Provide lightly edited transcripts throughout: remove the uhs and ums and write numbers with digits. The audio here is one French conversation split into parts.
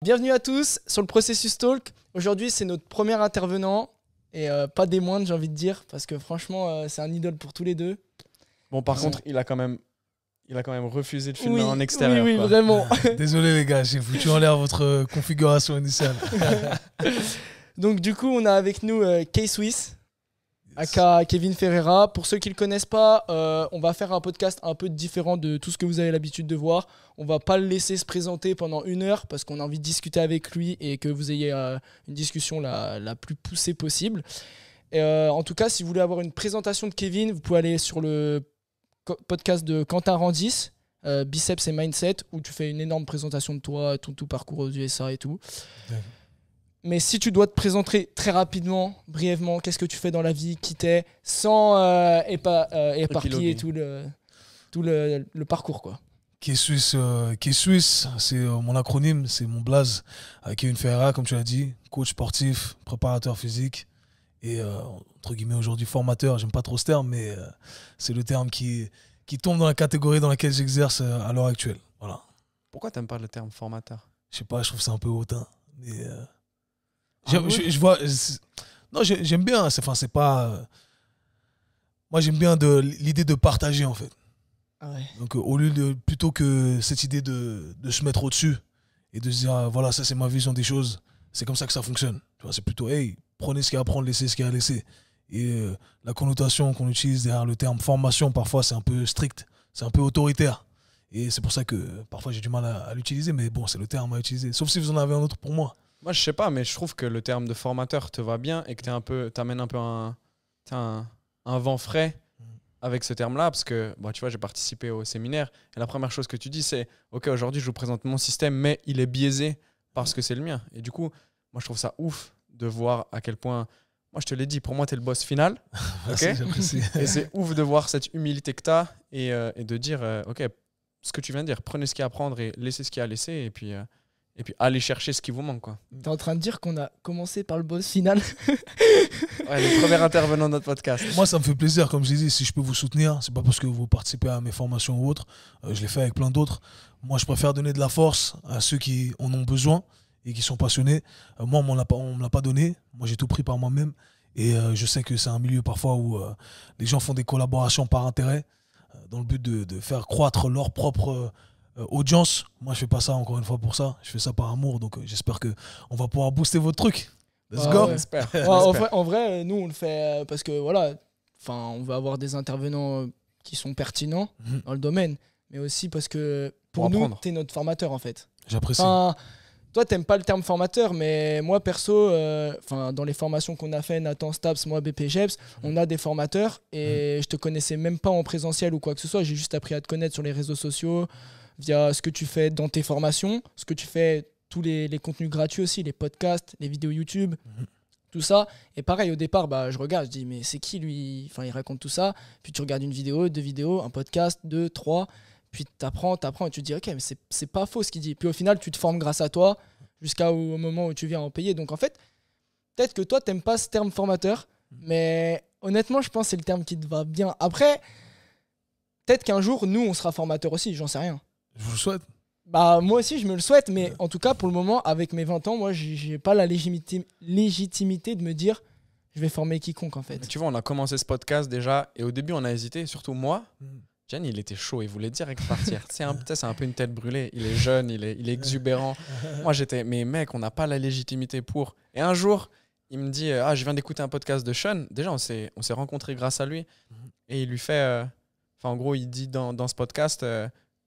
Bienvenue à tous sur le Processus Talk. Aujourd'hui, c'est notre premier intervenant et pas des moindres, j'ai envie de dire, parce que franchement, c'est un idole pour tous les deux. Bon, par contre, il a quand même refusé de filmer en extérieur. Oui, quoi. vraiment. Désolé les gars, j'ai foutu en l'air votre configuration initiale. Donc du coup, on a avec nous K-Swiss, aka Kevin Ferreira. Pour ceux qui ne le connaissent pas, on va faire un podcast un peu différent de tout ce que vous avez l'habitude de voir. On va pas le laisser se présenter pendant 1 heure parce qu'on a envie de discuter avec lui et que vous ayez une discussion la plus poussée possible. Et, en tout cas, si vous voulez avoir une présentation de Kevin, vous pouvez aller sur le podcast de Quentin Randis, Biceps et Mindset, où tu fais une énorme présentation de toi, ton tout parcours aux USA et tout. Ouais. Mais si tu dois te présenter très rapidement, brièvement, qu'est-ce que tu fais dans la vie, qui t'es, sans éparpiller tout le parcours, quoi. K-Swiss, c'est mon acronyme, c'est mon blaze. Kevin Ferreira, comme tu l'as dit, coach sportif, préparateur physique et entre guillemets aujourd'hui formateur. J'aime pas trop ce terme, mais c'est le terme qui tombe dans la catégorie dans laquelle j'exerce à l'heure actuelle. Voilà. Pourquoi t'aimes pas le terme formateur? Je sais pas, je trouve ça un peu hautain. Mais je vois. Non, j'aime bien. C'est pas. Moi, j'aime bien l'idée de partager en fait. Ah ouais. Donc, au lieu de plutôt que cette idée de se mettre au-dessus et de se dire voilà, ça c'est ma vision des choses. C'est comme ça que ça fonctionne. Tu vois, c'est plutôt hey, prenez ce qu'il y a à prendre, laissez ce qu'il y a à laisser. Et la connotation qu'on utilise derrière le terme formation, parfois, c'est un peu strict, c'est un peu autoritaire. Et c'est pour ça que parfois j'ai du mal à l'utiliser, mais bon, c'est le terme à utiliser. Sauf si vous en avez un autre pour moi. Moi, je sais pas, mais je trouve que le terme de formateur te va bien et que t'amènes un peu un vent frais avec ce terme-là, parce que bon, tu vois, j'ai participé au séminaire et la première chose que tu dis, c'est ok, aujourd'hui, je vous présente mon système, mais il est biaisé parce que c'est le mien. Et du coup, moi, je trouve ça ouf de voir à quel point. Moi, je te l'ai dit, pour moi, tu es le boss final. Merci, j'apprécie. Et c'est ouf de voir cette humilité que tu as et de dire, ok, ce que tu viens de dire, prenez ce qu'il y a à prendre et laissez ce qu'il y a à laisser et puis allez chercher ce qui vous manque. Tu es en train de dire qu'on a commencé par le boss final? Ouais, le premier intervenant de notre podcast. Moi, ça me fait plaisir, comme je l'ai dit, si je peux vous soutenir, c'est pas parce que vous participez à mes formations ou autres, je l'ai fait avec plein d'autres. Moi, je préfère donner de la force à ceux qui en ont besoin et qui sont passionnés. Moi, on ne me l'a pas donné. Moi, j'ai tout pris par moi-même. Et je sais que c'est un milieu parfois où les gens font des collaborations par intérêt dans le but de faire croître leur propre audience. Moi, je fais pas ça encore une fois pour ça. Je fais ça par amour. Donc, j'espère qu'on va pouvoir booster votre truc. Let's go. Ouais. J'espère. En vrai, nous, on le fait parce que voilà, on va avoir des intervenants qui sont pertinents dans le domaine, mais aussi parce que pour nous, tu es notre formateur en fait. J'apprécie. Toi, t'aimes pas le terme formateur, mais moi, perso, dans les formations qu'on a fait, Nathan Staps, moi, BPGEPS, on a des formateurs et je te connaissais même pas en présentiel ou quoi que ce soit. J'ai juste appris à te connaître sur les réseaux sociaux, via ce que tu fais dans tes formations, ce que tu fais, tous les contenus gratuits aussi, les podcasts, les vidéos YouTube, tout ça. Et pareil, au départ, je regarde, je dis, mais c'est qui lui? Enfin, il raconte tout ça. Puis tu regardes une vidéo, 2 vidéos, un podcast, 2, 3. Puis t'apprends et tu te dis ok, mais c'est pas faux ce qu'il dit. Puis au final tu te formes grâce à toi jusqu'au moment où tu viens en payer. Donc en fait, peut-être que toi t'aimes pas ce terme formateur, mais honnêtement je pense que c'est le terme qui te va bien. Après, peut-être qu'un jour nous on sera formateur aussi, j'en sais rien. Je vous le souhaite. Moi aussi je me le souhaite, mais en tout cas pour le moment avec mes 20 ans, moi j'ai pas la légitimité de me dire je vais former quiconque en fait. Mais tu vois, on a commencé ce podcast déjà et au début on a hésité, surtout moi. Jen, il était chaud, il voulait direct partir. C'est un peu une tête brûlée. Il est jeune, il est exubérant. Moi, j'étais, mais mec, on n'a pas la légitimité pour. Et un jour, il me dit, je viens d'écouter un podcast de Sean. Déjà, on s'est rencontrés grâce à lui. Et il lui fait, en gros, il dit dans ce podcast,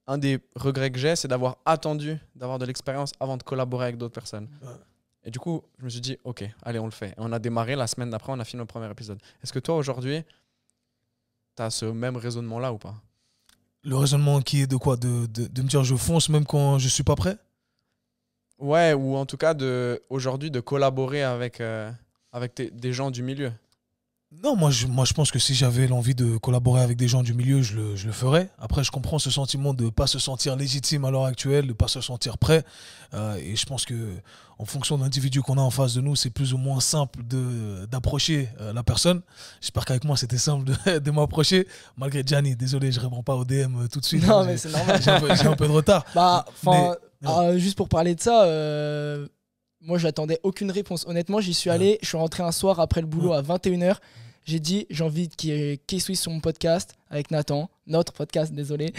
un des regrets que j'ai, c'est d'avoir attendu, d'avoir de l'expérience avant de collaborer avec d'autres personnes. Et du coup, je me suis dit, ok, allez, on le fait. Et on a démarré la semaine d'après, on a filmé le premier épisode. Est-ce que toi, aujourd'hui, tu as ce même raisonnement-là ou pas? Le raisonnement qui est de quoi? De me dire je fonce même quand je suis pas prêt? Ouais, ou en tout cas aujourd'hui de collaborer avec des gens du milieu. Non, moi je pense que si j'avais l'envie de collaborer avec des gens du milieu, je le ferais. Après, je comprends ce sentiment de ne pas se sentir légitime à l'heure actuelle, de ne pas se sentir prêt. Et je pense qu'en fonction de l'individu qu'on a en face de nous, c'est plus ou moins simple d'approcher la personne. J'espère qu'avec moi, c'était simple de m'approcher. Malgré Gianni, désolé, je ne réponds pas au DM tout de suite. Non, mais c'est normal. J'ai un peu de retard. Juste pour parler de ça, moi, j'attendais aucune réponse. Honnêtement, j'y suis allé. Je suis rentré un soir après le boulot à 21h. J'ai dit, j'ai envie qu'il y ait K-Swiss sur mon podcast avec Nathan. Notre podcast, désolé.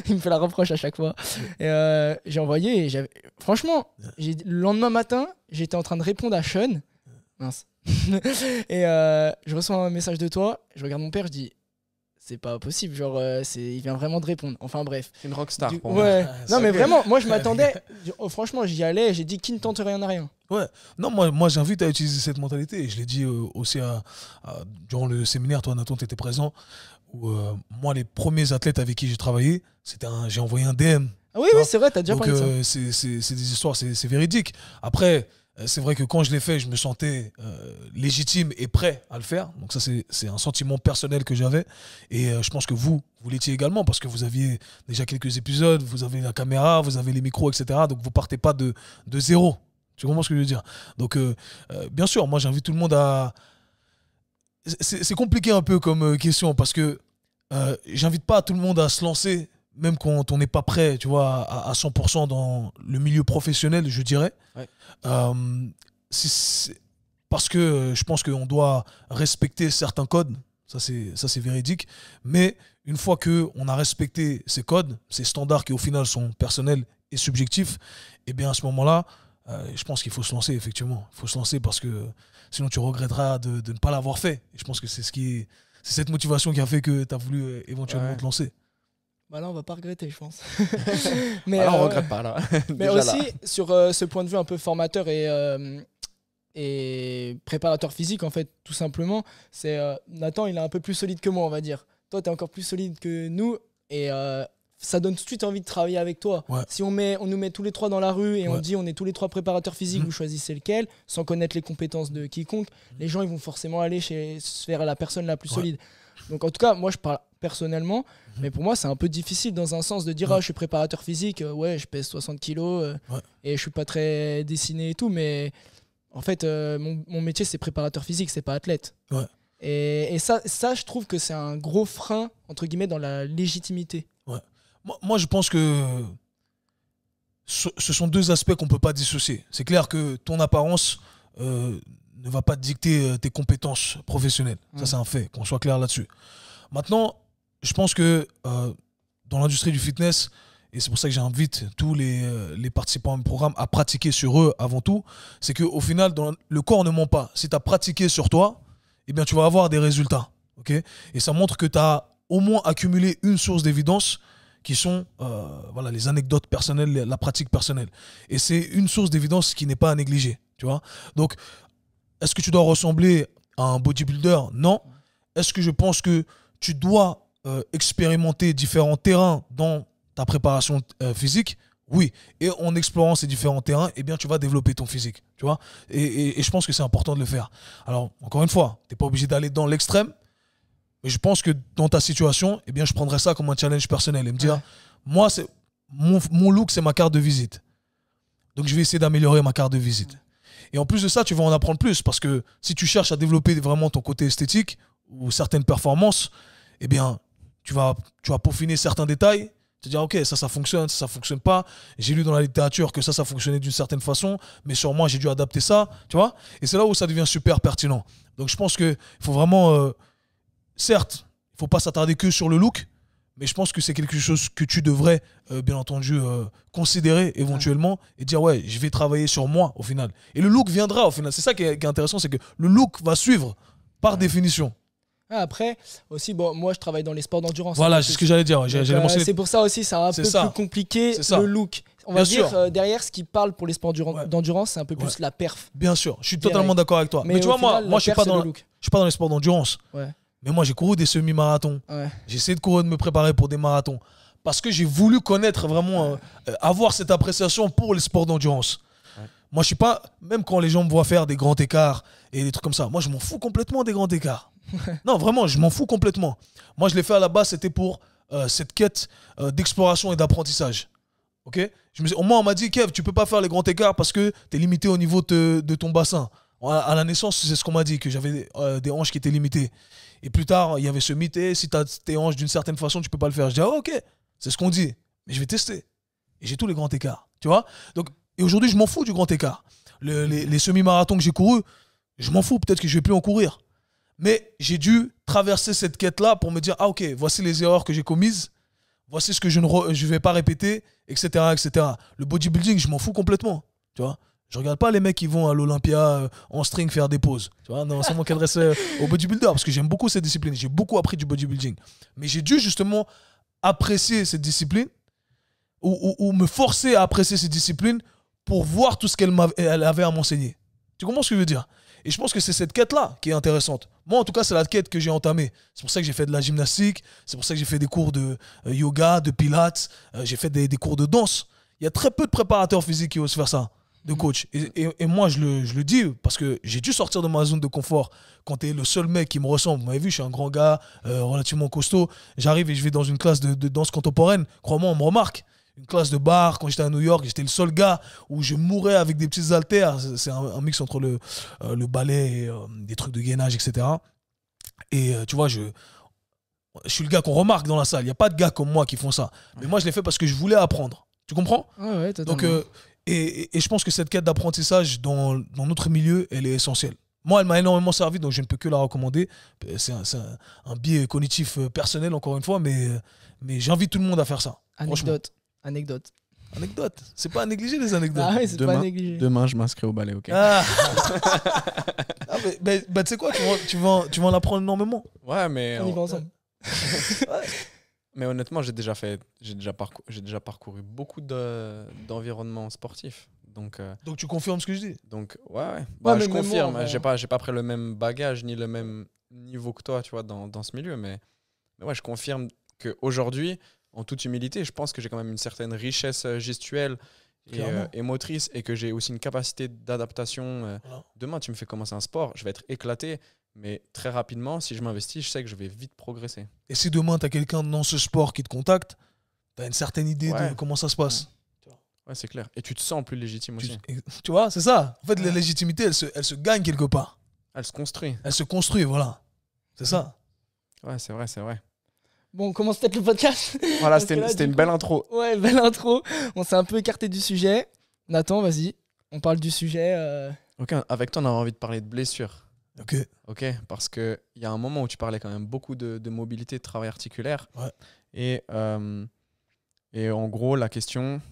Il me fait la reproche à chaque fois. Et, j'ai envoyé. Et franchement, le lendemain matin, j'étais en train de répondre à Sean. Mince. Et je reçois un message de toi. Je regarde mon père, je dis... C'est pas possible, genre, il vient vraiment de répondre. Enfin bref. C'est une rockstar pour moi. moi. Non mais vraiment, moi je m'attendais. Franchement, j'y allais, j'ai dit qui ne tente rien à rien. Ouais, non, moi j'invite à utiliser cette mentalité. Et je l'ai dit aussi durant le séminaire, toi Nathan, tu étais présent. Où, moi, les premiers athlètes avec qui j'ai travaillé, j'ai envoyé un DM. Ah oui, c'est vrai, t'as déjà parlé de ça. C'est des histoires, c'est véridique. Après. C'est vrai que quand je l'ai fait, je me sentais légitime et prêt à le faire. Donc ça, c'est un sentiment personnel que j'avais. Et je pense que vous l'étiez également parce que vous aviez déjà quelques épisodes, vous avez la caméra, vous avez les micros, etc. Donc vous partez pas de zéro. Tu comprends ce que je veux dire? Donc bien sûr, moi j'invite tout le monde à... C'est compliqué un peu comme question parce que j'invite pas tout le monde à se lancer même quand on n'est pas prêt, tu vois, à 100% dans le milieu professionnel, je dirais. Ouais. Parce que je pense qu'on doit respecter certains codes, ça c'est véridique, mais une fois qu'on a respecté ces codes, ces standards qui au final sont personnels et subjectifs, et bien à ce moment-là, je pense qu'il faut se lancer, effectivement. Il faut se lancer parce que sinon tu regretteras de ne pas l'avoir fait. Et je pense que c'est cette motivation qui a fait que tu as voulu éventuellement te lancer. Bah là, on va pas regretter, je pense. Mais on regrette pas là. Mais aussi, sur ce point de vue un peu formateur et préparateur physique, en fait, tout simplement, c'est Nathan, il est un peu plus solide que moi, on va dire. Toi, tu es encore plus solide que nous et ça donne tout de suite envie de travailler avec toi. Ouais. Si on nous met tous les trois dans la rue et on dit on est tous les trois préparateurs physiques, vous choisissez lequel, sans connaître les compétences de quiconque, les gens ils vont forcément aller se faire la personne la plus solide. Donc en tout cas, moi je parle personnellement, mais pour moi c'est un peu difficile dans un sens de dire je suis préparateur physique, je pèse 60 kilos et je suis pas très dessiné et tout, mais en fait mon métier c'est préparateur physique, c'est pas athlète. Ouais. Et ça je trouve que c'est un gros frein entre guillemets dans la légitimité. Ouais. Moi je pense que ce sont deux aspects qu'on peut pas dissocier. C'est clair que ton apparence ne va pas te dicter tes compétences professionnelles. Ça, c'est un fait, qu'on soit clair là-dessus. Maintenant, je pense que dans l'industrie du fitness, et c'est pour ça que j'invite tous les participants à mon programme à pratiquer sur eux avant tout, c'est qu'au final, le corps ne ment pas. Si tu as pratiqué sur toi, eh bien, tu vas avoir des résultats. Okay, et ça montre que tu as au moins accumulé une source d'évidence qui sont les anecdotes personnelles, la pratique personnelle. Et c'est une source d'évidence qui n'est pas à négliger. Tu vois. Donc, est-ce que tu dois ressembler à un bodybuilder? Non. Est-ce que je pense que tu dois expérimenter différents terrains dans ta préparation physique? Oui. Et en explorant ces différents terrains, eh bien, tu vas développer ton physique. Tu vois, et je pense que c'est important de le faire. Alors, encore une fois, tu n'es pas obligé d'aller dans l'extrême, mais je pense que dans ta situation, eh bien, je prendrais ça comme un challenge personnel et me dire, moi, mon look, c'est ma carte de visite. Donc, je vais essayer d'améliorer ma carte de visite. Et en plus de ça, tu vas en apprendre plus parce que si tu cherches à développer vraiment ton côté esthétique ou certaines performances, eh bien, tu vas peaufiner certains détails, te dire ok, ça fonctionne, ça fonctionne pas. J'ai lu dans la littérature que ça fonctionnait d'une certaine façon, mais sur moi, j'ai dû adapter ça, tu vois. Et c'est là où ça devient super pertinent. Donc je pense qu'il faut vraiment, certes, il ne faut pas s'attarder que sur le look, mais je pense que c'est quelque chose que tu devrais, bien entendu, considérer éventuellement et dire, ouais, je vais travailler sur moi au final. Et le look viendra au final. C'est ça qui est intéressant, c'est que le look va suivre par définition. Après, aussi, moi, je travaille dans les sports d'endurance. Voilà, c'est ce que j'allais dire. J'allais mentionner. C'est pour ça aussi, c'est un peu plus compliqué, le look. On va dire, derrière, ce qui parle pour les sports d'endurance, c'est un peu plus la perf. Bien sûr, je suis totalement d'accord avec toi. Mais tu vois, moi, je ne suis pas dans les sports d'endurance. Ouais. Mais moi, j'ai couru des semi-marathons. Ouais. J'ai essayé de me préparer pour des marathons. Parce que j'ai voulu connaître vraiment, avoir cette appréciation pour les sports d'endurance. Ouais. Moi, je suis pas, même quand les gens me voient faire des grands écarts et des trucs comme ça, moi, je m'en fous complètement des grands écarts. Non, vraiment, je m'en fous complètement. Moi, je l'ai fait à la base, c'était pour cette quête d'exploration et d'apprentissage. Ok ? Moi, on m'a dit, Kev, tu peux pas faire les grands écarts parce que tu es limité au niveau de ton bassin. À la naissance, c'est ce qu'on m'a dit, que j'avais des hanches qui étaient limitées. Et plus tard, il y avait ce mythe, si tu as tes hanches d'une certaine façon, tu peux pas le faire. Je dis, ok, c'est ce qu'on dit, mais je vais tester. Et j'ai tous les grands écarts. Tu vois? Donc, et aujourd'hui, je m'en fous du grand écart. Les semi-marathons que j'ai courus, je m'en fous. Peut-être que je vais plus en courir. Mais j'ai dû traverser cette quête-là pour me dire, ah ok, voici les erreurs que j'ai commises, voici ce que je ne vais pas répéter, etc., etc. Le bodybuilding, je m'en fous complètement. Tu vois? Je regarde pas les mecs qui vont à l'Olympia en string faire des pauses. Tu vois? Non, c'est moi qui adresse aux bodybuilders parce que j'aime beaucoup cette discipline. J'ai beaucoup appris du bodybuilding. Mais j'ai dû justement apprécier cette discipline ou me forcer à apprécier cette discipline pour voir tout ce elle avait à m'enseigner. Tu comprends ce que je veux dire? Et je pense que c'est cette quête-là qui est intéressante. Moi, en tout cas, c'est la quête que j'ai entamée. C'est pour ça que j'ai fait de la gymnastique, c'est pour ça que j'ai fait des cours de yoga, de pilates, j'ai fait des cours de danse. Il y a très peu de préparateurs physiques qui osent faire ça, de coach. Et moi, je le dis parce que j'ai dû sortir de ma zone de confort quand tu es le seul mec qui me ressemble. Vous m'avez vu, je suis un grand gars, relativement costaud. J'arrive et je vais dans une classe de danse contemporaine. Crois-moi, on me remarque. Une classe de bar, quand j'étais à New York, j'étais le seul gars où je mourais avec des petites haltères. C'est un mix entre le ballet et des trucs de gainage, etc. Et tu vois, je suis le gars qu'on remarque dans la salle. Il n'y a pas de gars comme moi qui font ça. Mais moi, je l'ai fait parce que je voulais apprendre. Tu comprends? Ouais, totalement. Donc, et je pense que cette quête d'apprentissage dans notre milieu, elle est essentielle. Moi, elle m'a énormément servi, donc je ne peux que la recommander. C'est un biais cognitif personnel, encore une fois, mais j'invite tout le monde à faire ça. Anecdote. C'est pas à négliger les anecdotes. Ah oui, c'est pas à négliger. Demain, je m'inscris au ballet, ok? Ah. Mais tu sais quoi, tu vas en apprendre énormément. Ouais, mais... On y va ensemble. Mais honnêtement, j'ai déjà parcouru beaucoup d'environnements sportifs. Donc tu confirmes ce que je dis? Donc, ouais. Bah, je confirme. Moi, j'ai pas pris le même bagage ni le même niveau que toi, tu vois, dans ce milieu. Mais ouais, je confirme qu'aujourd'hui, en toute humilité, je pense que j'ai quand même une certaine richesse gestuelle et motrice et que j'ai aussi une capacité d'adaptation. Voilà. Demain, tu me fais commencer un sport, je vais être éclaté, mais très rapidement, si je m'investis, je sais que je vais vite progresser. Et si demain, tu as quelqu'un dans ce sport qui te contacte, tu as une certaine idée de comment ça se passe. Ouais, c'est clair. Et tu te sens plus légitime aussi. Tu vois, c'est ça. En fait, la légitimité, elle se gagne quelque part. Elle se construit. Elle se construit, voilà. C'est ça. Ouais, c'est vrai. Bon, on commence peut-être le podcast. Voilà, c'était une belle intro. Ouais, belle intro. On s'est un peu écarté du sujet. Nathan, vas-y, on parle du sujet. Ok, avec toi, on a envie de parler de blessures. Ok, parce qu'il y a un moment où tu parlais quand même beaucoup de mobilité, de travail articulaire. Ouais. Et en gros, la question...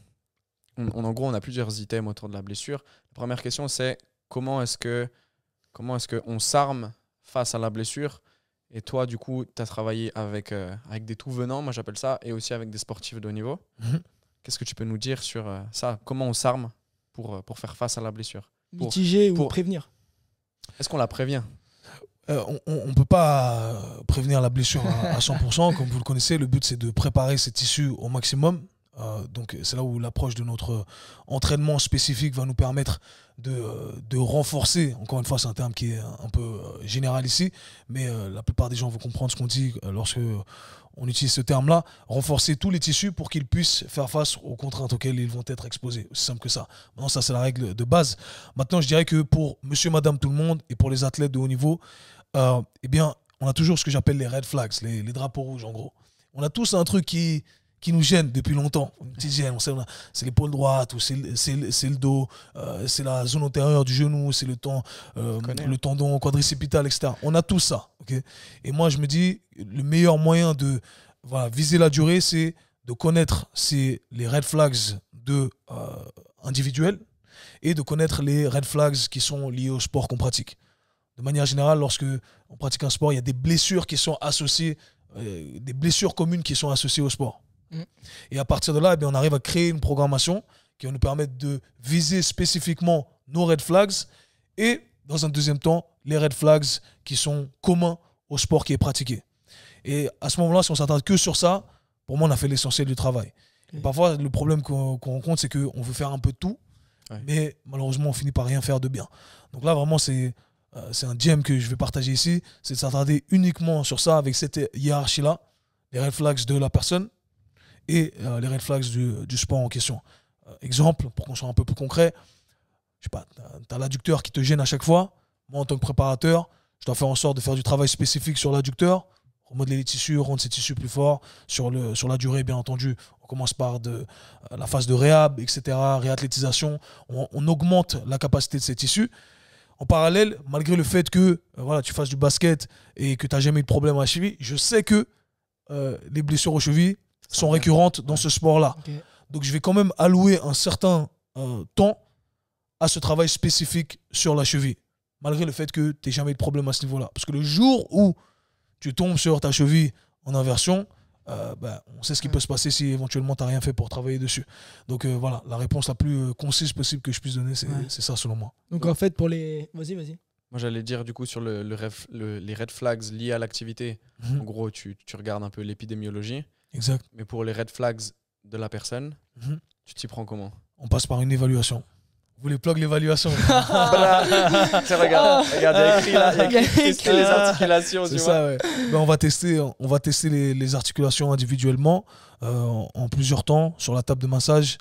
En gros, on a plusieurs items autour de la blessure. La première question, c'est comment est-ce qu'on s'arme face à la blessure? Et toi, du coup, tu as travaillé avec des tout-venants, moi j'appelle ça, et aussi avec des sportifs de haut niveau. Qu'est-ce que tu peux nous dire sur ça? Comment on s'arme pour faire face à la blessure? Mitiger ou prévenir? Est-ce qu'on la prévient? On ne peut pas prévenir la blessure à 100%. Comme vous le connaissez, le but, c'est de préparer ces tissus au maximum. Donc c'est là où l'approche de notre entraînement spécifique va nous permettre de renforcer, encore une fois c'est un terme qui est un peu général ici, mais la plupart des gens vont comprendre ce qu'on dit lorsque on utilise ce terme-là, renforcer tous les tissus pour qu'ils puissent faire face aux contraintes auxquelles ils vont être exposés. Aussi simple que ça. Maintenant, ça c'est la règle de base. Maintenant, je dirais que pour monsieur, madame, tout le monde et pour les athlètes de haut niveau, eh bien, on a toujours ce que j'appelle les red flags, les drapeaux rouges en gros. On a tous un truc qui nous gêne depuis longtemps. Une petite gêne, c'est l'épaule droite, ou c'est le dos, c'est la zone antérieure du genou, c'est le tendon quadricipital, etc. On a tout ça. Okay? Et moi, je me dis, le meilleur moyen de viser la durée, c'est de connaître les red flags individuels et de connaître les red flags qui sont liés au sport qu'on pratique. De manière générale, lorsque on pratique un sport, il y a des blessures qui sont associées, des blessures communes qui sont associées au sport. Et à partir de là, on arrive à créer une programmation qui va nous permettre de viser spécifiquement nos red flags et, dans un deuxième temps, les red flags qui sont communs au sport qui est pratiqué. Et à ce moment-là, si on ne s'attarde que sur ça, pour moi, on a fait l'essentiel du travail. Et parfois, le problème qu'on rencontre, c'est qu'on veut faire un peu de tout, mais malheureusement, on finit par rien faire de bien. Donc là, vraiment, c'est un gem que je vais partager ici, c'est de s'attarder uniquement sur ça, avec cette hiérarchie-là, les red flags de la personne, et les red flags du sport en question. Exemple, pour qu'on soit un peu plus concret, je sais pas, tu as l'adducteur qui te gêne à chaque fois. Moi, en tant que préparateur, je dois faire en sorte de faire du travail spécifique sur l'adducteur, remodeler les tissus, rendre ces tissus plus forts. Sur la durée, bien entendu, commence par la phase de réhab, etc., réathlétisation. On augmente la capacité de ces tissus. En parallèle, malgré le fait que voilà, tu fasses du basket et que tu n'as jamais eu de problème à la cheville, je sais que les blessures aux chevilles sont récurrentes dans ce sport-là. Okay. Donc, je vais quand même allouer un certain temps à ce travail spécifique sur la cheville, malgré le fait que tu n'aies jamais eu de problème à ce niveau-là. Parce que le jour où tu tombes sur ta cheville en inversion, on sait ce qui peut se passer si éventuellement tu n'as rien fait pour travailler dessus. Donc voilà, la réponse la plus concise possible que je puisse donner, c'est ça selon moi. Donc en fait, pour les... Vas-y. Moi j'allais dire du coup sur les red flags liés à l'activité, en gros tu regardes un peu l'épidémiologie. Exact. Mais pour les red flags de la personne, tu t'y prends comment? On passe par une évaluation. Vous voulez plug l'évaluation? Regarde, il y a écrit là, il y a écrit les articulations. C'est ça, ouais. On va tester les articulations individuellement en plusieurs temps sur la table de massage.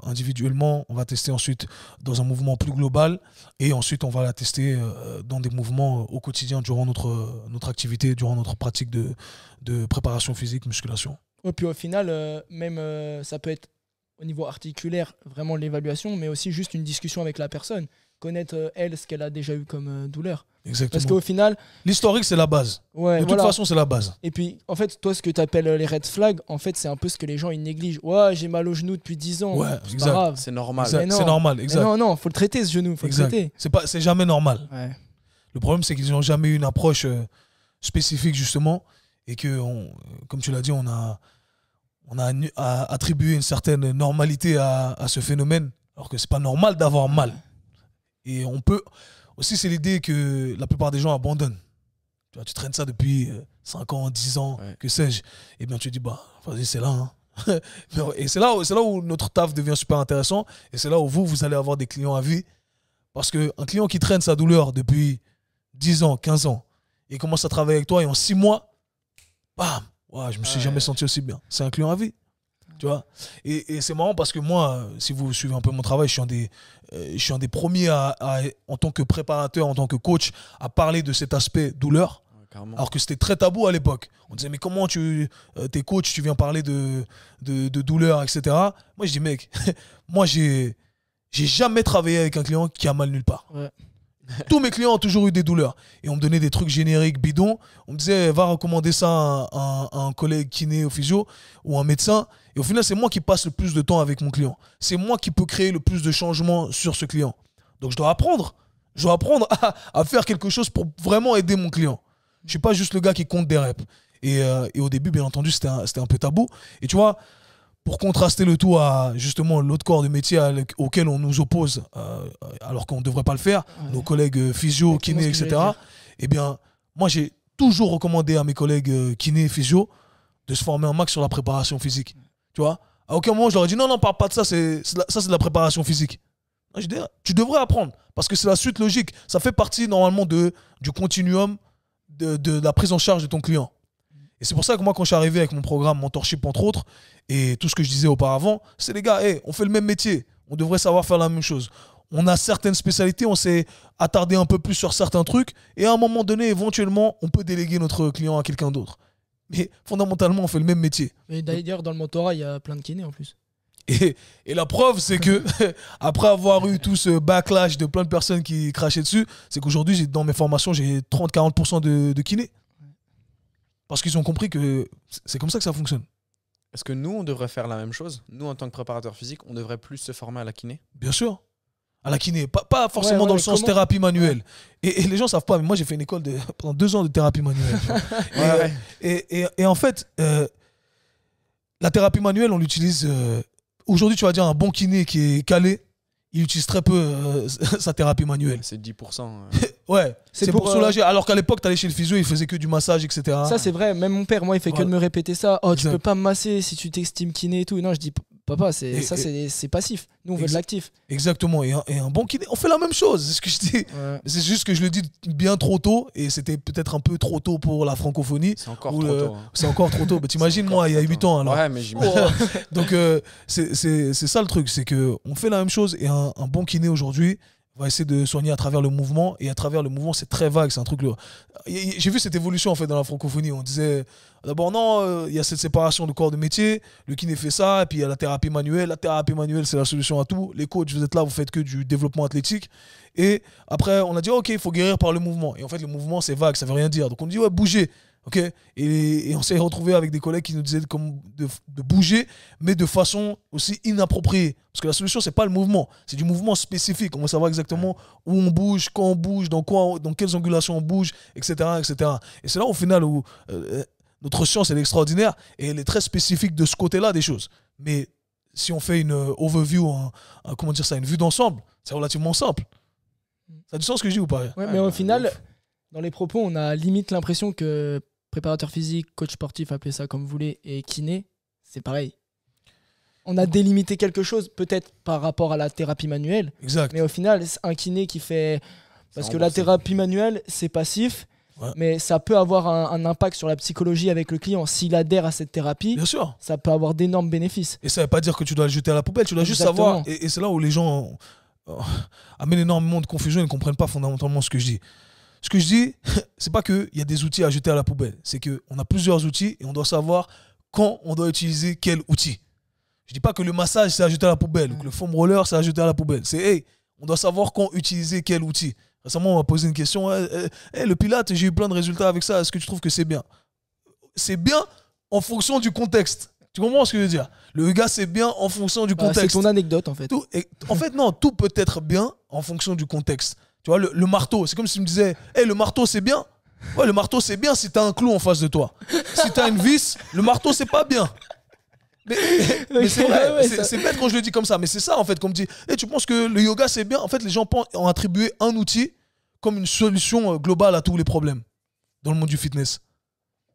Individuellement, on va tester ensuite dans un mouvement plus global et ensuite on va la tester dans des mouvements au quotidien durant notre activité, durant notre pratique de préparation physique, musculation. Et puis au final, même ça peut être au niveau articulaire, vraiment l'évaluation, mais aussi juste une discussion avec la personne, connaître elle ce qu'elle a déjà eu comme douleur. Exactement. Parce qu'au final, l'historique c'est la base. Ouais, de toute façon c'est la base. Et puis en fait toi ce que tu appelles les red flags, en fait c'est un peu ce que les gens ils négligent. Ouais, j'ai mal au genou depuis 10 ans. Ouais, c'est pas grave. C'est normal. C'est normal, exact. Non, faut le traiter ce genou, faut le traiter. C'est jamais normal. Ouais. Le problème c'est qu'ils n'ont jamais eu une approche spécifique justement et que comme tu l'as dit, on a attribué une certaine normalité à ce phénomène, alors que c'est pas normal d'avoir mal. Et on peut... Aussi, c'est l'idée que la plupart des gens abandonnent. Tu traînes ça depuis 5 ans, 10 ans, que sais-je. Et bien tu dis, vas-y, c'est là. Hein. Et c'est là où notre taf devient super intéressant. Et c'est là où vous allez avoir des clients à vie. Parce qu'un client qui traîne sa douleur depuis 10 ans, 15 ans, et commence à travailler avec toi, et en 6 mois, bam, je me suis jamais senti aussi bien. C'est un client à vie. Tu vois, et c'est marrant parce que moi, si vous suivez un peu mon travail, je suis un des premiers en tant que préparateur, en tant que coach, à parler de cet aspect douleur. Alors que c'était très tabou à l'époque. On disait, mais comment t'es coach, tu viens parler de douleur, etc. Moi, je dis, mec, moi, j'ai jamais travaillé avec un client qui a mal nulle part. Ouais. Tous mes clients ont toujours eu des douleurs. Et on me donnait des trucs génériques bidons. On me disait, va recommander ça à un collègue kiné ou physio ou un médecin. Et au final, c'est moi qui passe le plus de temps avec mon client. C'est moi qui peux créer le plus de changements sur ce client. Donc, je dois apprendre. Je dois apprendre à faire quelque chose pour vraiment aider mon client. Je ne suis pas juste le gars qui compte des reps. Et au début, bien entendu, c'était un peu tabou. Et tu vois, pour contraster le tout à justement l'autre corps de métier auquel on nous oppose, alors qu'on ne devrait pas le faire, nos collègues physio, kiné, etc. Eh bien, moi, j'ai toujours recommandé à mes collègues kiné, physio, de se former un max sur la préparation physique. Tu vois, à aucun moment, je leur ai dit non, parle pas de ça, c'est de la préparation physique. Je dis, tu devrais apprendre, parce que c'est la suite logique. Ça fait partie normalement du continuum de la prise en charge de ton client. Et c'est pour ça que moi, quand je suis arrivé avec mon programme Mentorship, entre autres, et tout ce que je disais auparavant, c'est les gars, on fait le même métier, on devrait savoir faire la même chose. On a certaines spécialités, on s'est attardé un peu plus sur certains trucs, et à un moment donné, éventuellement, on peut déléguer notre client à quelqu'un d'autre. Mais fondamentalement, on fait le même métier. Et d'ailleurs, dans le mentorat, il y a plein de kinés en plus. Et la preuve, c'est que après avoir eu tout ce backlash de plein de personnes qui crachaient dessus, c'est qu'aujourd'hui, dans mes formations, j'ai 30-40% de kinés. Parce qu'ils ont compris que c'est comme ça que ça fonctionne. Est-ce que nous, on devrait faire la même chose? Nous, en tant que préparateur physique, on devrait plus se former à la kiné? Bien sûr. À la kiné. Pas forcément dans le sens thérapie manuelle. Et les gens ne savent pas, mais moi, j'ai fait une école pendant 2 ans de thérapie manuelle. Et en fait, la thérapie manuelle, on l'utilise... Aujourd'hui, tu vas dire un bon kiné qui est calé, il utilise très peu sa thérapie manuelle. C'est 10%. Ouais, c'est pour soulager. Alors qu'à l'époque, tu allais chez le physio, il faisait que du massage, etc. Ça, c'est vrai. Même mon père, moi, il fait que de me répéter ça. Oh, tu peux pas me masser si tu t'estimes kiné et tout. Non, je dis, papa, c'est passif. Nous, on veut de l'actif. Exactement. Et un bon kiné, on fait la même chose. C'est ce que je dis. Ouais. C'est juste que je le dis bien trop tôt. Et c'était peut-être un peu trop tôt pour la francophonie. C'est encore trop tôt. C'est encore trop tôt. T'imagines, moi, il y a 8 ans. Alors. Ouais, mais j'imagine. Donc, c'est ça le truc. C'est qu'on fait la même chose. Et un bon kiné aujourd'hui On va essayer de soigner à travers le mouvement. Et à travers le mouvement, c'est très vague. C'est un truc. J'ai vu cette évolution en fait dans la francophonie. On disait d'abord non, il y a cette séparation de corps de métier. Le kiné fait ça, et puis il y a la thérapie manuelle. La thérapie manuelle, c'est la solution à tout. Les coachs, vous êtes là, vous faites que du développement athlétique. Et après, on a dit ok, il faut guérir par le mouvement. Et en fait, le mouvement, c'est vague, ça veut rien dire. Donc on dit ouais, bouger. Ok, et on s'est retrouvé avec des collègues qui nous disaient de bouger, mais de façon aussi inappropriée. Parce que la solution, c'est pas le mouvement, c'est du mouvement spécifique. On va savoir exactement où on bouge, quand on bouge, dans quelles angulations on bouge, etc. etc. Et c'est là au final où notre science elle est extraordinaire et elle est très spécifique de ce côté-là des choses. Mais si on fait une overview, comment dire ça, une vue d'ensemble, c'est relativement simple. Ça a du sens ce que je dis ou pas? Ouais, mais au final, dans les propos, on a limite l'impression que préparateur physique, coach sportif, appelez ça comme vous voulez, et kiné, c'est pareil. On a délimité quelque chose, peut-être par rapport à la thérapie manuelle. Exact. Mais au final, c'est un kiné qui fait... Parce que la thérapie manuelle, c'est passif, mais ça peut avoir un impact sur la psychologie avec le client. S'il adhère à cette thérapie, bien sûr, ça peut avoir d'énormes bénéfices. Et ça ne veut pas dire que tu dois le jeter à la poubelle, tu dois juste savoir. Et c'est là où les gens amènent énormément de confusion et ne comprennent pas fondamentalement ce que je dis. Ce que je dis, c'est pas qu'il y a des outils à jeter à la poubelle. C'est qu'on a plusieurs outils et on doit savoir quand on doit utiliser quel outil. Je dis pas que le massage, c'est à jeter à la poubelle ou que le foam roller, c'est à jeter à la poubelle. C'est, hey, on doit savoir quand utiliser quel outil. Récemment, on m'a posé une question. Le Pilates, j'ai eu plein de résultats avec ça. Est-ce que tu trouves que c'est bien? C'est bien en fonction du contexte. Tu comprends ce que je veux dire? Le yoga, c'est bien en fonction du contexte. C'est ton anecdote, en fait. En fait, non, tout peut être bien en fonction du contexte. Tu vois, le marteau, c'est comme si tu me disais, hey, le marteau, c'est bien. Ouais, le marteau, c'est bien si t'as un clou en face de toi. Si t'as une vis, le marteau, c'est pas bien. Mais c'est vrai, c'est bête quand je le dis comme ça. Mais c'est ça, en fait, qu'on me dit, hey, tu penses que le yoga, c'est bien? En fait, les gens ont attribué un outil comme une solution globale à tous les problèmes dans le monde du fitness.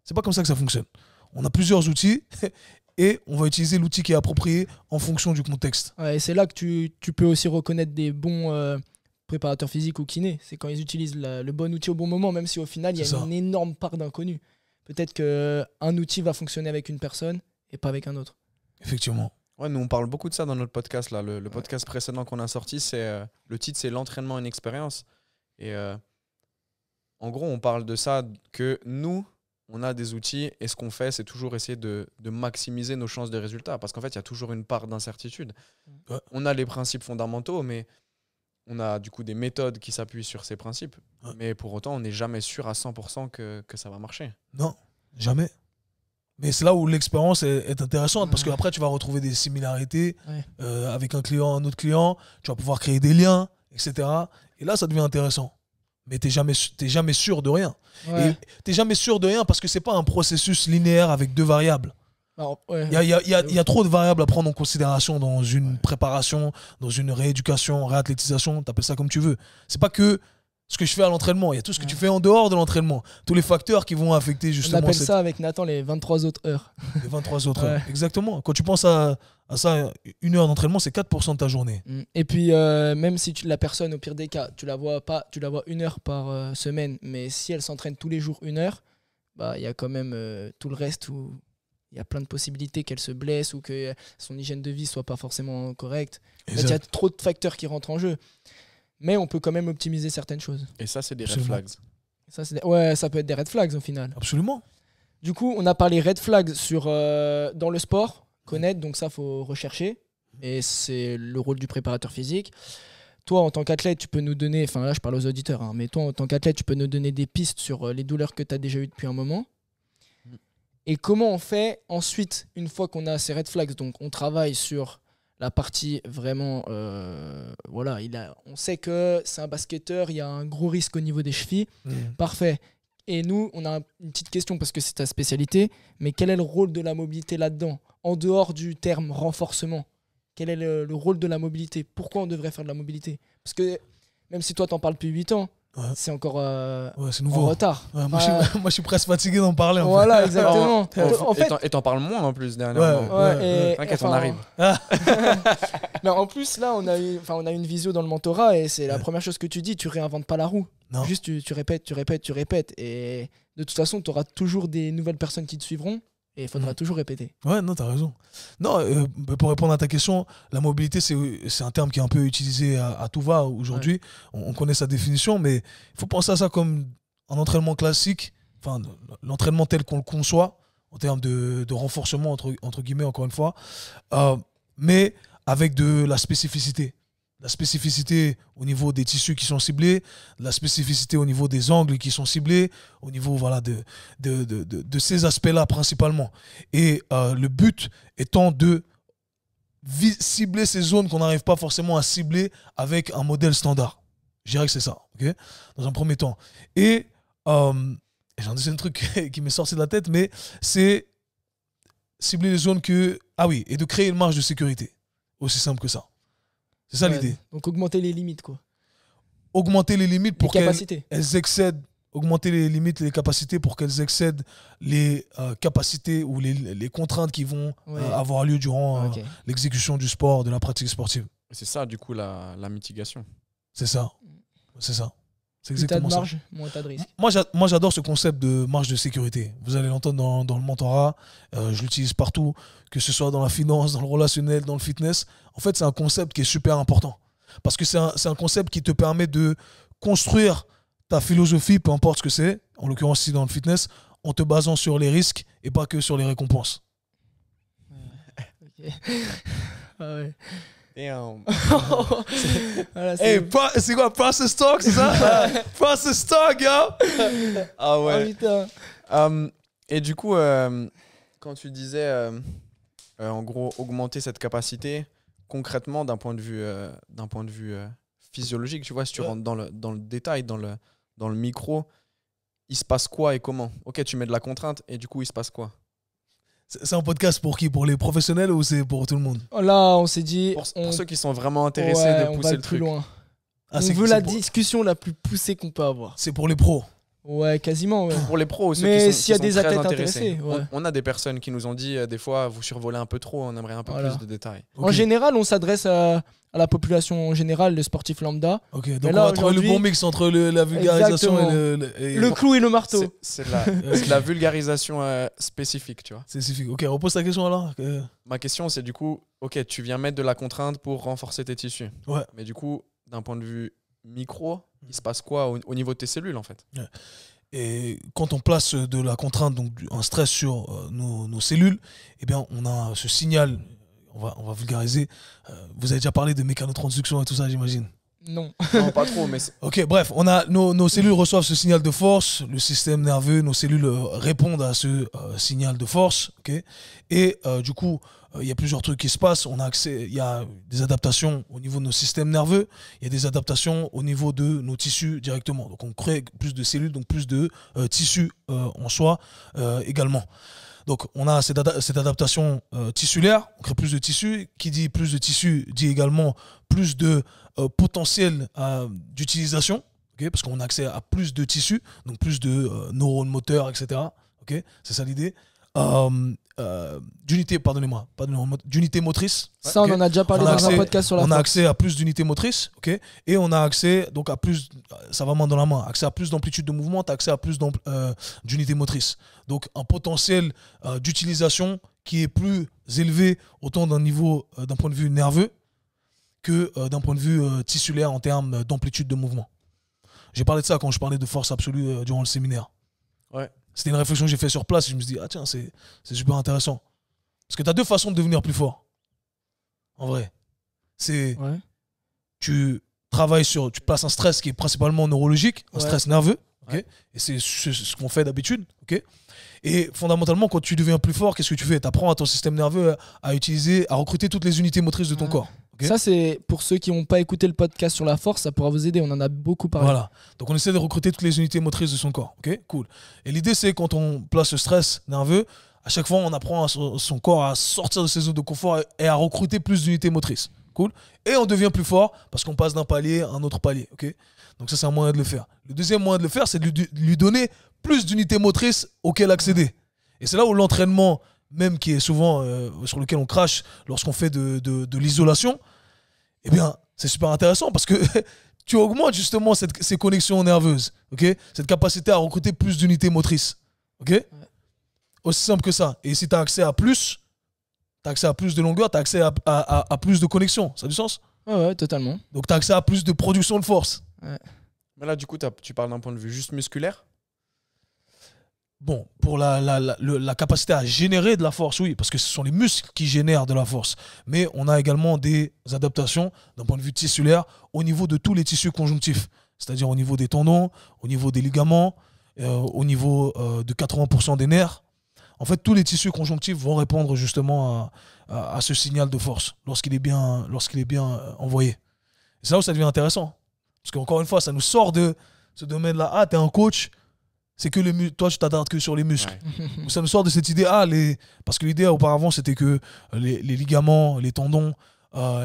C'est pas comme ça que ça fonctionne. On a plusieurs outils et on va utiliser l'outil qui est approprié en fonction du contexte. Ouais, et c'est là que tu peux aussi reconnaître des bons préparateurs physiques ou kinés. C'est quand ils utilisent le bon outil au bon moment, même si au final, il y a une énorme part d'inconnu. Peut-être qu'un outil va fonctionner avec une personne et pas avec un autre. Effectivement. Ouais, nous, on parle beaucoup de ça dans notre podcast. Là. Le podcast précédent qu'on a sorti, le titre, c'est l'entraînement, une expérience. Et en gros, on parle de ça, que nous, on a des outils et ce qu'on fait, c'est toujours essayer de maximiser nos chances de résultats. Parce qu'en fait, il y a toujours une part d'incertitude. Ouais. On a les principes fondamentaux, mais on a du coup des méthodes qui s'appuient sur ces principes. Ouais. Mais pour autant, on n'est jamais sûr à 100% que ça va marcher. Non, jamais. Mais c'est là où l'expérience est intéressante parce qu'après, tu vas retrouver des similarités avec un client, un autre client. Tu vas pouvoir créer des liens, etc. Et là, ça devient intéressant. Mais t'es jamais sûr de rien. Ouais. Et t'es jamais sûr de rien parce que c'est pas un processus linéaire avec deux variables. Il y a trop de variables à prendre en considération dans une préparation, dans une rééducation, réathlétisation, t'appelles ça comme tu veux. C'est pas que ce que je fais à l'entraînement, il y a tout ce que tu fais en dehors de l'entraînement. Tous les facteurs qui vont affecter justement... On appelle ça avec Nathan les 23 autres heures. Les 23 autres heures, exactement. Quand tu penses à ça, une heure d'entraînement, c'est 4% de ta journée. Et puis, même si la personne, au pire des cas, tu la vois une heure par semaine, mais si elle s'entraîne tous les jours une heure, bah, y a quand même tout le reste où il y a plein de possibilités qu'elle se blesse ou que son hygiène de vie soit pas forcément correcte. Il y a trop de facteurs qui rentrent en jeu. Mais on peut quand même optimiser certaines choses. Et ça, c'est des red flags. Ouais, ça peut être des red flags au final. Absolument. Du coup, on a parlé red flags dans le sport, connaître, donc ça, faut rechercher. Et c'est le rôle du préparateur physique. Toi, en tant qu'athlète, tu peux nous donner, enfin là, je parle aux auditeurs, hein, mais toi, en tant qu'athlète, tu peux nous donner des pistes sur les douleurs que tu as déjà eues depuis un moment. Et comment on fait ensuite, une fois qu'on a ces red flags? Donc, on travaille sur la partie vraiment, on sait que c'est un basketteur, il y a un gros risque au niveau des chevilles. Parfait. Et nous, on a une petite question parce que c'est ta spécialité, mais quel est le rôle de la mobilité là-dedans? En dehors du terme renforcement, quel est le rôle de la mobilité? Pourquoi on devrait faire de la mobilité? Parce que même si toi, t'en parles depuis 8 ans, c'est encore c'est nouveau. En retard. Ouais, moi, je suis presque fatigué d'en parler. Voilà, exactement. Et t'en parles moins en plus dernièrement. T'inquiète, on arrive. Mais en plus, là, on a une visio dans le mentorat et c'est la première chose que tu dis, tu réinventes pas la roue. Non. Juste, tu répètes. Et de toute façon, tu auras toujours des nouvelles personnes qui te suivront. Et il faudra toujours répéter. Ouais, non, t'as raison. Non, pour répondre à ta question, la mobilité, c'est un terme qui est un peu utilisé à tout va aujourd'hui. Ouais. On connaît sa définition, mais il faut penser à ça comme un entraînement classique, enfin, l'entraînement tel qu'on le conçoit, en termes de renforcement, entre guillemets, encore une fois, mais avec de la spécificité. La spécificité au niveau des tissus qui sont ciblés, la spécificité au niveau des angles qui sont ciblés, au niveau voilà, de ces aspects-là principalement. Et le but étant de cibler ces zones qu'on n'arrive pas forcément à cibler avec un modèle standard. Je dirais que c'est ça, okay, dans un premier temps. Et j'en ai un truc qui m'est sorti de la tête, mais c'est cibler les zones que... Ah oui, et de créer une marge de sécurité. Aussi simple que ça. C'est ça l'idée. Donc augmenter les limites, quoi. Augmenter les limites pour qu'elles excèdent. Augmenter les limites, les capacités pour qu'elles excèdent les capacités ou les contraintes qui vont avoir lieu durant l'exécution du sport, de la pratique sportive. C'est ça, du coup, la mitigation. C'est ça. C'est ça. C'est exactement ça. Plus t'as de marge, moins t'as de risque. Moi, j'adore ce concept de marge de sécurité. Vous allez l'entendre dans le mentorat. Je l'utilise partout, que ce soit dans la finance, dans le relationnel, dans le fitness. En fait, c'est un concept qui est super important. Parce que c'est un concept qui te permet de construire ta philosophie, peu importe ce que c'est, en l'occurrence ici dans le fitness, en te basant sur les risques et pas que sur les récompenses. Ok. Ah ouais. Voilà, c'est quoi, process talk, c'est ça? Process talk, yo. Ah ouais. Oh, et du coup, quand tu disais, en gros, augmenter cette capacité, concrètement, d'un point de vue physiologique, tu vois, si tu rentres dans le détail, dans le micro, il se passe quoi et comment? Ok, tu mets de la contrainte et du coup, il se passe quoi? C'est un podcast pour qui? Pour les professionnels ou c'est pour tout le monde? Là, on s'est dit... Pour ceux qui sont vraiment intéressés de pousser le truc. Plus loin. On veut la discussion la plus poussée qu'on peut avoir. C'est pour les pros? Ouais, quasiment. Ouais. Pour les pros, ceux mais qui s'il y a des très athlètes intéressés. Ouais. On a des personnes qui nous ont dit, des fois, vous survolez un peu trop, on aimerait un peu plus de détails. Okay. En général, on s'adresse à la population en général, le sportif lambda. Ok, donc là, on va trouver le bon mix entre la vulgarisation et le clou et le marteau. C'est de la vulgarisation spécifique, tu vois. Spécifique. Ok, repose ta question alors. Ma question, c'est du coup, ok, tu viens mettre de la contrainte pour renforcer tes tissus. Ouais. Mais du coup, d'un point de vue micro, il se passe quoi au niveau de tes cellules, en fait? Ouais. Et quand on place de la contrainte, donc un stress sur nos cellules, eh bien, on a ce signal. On va vulgariser. Vous avez déjà parlé de mécanotransduction et tout ça, j'imagine? Non, pas trop. Mais ok, bref, on a nos cellules reçoivent ce signal de force, le système nerveux, nos cellules répondent à ce signal de force. Okay, et du coup, il y a plusieurs trucs qui se passent. Il y a des adaptations au niveau de nos systèmes nerveux, il y a des adaptations au niveau de nos tissus directement. Donc on crée plus de cellules, donc plus de tissus en soi également. Donc, on a cette adaptation tissulaire, on crée plus de tissus. Qui dit plus de tissus dit également plus de potentiel d'utilisation, okay, parce qu'on a accès à plus de tissus, donc plus de neurones moteurs, etc. Okay, c'est ça l'idée. D'unités motrices. Ça, on en a déjà parlé dans un podcast sur la force. On a accès à plus d'unités motrices, okay, et on a accès donc à plus, ça va main dans la main, accès à plus d'amplitude de mouvement, tu as accès à plus d'unités motrices. Donc un potentiel d'utilisation qui est plus élevé autant d'un point de vue nerveux que d'un point de vue tissulaire en termes d'amplitude de mouvement. J'ai parlé de ça quand je parlais de force absolue durant le séminaire. Ouais. C'était une réflexion que j'ai faite sur place et je me suis dit, ah tiens, c'est super intéressant. Parce que tu as deux façons de devenir plus fort. En vrai. C'est tu places un stress qui est principalement neurologique, un stress nerveux. Okay, et c'est ce qu'on fait d'habitude. Okay, et fondamentalement, quand tu deviens plus fort, qu'est-ce que tu fais? Tu apprends à ton système nerveux à recruter toutes les unités motrices de ton corps. Okay. Ça, c'est pour ceux qui n'ont pas écouté le podcast sur la force, ça pourra vous aider. On en a beaucoup parlé. Voilà. Donc, on essaie de recruter toutes les unités motrices de son corps. Ok, cool. Et l'idée, c'est quand on place le stress nerveux, à chaque fois, on apprend à son corps à sortir de ses zones de confort et à recruter plus d'unités motrices. Cool. Et on devient plus fort parce qu'on passe d'un palier à un autre palier. Ok. Donc, ça, c'est un moyen de le faire. Le deuxième moyen de le faire, c'est de lui donner plus d'unités motrices auxquelles accéder. Et c'est là où l'entraînement, même qui est souvent sur lequel on crache lorsqu'on fait de l'isolation, eh bien, c'est super intéressant parce que tu augmentes justement ces connexions nerveuses, okay, cette capacité à recruter plus d'unités motrices. Okay, Aussi simple que ça. Et si tu as accès à plus, tu as accès à plus de longueur, tu as accès à plus de connexion. Ça a du sens? Ouais, totalement. Donc tu as accès à plus de production de force. Ouais. Mais là, du coup, tu parles d'un point de vue juste musculaire? Bon, pour la capacité à générer de la force, oui, parce que ce sont les muscles qui génèrent de la force. Mais on a également des adaptations d'un point de vue tissulaire au niveau de tous les tissus conjonctifs. C'est-à-dire au niveau des tendons, au niveau des ligaments, au niveau de 80% des nerfs. En fait, tous les tissus conjonctifs vont répondre justement à ce signal de force lorsqu'il est bien envoyé. C'est là où ça devient intéressant. Parce qu'encore une fois, ça nous sort de ce domaine-là. Ah, t'es un coach, c'est que toi, tu t'attardes que sur les muscles. Ouais. Ça nous sort de cette idée. Parce que l'idée auparavant, c'était que les ligaments, les tendons,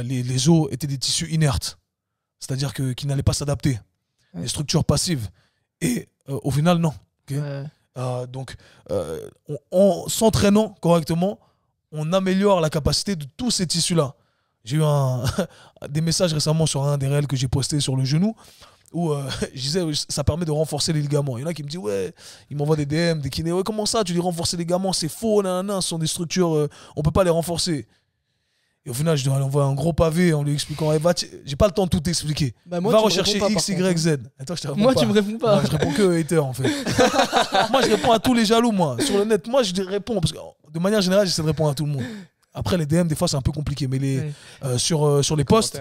les os étaient des tissus inertes. C'est-à-dire qu'ils n'allaient pas s'adapter. Ouais. Des structures passives. Et au final, non. Okay, donc, en s'entraînant correctement, on améliore la capacité de tous ces tissus-là. J'ai eu des messages récemment sur un des réels que j'ai posté sur le genou où je disais ça permet de renforcer les ligaments. Il y en a qui me disent ouais, ils m'envoient des DM, des kinés, ouais, comment ça, tu dis renforcer les ligaments, c'est faux, nanana, ce sont des structures, on peut pas les renforcer. Et au final, je dois lui envoyer un gros pavé en lui expliquant j'ai pas le temps de tout expliquer. Bah moi, va rechercher X, Y, Z. Attends, tu me réponds pas. Non, je réponds que aux haters en fait. Moi, je réponds à tous les jaloux, moi. Sur le net, moi, je réponds parce que de manière générale, j'essaie de répondre à tout le monde. Après, les DM, des fois, c'est un peu compliqué, mais sur les posts,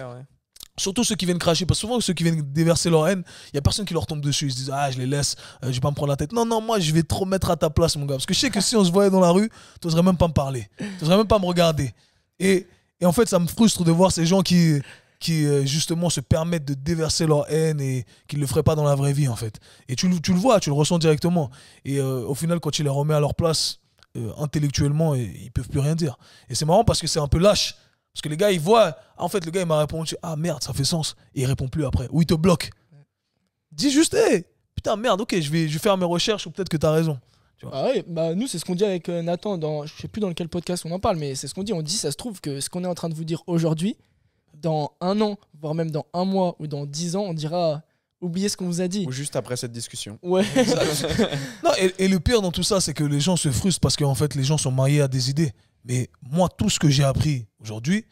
surtout ceux qui viennent cracher, parce que souvent, ceux qui viennent déverser leur haine, il n'y a personne qui leur tombe dessus. Ils se disent, ah, je les laisse, je vais pas me prendre la tête. Non, moi, je vais trop mettre à ta place, mon gars. Parce que je sais que si on se voyait dans la rue, tu n'oserais même pas me parler. Tu n'oserais même pas me regarder. Et en fait, ça me frustre de voir ces gens qui justement, se permettent de déverser leur haine et qui ne le feraient pas dans la vraie vie, en fait. Et tu le vois, tu le ressens directement. Et au final, quand tu les remets à leur place, intellectuellement, ils peuvent plus rien dire. Et c'est marrant parce que c'est un peu lâche. Parce que les gars, ils voient, en fait, le gars, il m'a répondu, ah merde, ça fait sens. Et il répond plus après. Ou il te bloque. Dis juste, hey, putain, merde, ok, je vais faire mes recherches ou peut-être que t'as raison. Tu vois. Ah ouais, bah nous, c'est ce qu'on dit avec Nathan, je sais plus dans quel podcast on en parle, mais c'est ce qu'on dit. On dit, ça se trouve que ce qu'on est en train de vous dire aujourd'hui, dans 1 an, voire même dans 1 mois ou dans 10 ans, on dira, oubliez ce qu'on vous a dit. Ou juste après cette discussion. Ouais. Non, et le pire dans tout ça, c'est que les gens se frustrent parce qu'en fait, les gens sont mariés à des idées. Mais moi, tout ce que j'ai appris aujourd'hui,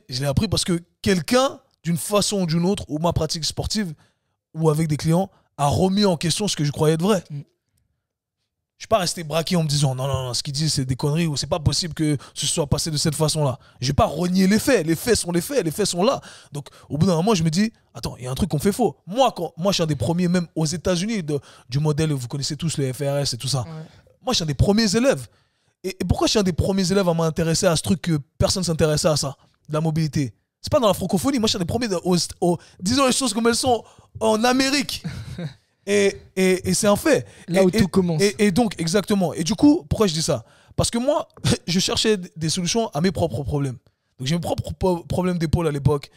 je l'ai appris parce que quelqu'un, d'une façon ou d'une autre, ou ma pratique sportive, ou avec des clients, a remis en question ce que je croyais être vrai. Je ne suis pas resté braqué en me disant non, ce qu'ils disent c'est des conneries ou c'est pas possible que ce soit passé de cette façon-là. Je vais pas renier les faits sont les faits sont là. Donc au bout d'un moment, je me dis attends, il y a un truc qu'on fait faux. Moi, je suis un des premiers, même aux États-Unis, du modèle, vous connaissez tous les FRS et tout ça. Ouais. Moi, je suis un des premiers élèves. Et pourquoi je suis un des premiers élèves à m'intéresser à ce truc que personne ne s'intéressait à ça, de la mobilité? C'est pas dans la francophonie. Moi, je suis un des premiers, disons les choses comme elles sont, en Amérique. Et c'est un fait. Là où tout commence. Et donc, exactement. Et du coup, pourquoi je dis ça? Parce que moi, je cherchais des solutions à mes propres problèmes. Donc, j'ai mes propres problèmes d'épaule à l'époque.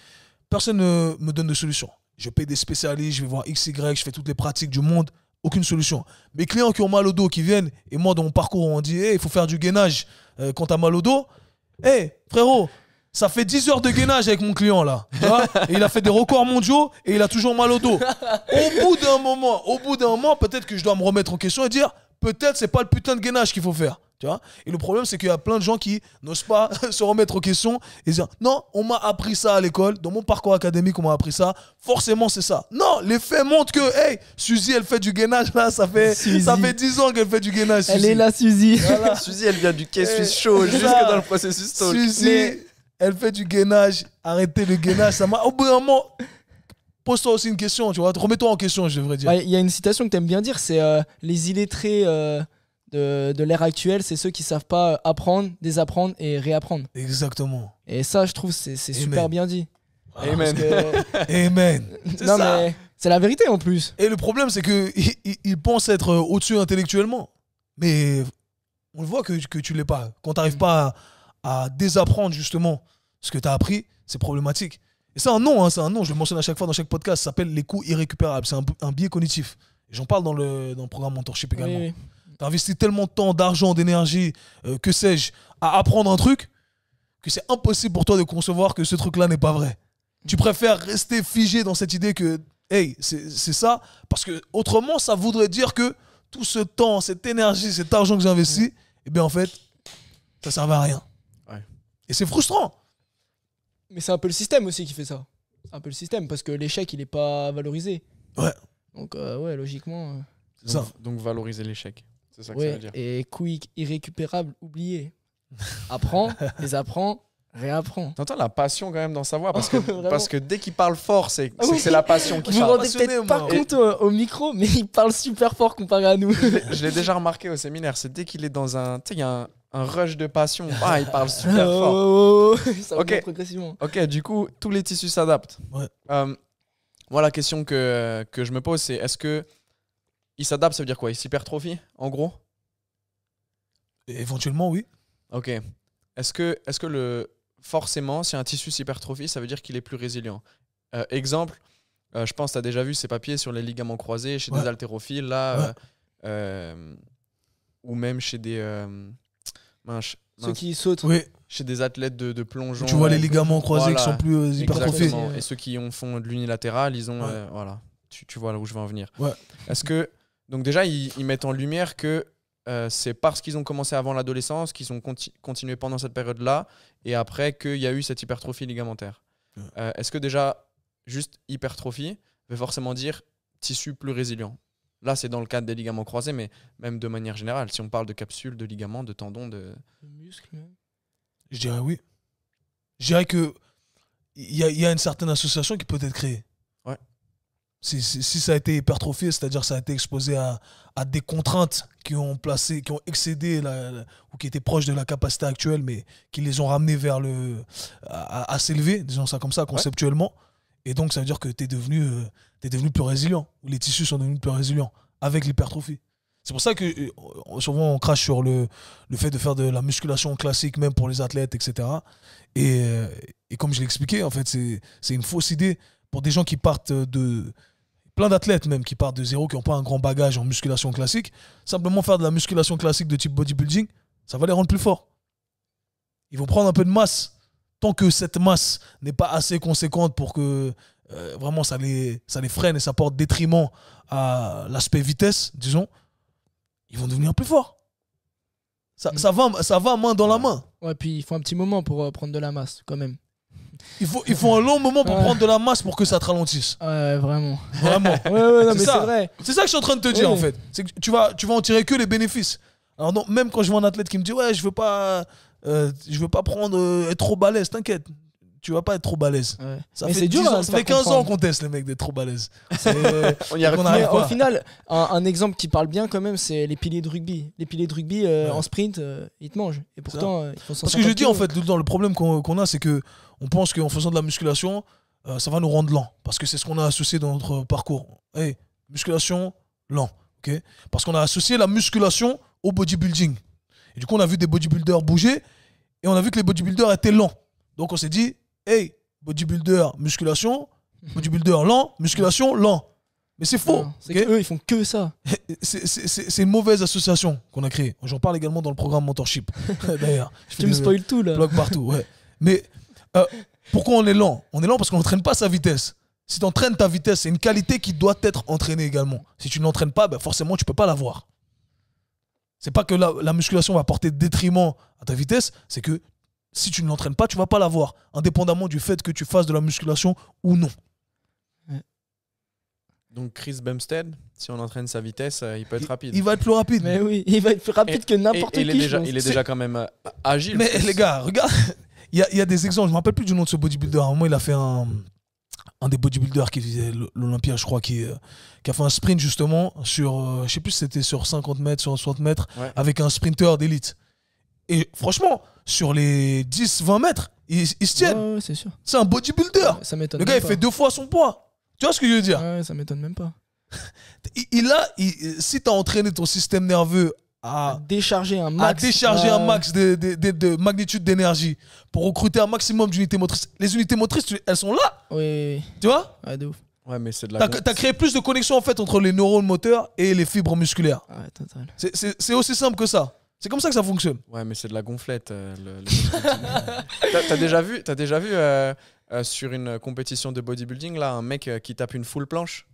Personne ne me donne de solution. Je paye des spécialistes, je vais voir XY, je fais toutes les pratiques du monde. Aucune solution. Mes clients qui ont mal au dos, qui viennent, et moi, dans mon parcours, on dit il faut faire du gainage quand t'as mal au dos. Frérot, ça fait 10 heures de gainage avec mon client là. Tu vois, et il a fait des records mondiaux et il a toujours mal au dos. Au bout d'un moment, peut-être que je dois me remettre en question et dire peut-être c'est pas le putain de gainage qu'il faut faire. Tu vois, et le problème, c'est qu'il y a plein de gens qui n'osent pas se remettre en question et dire non, on m'a appris ça à l'école, dans mon parcours académique, on m'a appris ça, forcément c'est ça. Non, les faits montrent que, Suzy, elle fait du gainage là, ça fait 10 ans qu'elle fait du gainage. Elle est là, Suzy. Voilà. Suzy, elle vient du quai suisse chaud, jusque dans le processus talk. Suzy, elle fait du gainage, arrêtez le gainage, ça m'a. Au bout d'un moment, pose-toi aussi une question, tu vois, remets-toi en question, je devrais dire. Il y a une citation que tu aimes bien dire, c'est les illettrés. De l'ère actuelle, c'est ceux qui savent pas apprendre, désapprendre et réapprendre. Exactement. Et ça, je trouve, c'est super bien dit. Amen. Amen. Non, mais c'est la vérité en plus. Et le problème, c'est qu'ils pensent être au-dessus intellectuellement. Mais on le voit que tu l'es pas. Quand tu n'arrives pas à désapprendre justement ce que tu as appris, c'est problématique. Et c'est un nom, je le mentionne à chaque fois dans chaque podcast, ça s'appelle les coûts irrécupérables. C'est un biais cognitif. J'en parle dans le programme Mentorship également. Oui. T'as investi tellement de temps, d'argent, d'énergie, que sais-je, à apprendre un truc, que c'est impossible pour toi de concevoir que ce truc-là n'est pas vrai. Tu préfères rester figé dans cette idée que, c'est ça, parce que autrement, ça voudrait dire que tout ce temps, cette énergie, cet argent que j'ai investi, et bien en fait, ça servait à rien. Ouais. Et c'est frustrant. Mais c'est un peu le système aussi qui fait ça. C'est un peu le système parce que l'échec, il est pas valorisé. Ouais. Donc, ouais, logiquement. Donc valoriser l'échec. C'est ça que ça Ouais, veut dire. et quick, irrécupérable, oublié. Apprends, désapprends, réapprends. T'entends la passion quand même dans sa voix parce que, Vraiment. parce que dès qu'il parle fort, c'est Ah oui. c'est la passion qui Vous vous parle. rendez passionné, peut-être pas moi. compte au micro, mais il parle super fort comparé à nous. Je l'ai déjà remarqué au séminaire, c'est dès qu'il est dans un... Tu sais, il y a un rush de passion. Ah, il parle super fort. Oh, ça Ok. va progressivement. Ok, du coup, tous les tissus s'adaptent. Ouais. Moi, la question que je me pose, c'est est-ce que il s'adapte, ça veut dire quoi? Il s'hypertrophie, en gros? Et éventuellement, oui. Ok. Est-ce que forcément, si un tissu s'hypertrophie, ça veut dire qu'il est plus résilient? Exemple, je pense que tu as déjà vu ces papiers sur les ligaments croisés chez des haltérophiles, là, ou même chez des... Ceux qui sautent. Oui. chez des athlètes de plongeon. Tu vois les ligaments croisés Voilà. qui sont plus hypertrophiés. Exactement. Et ceux qui font de l'unilatéral, ils ont... voilà. Tu vois là où je veux en venir. Ouais. Est-ce que... Donc déjà, ils mettent en lumière que c'est parce qu'ils ont commencé avant l'adolescence, qu'ils ont continué pendant cette période-là, et après qu'il y a eu cette hypertrophie ligamentaire. Ouais. Est-ce que déjà, juste hypertrophie veut forcément dire tissu plus résilient? Là, c'est dans le cadre des ligaments croisés, mais même de manière générale, si on parle de capsules, de ligaments, de tendons, de... Le muscle, même. Je dirais oui. Je dirais que il y a une certaine association qui peut être créée. Ouais. Si ça a été hypertrophié, c'est-à-dire que ça a été exposé à des contraintes qui ont excédé ou qui étaient proches de la capacité actuelle, mais qui les ont ramenés vers à s'élever, disons ça comme ça, conceptuellement. Et donc, ça veut dire que tu es devenu plus résilient, ou les tissus sont devenus plus résilients avec l'hypertrophie. C'est pour ça que souvent on crache sur le fait de faire de la musculation classique, même pour les athlètes, etc. Et comme je l'ai expliqué, en fait, c'est une fausse idée pour des gens qui partent plein d'athlètes même, qui partent de zéro, qui n'ont pas un grand bagage en musculation classique. Simplement faire de la musculation classique de type bodybuilding, ça va les rendre plus forts. Ils vont prendre un peu de masse. Tant que cette masse n'est pas assez conséquente pour que vraiment ça les freine et ça porte détriment à l'aspect vitesse, disons, ils vont devenir plus forts. Ça va main dans la main. Ouais, puis il faut un petit moment pour prendre de la masse, quand même. Il faut un long moment pour prendre de la masse pour que ça te ralentisse. Ouais, vraiment. Vraiment. Ouais, non, mais ça. c'est vrai. C'est ça que je suis en train de te dire, en fait. C'est que tu vas en tirer que les bénéfices. Alors non, même quand je vois un athlète qui me dit ouais, je veux pas prendre être trop balèze, t'inquiète. Tu vas pas être trop balèze. Ouais. Ça Mais fait c'est dur, 10 ans, hein, ça de fait faire 15 ans comprendre. qu'on teste les mecs d'être trop balèze. On y arrive on pas. arrive Mais pas. au final, un exemple qui parle bien quand même, c'est les piliers de rugby. Les piliers de rugby, en sprint, ils te mangent. Et pourtant, ils font 150 Parce que je dis en kilos. fait, le problème qu'on a, c'est que on pense qu'en faisant de la musculation, ça va nous rendre lents. Parce que c'est ce qu'on a associé dans notre parcours. Hey, musculation, lent. Okay, parce qu'on a associé la musculation au bodybuilding. Et du coup, on a vu des bodybuilders bouger et on a vu que les bodybuilders étaient lents. Donc on s'est dit, hey, bodybuilder, musculation, bodybuilder lent, musculation, lent. Mais c'est faux. Non, c'est Ok, qu'eux, ils font que ça. c'est une mauvaise association qu'on a créée. J'en parle également dans le programme Mentorship. D'ailleurs, je fais Tu me des spoil tout, là. blogs partout. Ouais. Mais pourquoi on est lent? On est lent parce qu'on n'entraîne pas sa vitesse. Si tu entraînes ta vitesse, c'est une qualité qui doit être entraînée également. Si tu ne l'entraînes pas, ben forcément, tu ne peux pas l'avoir. C'est pas que la musculation va porter détriment à ta vitesse, c'est que si tu ne l'entraînes pas, tu ne vas pas l'avoir, indépendamment du fait que tu fasses de la musculation ou non. Donc Chris Bumstead, si on entraîne sa vitesse, il peut être rapide. Il va être plus rapide. Mais oui, il va être plus rapide que n'importe qui. il est je pense. déjà quand même agile. Mais les gars, regarde, il y a des exemples. Je ne me rappelle plus du nom de ce bodybuilder. À un moment, il a fait un des bodybuilders qui faisait l'Olympia, je crois, qui a fait un sprint justement sur, je sais plus si c'était sur 50 mètres, sur 60 mètres, avec un sprinter d'élite. Et franchement, sur les 10-20 mètres, ils se tiennent. Ouais, c'est sûr. C'est un bodybuilder. Ça m'étonne. Le gars, il fait 2 fois son poids. Tu vois ce que je veux dire? Ouais, ça m'étonne même pas. Si tu as entraîné ton système nerveux à décharger un max. un max de magnitude d'énergie pour recruter un maximum d'unités motrices. Les unités motrices, elles sont là. Oui. Tu vois? Ouais, de ouf. Ouais, mais c'est de la... T'as créé plus de connexions en fait entre les neurones moteurs et les fibres musculaires. Ouais, total. C'est aussi simple que ça. C'est comme ça que ça fonctionne. Ouais, mais c'est de la gonflette. T'as déjà vu sur une compétition de bodybuilding là, un mec qui tape une full planche?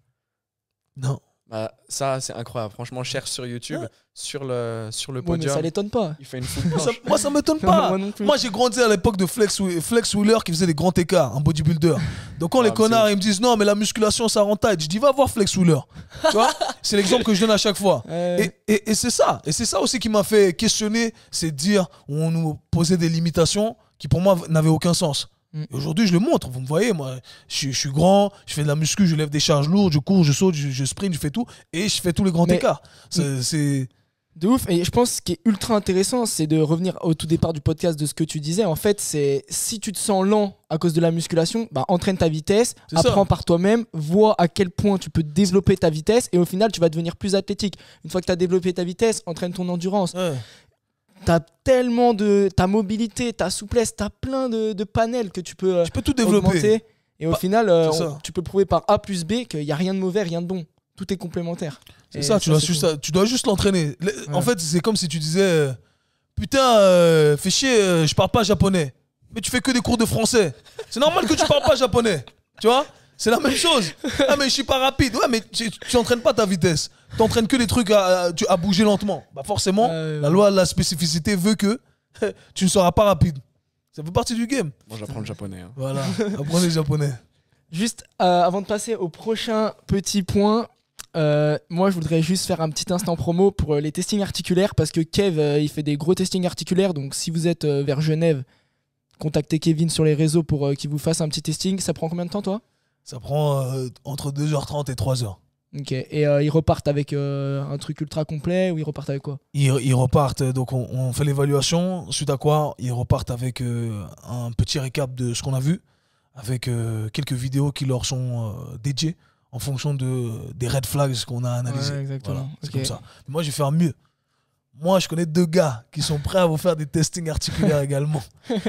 Non. Bah, ça, c'est incroyable. Franchement, cherche sur YouTube, sur le Ouais, mais podium. ça l'étonne pas. Il fait une foule blanche. Moi, ça m'étonne pas. Moi non plus. Moi, j'ai grandi à l'époque de Flex Wheeler qui faisait des grands écarts, un bodybuilder. Donc, quand les connards ils me disent non, mais la musculation, ça rend tight, je dis va voir Flex Wheeler. Tu vois, c'est l'exemple que je donne à chaque fois. Et c'est ça. Et c'est ça aussi qui m'a fait questionner, c'est de dire on nous posait des limitations qui pour moi n'avaient aucun sens. Et aujourd'hui, je le montre. Vous me voyez, moi, je suis grand, je fais de la muscu, je lève des charges lourdes, je cours, je saute, je sprint, je fais tout. Et je fais tous les grands écarts. C'est de ouf. Et je pense ce qui est ultra intéressant, c'est de revenir au tout départ du podcast de ce que tu disais. En fait, c'est si tu te sens lent à cause de la musculation, bah, entraîne ta vitesse, apprends par toi-même, vois à quel point tu peux développer ta vitesse et au final, tu vas devenir plus athlétique. Une fois que tu as développé ta vitesse, entraîne ton endurance. Ouais. T'as tellement de ta mobilité, ta souplesse, t'as plein de panels que tu peux tout développer. augmenter. Et au final, tu peux prouver par A plus B qu'il n'y a rien de mauvais, rien de bon. Tout est complémentaire. C'est ça, tu dois juste l'entraîner. En fait, c'est comme si tu disais putain, fais chier, je parle pas japonais. Mais tu fais que des cours de français. C'est normal que tu parles pas japonais. Tu vois? C'est la même chose. Ah, mais je suis pas rapide. Ouais, mais tu entraînes pas ta vitesse. Tu entraînes que des trucs à bouger lentement. Bah forcément, la loi de la spécificité veut que tu ne seras pas rapide. Ça fait partie du game. Moi, j'apprends le japonais. Hein. Voilà, apprenez le japonais. Juste avant de passer au prochain petit point, moi je voudrais juste faire un petit instant promo pour les testings articulaires parce que Kev il fait des gros testings articulaires. Donc si vous êtes vers Genève, contactez Kevin sur les réseaux pour qu'il vous fasse un petit testing. Ça prend combien de temps toi? Ça prend entre 2h30 et 3h. Ok, et ils repartent avec un truc ultra complet ou ils repartent avec quoi? Ils repartent, donc on fait l'évaluation, suite à quoi ils repartent avec un petit récap de ce qu'on a vu, avec quelques vidéos qui leur sont dédiées en fonction des red flags qu'on a analysés. Ouais, exactement. Voilà, c'est comme ça. Mais moi, je vais faire mieux. Moi, je connais 2 gars qui sont prêts à vous faire des testings articulaires également.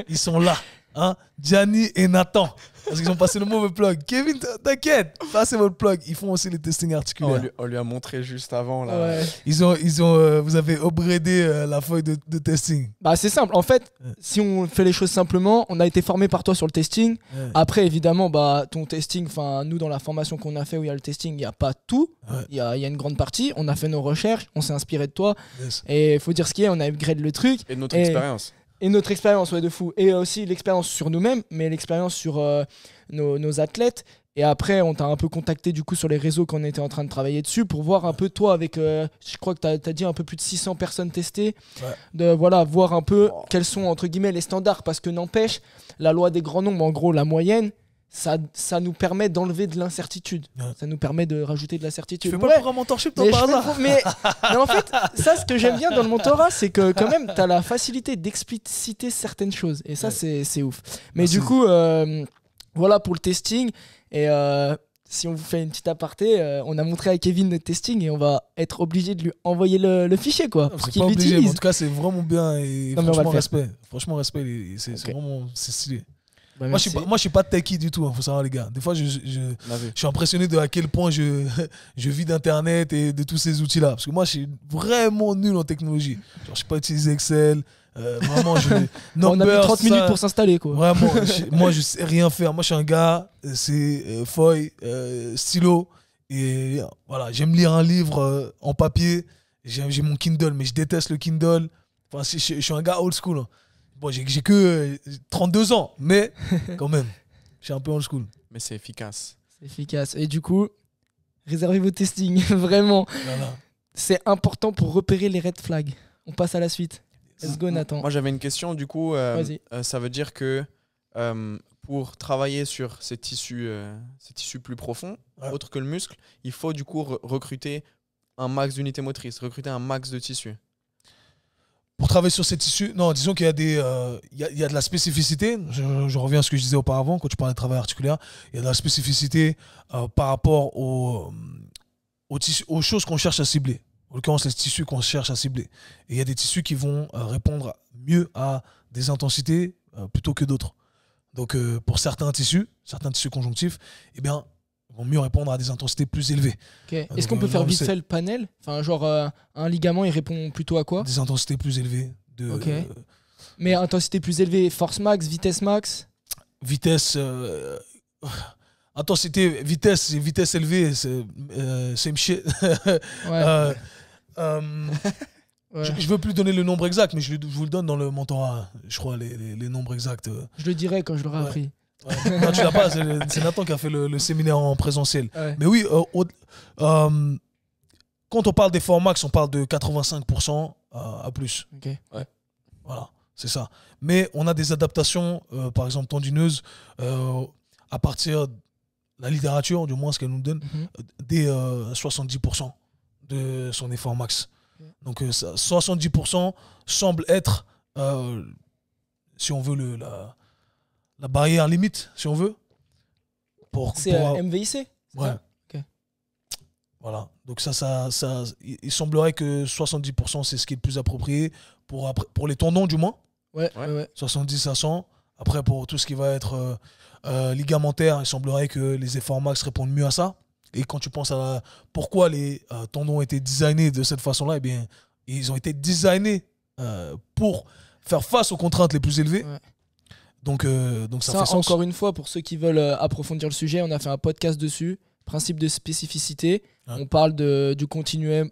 Ils sont là. Hein, Gianni et Nathan. Parce qu'ils ont passé le mauvais plug. Kevin, t'inquiète, passez votre plug. Ils font aussi les testings articulaires. On lui a montré juste avant. Là. Ouais. Vous avez upgradé la feuille de testing. Bah c'est simple. En fait, si on fait les choses simplement, on a été formé par toi sur le testing. Après, évidemment, bah ton testing, enfin nous dans la formation qu'on a fait où il y a le testing, il n'y a pas tout. Il y a une grande partie. On a fait nos recherches, on s'est inspiré de toi. Et il faut dire ce qu'il y a, on a upgrade le truc. Et de notre expérience. Et notre expérience, ouais, de fou. Et aussi l'expérience sur nous-mêmes, mais l'expérience sur nos athlètes. Et après, on t'a un peu contacté du coup sur les réseaux quand on était en train de travailler dessus pour voir un peu toi avec, je crois que t'as dit un peu plus de 600 personnes testées, de voilà, voir un peu quels sont entre guillemets les standards. Parce que n'empêche, la loi des grands nombres, en gros la moyenne, ça nous permet d'enlever de l'incertitude. Ça nous permet de rajouter de la certitude. Tu fais pas le programme mentorship toi par hasard. Mais en fait, ça, ce que j'aime bien dans le mentorat, c'est que quand même, t'as la facilité d'expliciter certaines choses. Et ça, c'est ouf. Mais du coup, voilà pour le testing. Et si on vous fait une petite aparté, on a montré à Kevin notre testing et on va être obligé de lui envoyer le fichier, quoi. Pour qu'il l'utilise. Mais en tout cas, c'est vraiment bien. Et non, franchement, respect. Franchement, respect. C'est vraiment stylé. Bah, moi, je suis pas techie du tout, faut savoir les gars. Des fois, je suis impressionné de à quel point je vis d'internet et de tous ces outils-là. Parce que moi, je suis vraiment nul en technologie. Genre, je sais pas utiliser Excel. Vraiment, on a mis 30 minutes pour s'installer, quoi. Vraiment, moi, je sais rien faire. Moi, je suis un gars, c'est feuille, stylo. Et voilà, j'aime lire un livre en papier. J'ai mon Kindle, mais je déteste le Kindle. Enfin, je suis un gars old school. Hein. Bon, j'ai que 32 ans, mais quand même, je suis un peu old school. Mais c'est efficace. C'est efficace. Et du coup, réservez vos testings, vraiment. Voilà. C'est important pour repérer les red flags. On passe à la suite. Let's go, Nathan. Moi, j'avais une question, du coup. Ça veut dire que pour travailler sur ces tissus plus profonds, autres que le muscle, il faut du coup recruter un max d'unités motrices, recruter un max de tissus. Pour travailler sur ces tissus, non, disons qu'il y a il y a de la spécificité. Je reviens à ce que je disais auparavant quand tu parlais de travail articulaire. Il y a de la spécificité par rapport aux choses qu'on cherche à cibler. En l'occurrence, les tissus qu'on cherche à cibler. Et il y a des tissus qui vont répondre mieux à des intensités plutôt que d'autres. Donc, pour certains tissus conjonctifs, eh bien, vont mieux répondre à des intensités plus élevées. Okay. Est-ce qu'on peut faire vite fait le panel? Enfin, genre, un ligament, il répond plutôt à quoi? Des intensités plus élevées. Mais intensité plus élevée, force max, vitesse max? Vitesse... Intensité, vitesse élevée, c'est shit. Ouais. Ouais. Je veux plus donner le nombre exact, mais je vous le donne dans le mentorat, je crois, les nombres exacts. Je le dirai quand je l'aurai appris. Ouais. Non, tu l'as pas, c'est Nathan qui a fait le séminaire en présentiel. Ouais. Mais oui, quand on parle des forts max, on parle de 85% à plus. Ok. Ouais. Voilà, c'est ça. Mais on a des adaptations, par exemple tendineuses, à partir de la littérature, du moins ce qu'elle nous donne, des 70% de son effort max. Donc 70% semble être, si on veut, la barrière limite, si on veut. C'est MVIC? Ouais. Okay. Voilà. Donc il semblerait que 70% c'est ce qui est le plus approprié pour les tendons du moins. Ouais. 70 à 100. Après pour tout ce qui va être ligamentaire, il semblerait que les efforts max répondent mieux à ça. Et quand tu penses à pourquoi les tendons ont été designés de cette façon-là, eh bien, ils ont été designés pour faire face aux contraintes les plus élevées. Ouais. Donc ça fait sens. Encore une fois, pour ceux qui veulent approfondir le sujet, on a fait un podcast dessus. Principe de spécificité. Ouais. On parle du continuum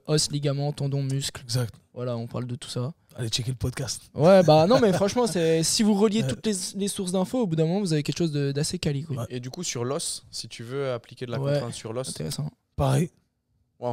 os, ligament, tendon, muscle. Exact. Voilà, on parle de tout ça. Allez checker le podcast. Ouais, bah non, mais franchement, si vous reliez toutes les sources d'infos, au bout d'un moment, vous avez quelque chose d'assez quali. Ouais. Et du coup, sur l'os, si tu veux appliquer de la contrainte sur l'os. Intéressant. Pareil. Ouais,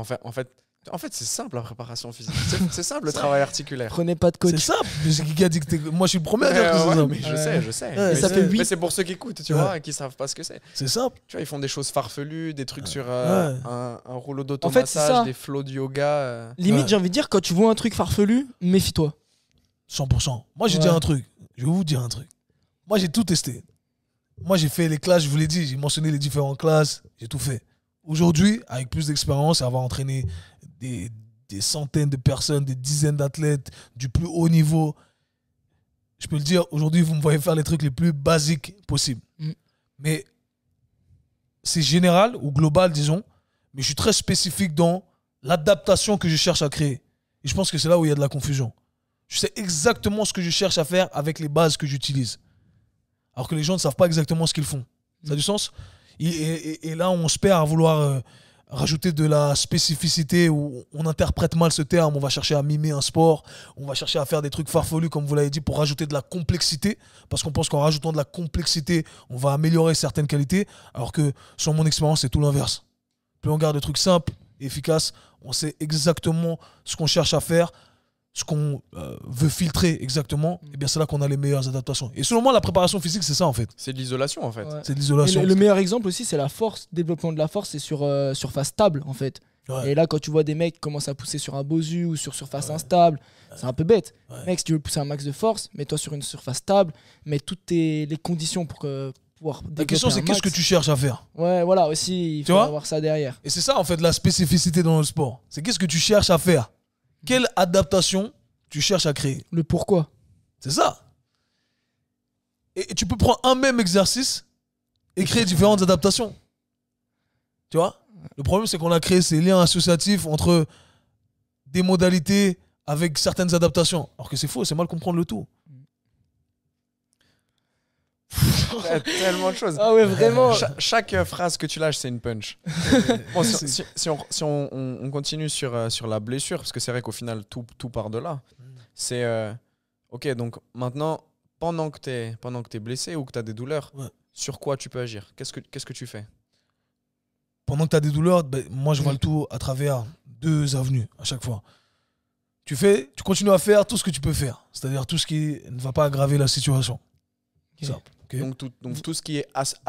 en fait, c'est simple la préparation physique. C'est simple le travail articulaire. Prenez pas de coach. C'est simple. Qui a dit que moi, je suis le premier à dire que c'est simple. Mais je sais. Mais c'est pour ceux qui écoutent, tu vois, et qui savent pas ce que c'est. C'est simple. Tu vois, ils font des choses farfelues, des trucs sur un rouleau d'automassage, en fait, des flots de yoga. Limite, j'ai envie de dire, quand tu vois un truc farfelu, méfie-toi. 100%. Moi, j'ai dit un truc. Je vais vous dire un truc. Moi, j'ai tout testé. Moi, j'ai fait les classes, je vous l'ai dit, j'ai mentionné les différentes classes, j'ai tout fait. Aujourd'hui, avec plus d'expérience et avoir entraîné des centaines de personnes, des dizaines d'athlètes du plus haut niveau, je peux le dire, aujourd'hui, vous me voyez faire les trucs les plus basiques possibles. Mais c'est général ou global, disons, mais je suis très spécifique dans l'adaptation que je cherche à créer. Et je pense que c'est là où il y a de la confusion. Je sais exactement ce que je cherche à faire avec les bases que j'utilise. Alors que les gens ne savent pas exactement ce qu'ils font. Ça a du sens ? Et là, on se perd à vouloir rajouter de la spécificité, où on interprète mal ce terme, on va chercher à mimer un sport, on va chercher à faire des trucs farfelus, comme vous l'avez dit, pour rajouter de la complexité, parce qu'on pense qu'en rajoutant de la complexité, on va améliorer certaines qualités, alors que, sur mon expérience, c'est tout l'inverse. Plus on garde des trucs simples et efficaces, on sait exactement ce qu'on cherche à faire, ce qu'on veut filtrer exactement, et bien c'est là qu'on a les meilleures adaptations. Et selon moi, la préparation physique, c'est ça en fait. C'est de l'isolation en fait. Ouais. C'est de l'isolation. Le meilleur exemple aussi, c'est la force. Développement de la force, c'est sur surface stable en fait. Ouais. Et là, quand tu vois des mecs qui commencent à pousser sur un bosu ou sur surface instable, c'est un peu bête. Mec, si tu veux pousser un max de force, mets-toi sur une surface stable, mets toutes les conditions pour pouvoir développer. La question, c'est qu'est-ce que tu cherches à faire. Ouais, voilà, aussi, il faut avoir ça derrière. Et c'est ça en fait la spécificité dans le sport. C'est qu'est-ce que tu cherches à faire. Quelle adaptation tu cherches à créer. Le pourquoi. C'est ça. Et tu peux prendre un même exercice et créer différentes adaptations. Tu vois ? Le problème, c'est qu'on a créé ces liens associatifs entre des modalités avec certaines adaptations. Alors que c'est faux, c'est mal comprendre le tout. Il y a tellement de choses. Ah ouais, vraiment. Chaque phrase que tu lâches, c'est une punch. Bon, si on continue sur la blessure, parce que c'est vrai qu'au final, tout part de là. C'est ok, donc maintenant, pendant que t'es blessé ou que t'as des douleurs, sur quoi tu peux agir ? Qu'est-ce que tu fais ? Pendant que t'as des douleurs, moi je vois le tout à travers 2 avenues à chaque fois. Tu continues à faire tout ce que tu peux faire, c'est-à-dire tout ce qui ne va pas aggraver la situation. Okay. Simple. Okay. Donc tout ce qui est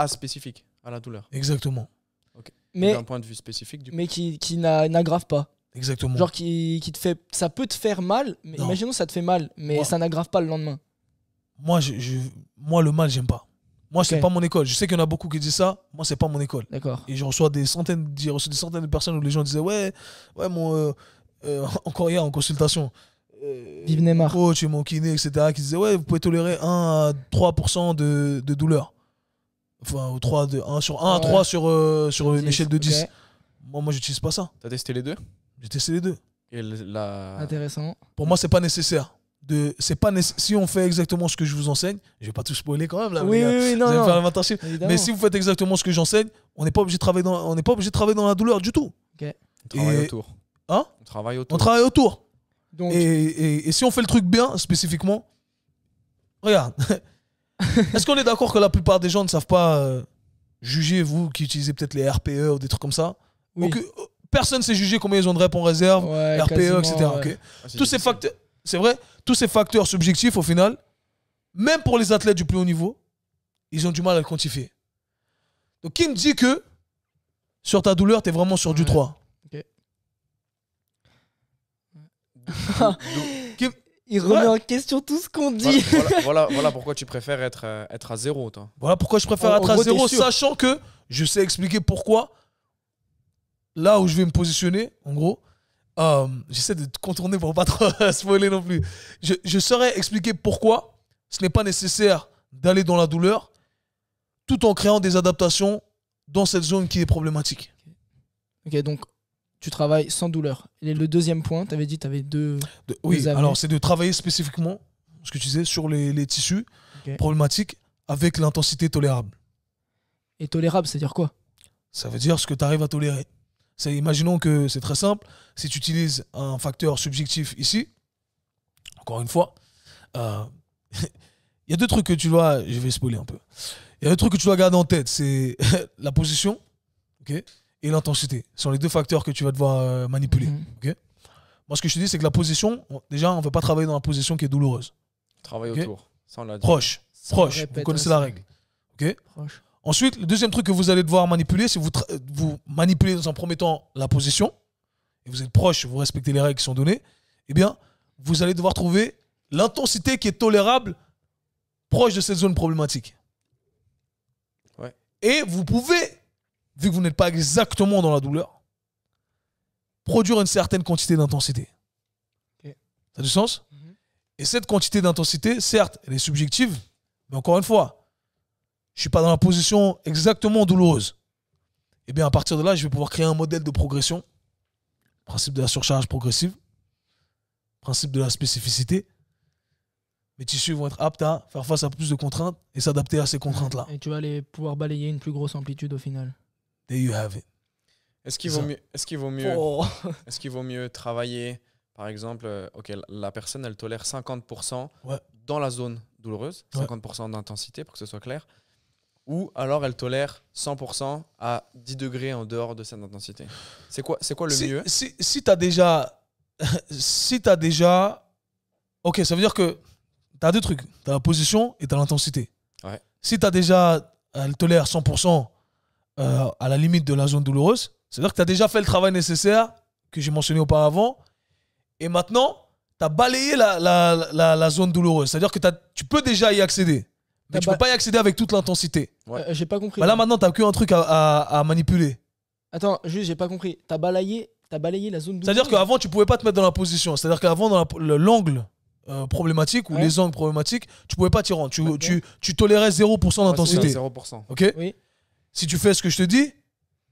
spécifique à la douleur. Exactement. Okay. Mais d'un point de vue spécifique, du coup. Mais qui n'aggrave pas. Exactement. Genre qui te fait, ça peut te faire mal, mais imaginons ça te fait mal, mais ça n'aggrave pas le lendemain. Moi, le mal, j'aime pas. Moi, c'est pas mon école. Je sais qu'il y en a beaucoup qui disent ça. Moi, c'est pas mon école. D'accord. Et j'ai reçu des centaines de personnes où les gens disaient encore hier en consultation. Vive Neymar. Mon coach et mon kiné, etc., qui disaient vous pouvez tolérer 1 à 3% de douleur. Enfin, 1 à 3 sur une échelle de 10. Moi, j'utilise pas ça. T'as testé les deux ? J'ai testé les deux. Et Intéressant. Pour moi, c'est pas nécessaire c'est pas si on fait exactement ce que je vous enseigne, je vais pas tout spoiler quand même là, Oui, non, vous allez non. faire l'inventation. Évidemment. Mais si vous faites exactement ce que j'enseigne, on n'est pas obligé de travailler dans la douleur du tout. On travaille Et- autour. Hein? On travaille On autour. travaille autour. Donc, Et si on fait le truc bien, spécifiquement, regarde. Est-ce qu'on est d'accord que la plupart des gens ne savent pas juger, vous qui utilisez peut-être les RPE ou des trucs comme ça? oui. Donc, personne ne sait juger combien ils ont de reps en réserve, Ouais, RPE, quasiment, etc. ouais. ok Ah, c'est Tous ces difficile. facteurs, c'est vrai, tous ces facteurs subjectifs, au final, même pour les athlètes du plus haut niveau, ils ont du mal à le quantifier. Donc, qui me dit que sur ta douleur, tu es vraiment sur du Ouais. 3? Il remet Ouais. en question tout ce qu'on dit. Voilà pourquoi tu préfères être à zéro, toi. Voilà pourquoi je préfère En être à gros, t'es 0, sûr. sachant que je sais expliquer pourquoi. Là où je vais me positionner, en gros, j'essaie de contourner pour pas trop spoiler non plus. Je saurais expliquer pourquoi ce n'est pas nécessaire d'aller dans la douleur tout en créant des adaptations dans cette zone qui est problématique. Ok, donc tu travailles sans douleur. Et le deuxième point, tu avais dit tu avais deux. Oui, Vous avez- alors c'est de travailler spécifiquement, ce que tu disais, sur les tissus Ok. problématiques avec l'intensité tolérable. Et tolérable, c'est-à-dire quoi? Ça veut dire ce que tu arrives à tolérer. Imaginons que c'est très simple. Si tu utilises un facteur subjectif ici, encore une fois, il y a deux trucs que tu dois... Je vais spoiler un peu. Il y a deux trucs que tu dois garder en tête. C'est la position, ok, et l'intensité. Ce sont les deux facteurs que tu vas devoir manipuler. Mhm. Moi, ce que je te dis, c'est que la position, déjà, on ne veut pas travailler dans la position qui est douloureuse. Travaille Ok. autour. Ça, on l'a dit. Proche. Ça Proche. répète Vous connaissez aussi. la règle. Ok. Proche. Ensuite, le deuxième truc que vous allez devoir manipuler, c'est vous manipulez dans un premier temps la position, et vous êtes proche, vous respectez les règles qui sont données, eh bien, vous allez devoir trouver l'intensité qui est tolérable proche de cette zone problématique. Ouais. Et vous pouvez, vu que vous n'êtes pas exactement dans la douleur, produire une certaine quantité d'intensité. Ok. Ça a du sens? Mhm. Et cette quantité d'intensité, certes, elle est subjective, mais encore une fois, je ne suis pas dans la position exactement douloureuse. Et bien à partir de là, je vais pouvoir créer un modèle de progression. Principe de la surcharge progressive. Principe de la spécificité. Mes tissus vont être aptes à faire face à plus de contraintes et s'adapter à ces contraintes-là. Et tu vas pouvoir balayer une plus grosse amplitude au final. There you have it. Est-ce qu'il C'est vaut ça. mieux, est-ce qu'il vaut mieux, Oh. est-ce qu'il vaut mieux travailler, par exemple, ok, la personne, elle tolère 50% Ouais. dans la zone douloureuse, Ouais. 50% d'intensité pour que ce soit clair, ou alors elle tolère 100% à 10 degrés en dehors de cette intensité. C'est quoi le mieux? Si tu as déjà... si tu as déjà... Ok, ça veut dire que tu as deux trucs. Tu as la position et tu as l'intensité. Ouais. Si tu as déjà... Elle tolère 100% à la limite de la zone douloureuse, c'est-à-dire que tu as déjà fait le travail nécessaire que j'ai mentionné auparavant, et maintenant, tu as balayé la zone douloureuse. C'est-à-dire que tu peux déjà y accéder, mais tu peux pas y accéder avec toute l'intensité. Ouais. J'ai pas compris. Bah là, maintenant, tu n'as qu'un truc à manipuler. Attends, juste, j'ai pas compris. T'as balayé la zone douloureuse. C'est-à-dire qu'avant, tu pouvais pas te mettre dans la position. C'est-à-dire qu'avant, dans l'angle problématique ou Ouais. les angles problématiques, tu pouvais pas t'y rendre. Ok. Tu tolérais 0% d'intensité. 0%. Ok. Oui. Si tu fais ce que je te dis,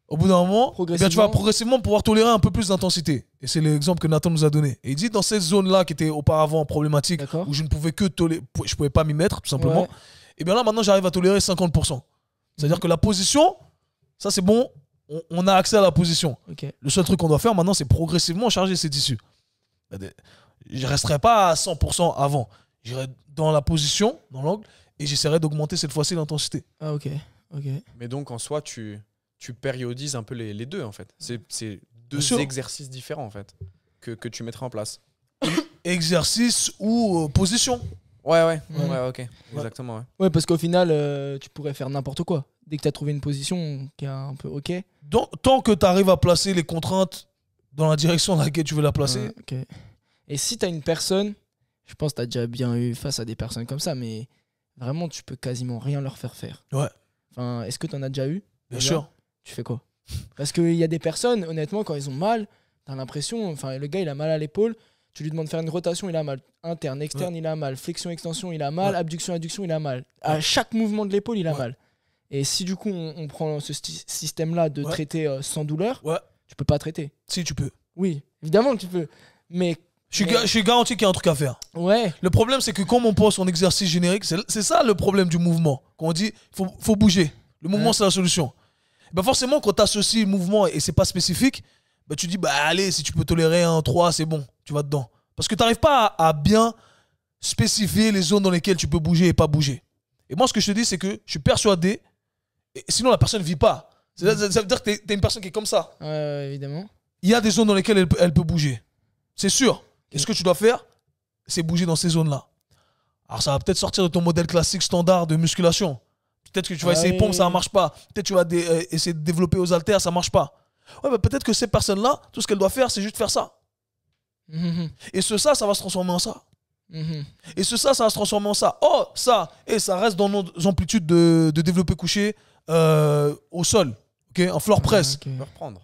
au bout d'un moment, eh bien, tu vas progressivement pouvoir tolérer un peu plus d'intensité. Et c'est l'exemple que Nathan nous a donné. Et il dit dans cette zone-là qui était auparavant problématique, D'accord. où je ne pouvais que tolérer, je pouvais pas m'y mettre, tout simplement. Ouais. Et bien là, maintenant, j'arrive à tolérer 50%. C'est-à-dire que la position, ça c'est bon, on a accès à la position. Ok. Le seul truc qu'on doit faire maintenant, c'est progressivement charger ces tissus. Je ne resterai pas à 100% avant. J'irai dans la position, dans l'angle, et j'essaierai d'augmenter cette fois-ci l'intensité. Ah, ok. Ok. Mais donc, en soi, tu périodises un peu les deux, en fait. C'est Bien deux sûr. exercices différents, en fait, que tu mettras en place. Exercice ou position. Ouais, Mhm. ok. Exactement, ouais. Ouais, parce qu'au final, tu pourrais faire n'importe quoi. Dès que tu as trouvé une position qui est un peu ok. Tant que tu arrives à placer les contraintes dans la direction dans laquelle tu veux la placer. Ouais, ok. Et si tu as une personne, je pense que tu as déjà bien eu face à des personnes comme ça, mais vraiment, tu peux quasiment rien leur faire faire. Ouais. Enfin, est-ce que tu en as déjà eu? Bien déjà sûr. Tu fais quoi? Parce qu'il y a des personnes, honnêtement, quand ils ont mal, tu as l'impression, enfin, le gars, il a mal à l'épaule, tu lui demandes de faire une rotation, il a mal. Interne, externe, il a mal. Flexion, extension, il a mal. Ouais. Abduction, adduction, il a mal. À chaque mouvement de l'épaule, il a Ouais. mal. Et si du coup, on prend ce système-là de Ouais. traiter sans douleur, Ouais. tu peux pas traiter. Si tu peux. Oui, évidemment que tu peux. Mais Je suis garanti qu'il y a un truc à faire. Ouais. Le problème, c'est que comme on pense en exercice générique, c'est ça le problème du mouvement. Quand on dit faut bouger. Le mouvement, c'est la solution. Ben forcément, quand tu associes le mouvement et c'est pas spécifique, ben tu dis, bah allez, si tu peux tolérer un 3, c'est bon, tu vas dedans. Parce que tu n'arrives pas à bien spécifier les zones dans lesquelles tu peux bouger et pas bouger. Et moi, ce que je te dis, c'est que je suis persuadé, et sinon la personne ne vit pas. Ça veut dire que tu es une personne qui est comme ça. Évidemment. Il y a des zones dans lesquelles elle peut bouger. C'est sûr. Et ce que tu dois faire, c'est bouger dans ces zones-là. Alors ça va peut-être sortir de ton modèle classique standard de musculation. Peut-être que tu vas essayer pompe, ça ne marche pas. Peut-être que tu vas essayer de développer aux haltères, ça ne marche pas. Ouais, bah peut-être que ces personnes-là, tout ce qu'elles doivent faire, c'est juste faire ça. Et ça va se transformer en ça. Et ça va se transformer en ça. Oh, ça, et ça reste dans nos amplitudes de développé couché au sol, en floor press. On va reprendre.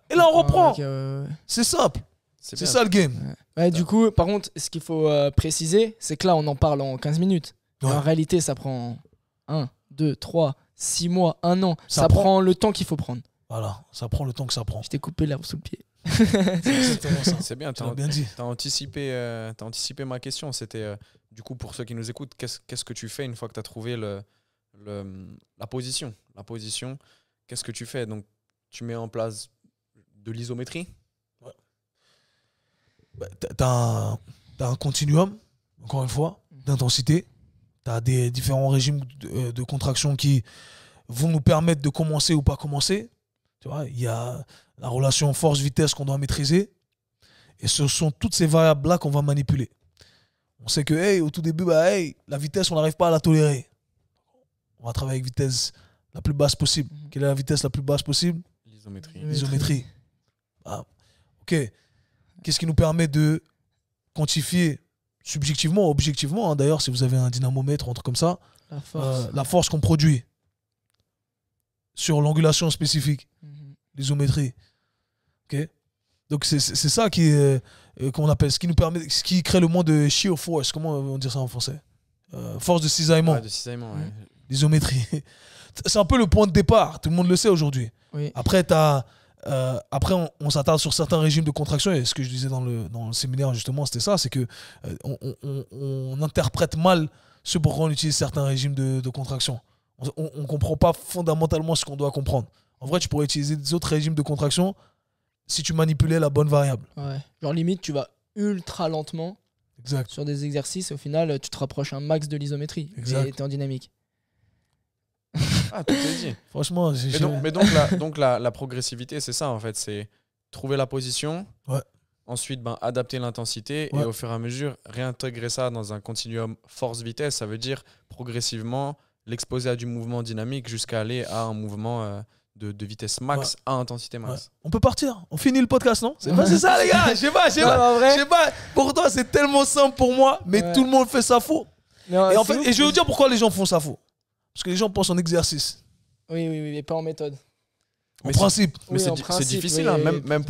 Et là, on reprend. Ouais. C'est simple. C'est ça le game. Ouais, du coup, par contre, ce qu'il faut préciser, c'est que là, on en parle en 15 minutes. Ouais. En réalité, ça prend 1, 2, 3, 6 mois, 1 an. Ça prend le temps qu'il faut prendre. Voilà, ça prend le temps que ça prend. Je t'ai coupé l'herbe sous le pied. C'est bien, tu as bien dit. T'as anticipé ma question. C'était, du coup, pour ceux qui nous écoutent, qu'est-ce que tu fais une fois que tu as trouvé la position? La position, qu'est-ce que tu fais? Donc, tu mets en place de l'isométrie? Ouais. Bah, t'as un continuum, encore une fois, d'intensité. Tu as des différents régimes de contraction qui vont nous permettre de commencer ou pas commencer. Tu vois, il y a la relation force-vitesse qu'on doit maîtriser. Et ce sont toutes ces variables-là qu'on va manipuler. On sait que, au tout début, la vitesse, on n'arrive pas à la tolérer. On va travailler avec vitesse la plus basse possible. Quelle est la vitesse la plus basse possible? L'isométrie. Ah, ok. Qu'est-ce qui nous permet de quantifier subjectivement, objectivement, d'ailleurs, si vous avez un dynamomètre ou un truc comme ça, la force qu'on produit sur l'angulation spécifique, l'isométrie. Ok. Donc c'est ça qu'on appelle, ce qui crée le moins de shear force. Comment on dit ça en français? Force de cisaillement. Ouais, de cisaillement, ouais. L'isométrie. C'est un peu le point de départ. Tout le monde le sait aujourd'hui. Oui. Après, on s'attarde sur certains régimes de contraction. Et ce que je disais dans le séminaire, justement, c'était ça. C'est que on interprète mal ce pourquoi on utilise certains régimes de contraction. On ne comprend pas fondamentalement ce qu'on doit comprendre. En vrai, tu pourrais utiliser des autres régimes de contraction si tu manipulais la bonne variable. Ouais. Genre limite, tu vas ultra lentement sur des exercices. Et au final, tu te rapproches un max de l'isométrie. Et tu es en dynamique. Ah, tout est dit. Franchement, mais donc la progressivité, c'est ça en fait. C'est trouver la position, ensuite adapter l'intensité et au fur et à mesure réintégrer ça dans un continuum force-vitesse. Ça veut dire progressivement l'exposer à du mouvement dynamique jusqu'à aller à un mouvement de vitesse max à intensité max. On peut partir. On finit le podcast, non? C'est ça, les gars. Je sais pas. Pour toi, c'est tellement simple pour moi, mais tout le monde fait ça faux. Et je vais vous dire pourquoi les gens font ça faux. Parce que les gens pensent en exercice. Oui, mais pas en méthode. En principe. Mais c'est difficile, hein, même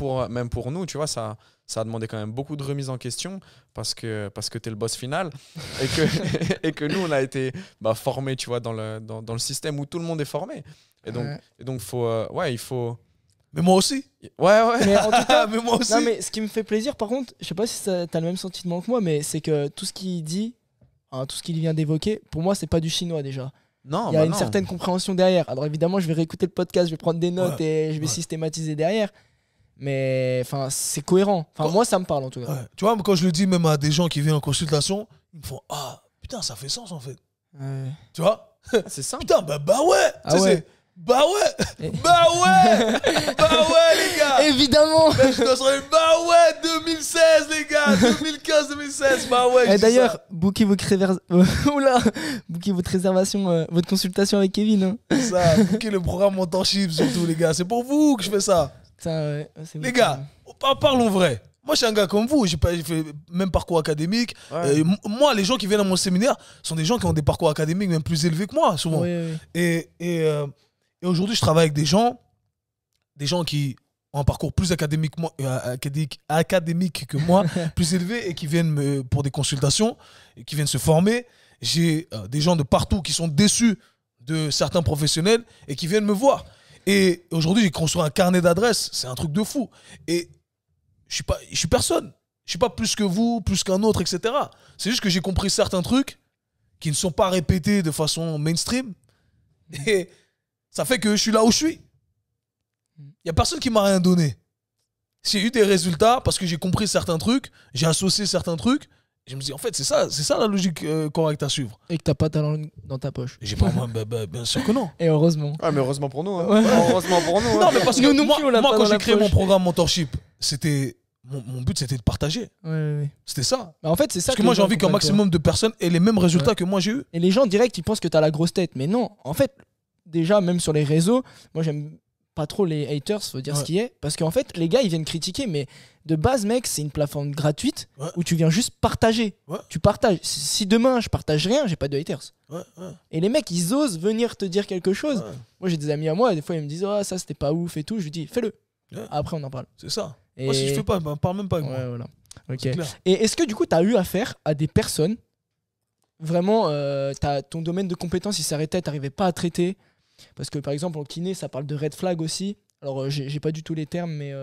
pour nous, tu vois, ça a demandé quand même beaucoup de remise en question parce que tu es le boss final et que nous, on a été formés, tu vois, dans le système où tout le monde est formé. Et donc il faut... Mais moi aussi. Ouais. Mais en tout cas, mais moi aussi. Non, mais ce qui me fait plaisir, par contre, je sais pas si t'as le même sentiment que moi, mais c'est que tout ce qu'il dit, tout ce qu'il vient d'évoquer, pour moi, c'est pas du chinois déjà. Non, il y a une certaine compréhension derrière. Alors évidemment, je vais réécouter le podcast, je vais prendre des notes et je vais systématiser derrière. Mais c'est cohérent. Moi, ça me parle en tout cas. Tu vois, quand je le dis même à des gens qui viennent en consultation, ils me font « Ah, putain, ça fait sens en fait. » Tu vois? C'est ça. Putain, bah ouais. Bah ouais, les gars. Évidemment. Je dois sortir, 2016 les gars, 2015-2016, Et d'ailleurs, bookez votre réservation, votre consultation avec Kevin. Hein. C'est ça, bookez le programme Mentorship surtout les gars, c'est pour vous que je fais ça. Les gars, parlons vrai. Moi, je suis un gars comme vous, j'ai fait même parcours académique. Moi, les gens qui viennent à mon séminaire sont des gens qui ont des parcours académiques même plus élevés que moi, souvent. Et aujourd'hui, je travaille avec des gens qui ont un parcours plus académique que moi, plus élevé, et qui viennent pour des consultations, et qui viennent se former. J'ai des gens de partout qui sont déçus de certains professionnels et qui viennent me voir. Et aujourd'hui, j'ai construit un carnet d'adresses. C'est un truc de fou. Et je suis personne. suis pas plus que vous, plus qu'un autre, etc. C'est juste que j'ai compris certains trucs qui ne sont pas répétés de façon mainstream. Et ça fait que je suis là où je suis. Il n'y a personne qui m'a rien donné. J'ai eu des résultats parce que j'ai compris certains trucs, j'ai associé certains trucs. Je me dis, en fait, c'est ça la logique correcte à suivre. Et que t'as pas ta langue dans ta poche. J'ai pas, bien sûr que non. Et heureusement. Ouais, mais heureusement pour nous. Hein. Ouais. Heureusement pour nous. Hein. Non, mais parce que Nous non plus, on l'a moi pas quand dans j'ai la créé poche. mon programme mentorship, c'était mon but, c'était de partager. Ouais. C'était ça. Bah, en fait, c'est ça. Parce que moi, les j'ai gens envie qu'un comprennent pas. maximum de personnes aient les mêmes résultats que moi j'ai eu. Et les gens direct, ils pensent que t'as la grosse tête. Mais non, en fait, déjà, même sur les réseaux, moi, j'aime pas trop les haters, faut dire ce qui est. Parce qu'en fait, les gars, ils viennent critiquer. Mais de base, mec, c'est une plateforme gratuite où tu viens juste partager. Ouais. Tu partages. Si demain, je partage rien, j'ai pas de haters. Ouais. Et les mecs, ils osent venir te dire quelque chose. Ouais. Moi, j'ai des amis à moi, des fois, ils me disent ah, ça, c'était pas ouf et tout. Je lui dis fais-le. Ouais. Après, on en parle. C'est ça. Et... Moi, si je fais pas, parle même pas avec moi. Ouais, voilà. Ok. C'est clair. Et est-ce que du coup, tu as eu affaire à des personnes, vraiment, ton domaine de compétence, il s'arrêtait, tu n'arrivais pas à traiter? Parce que par exemple, en kiné, ça parle de red flag aussi. Alors, j'ai pas du tout les termes, mais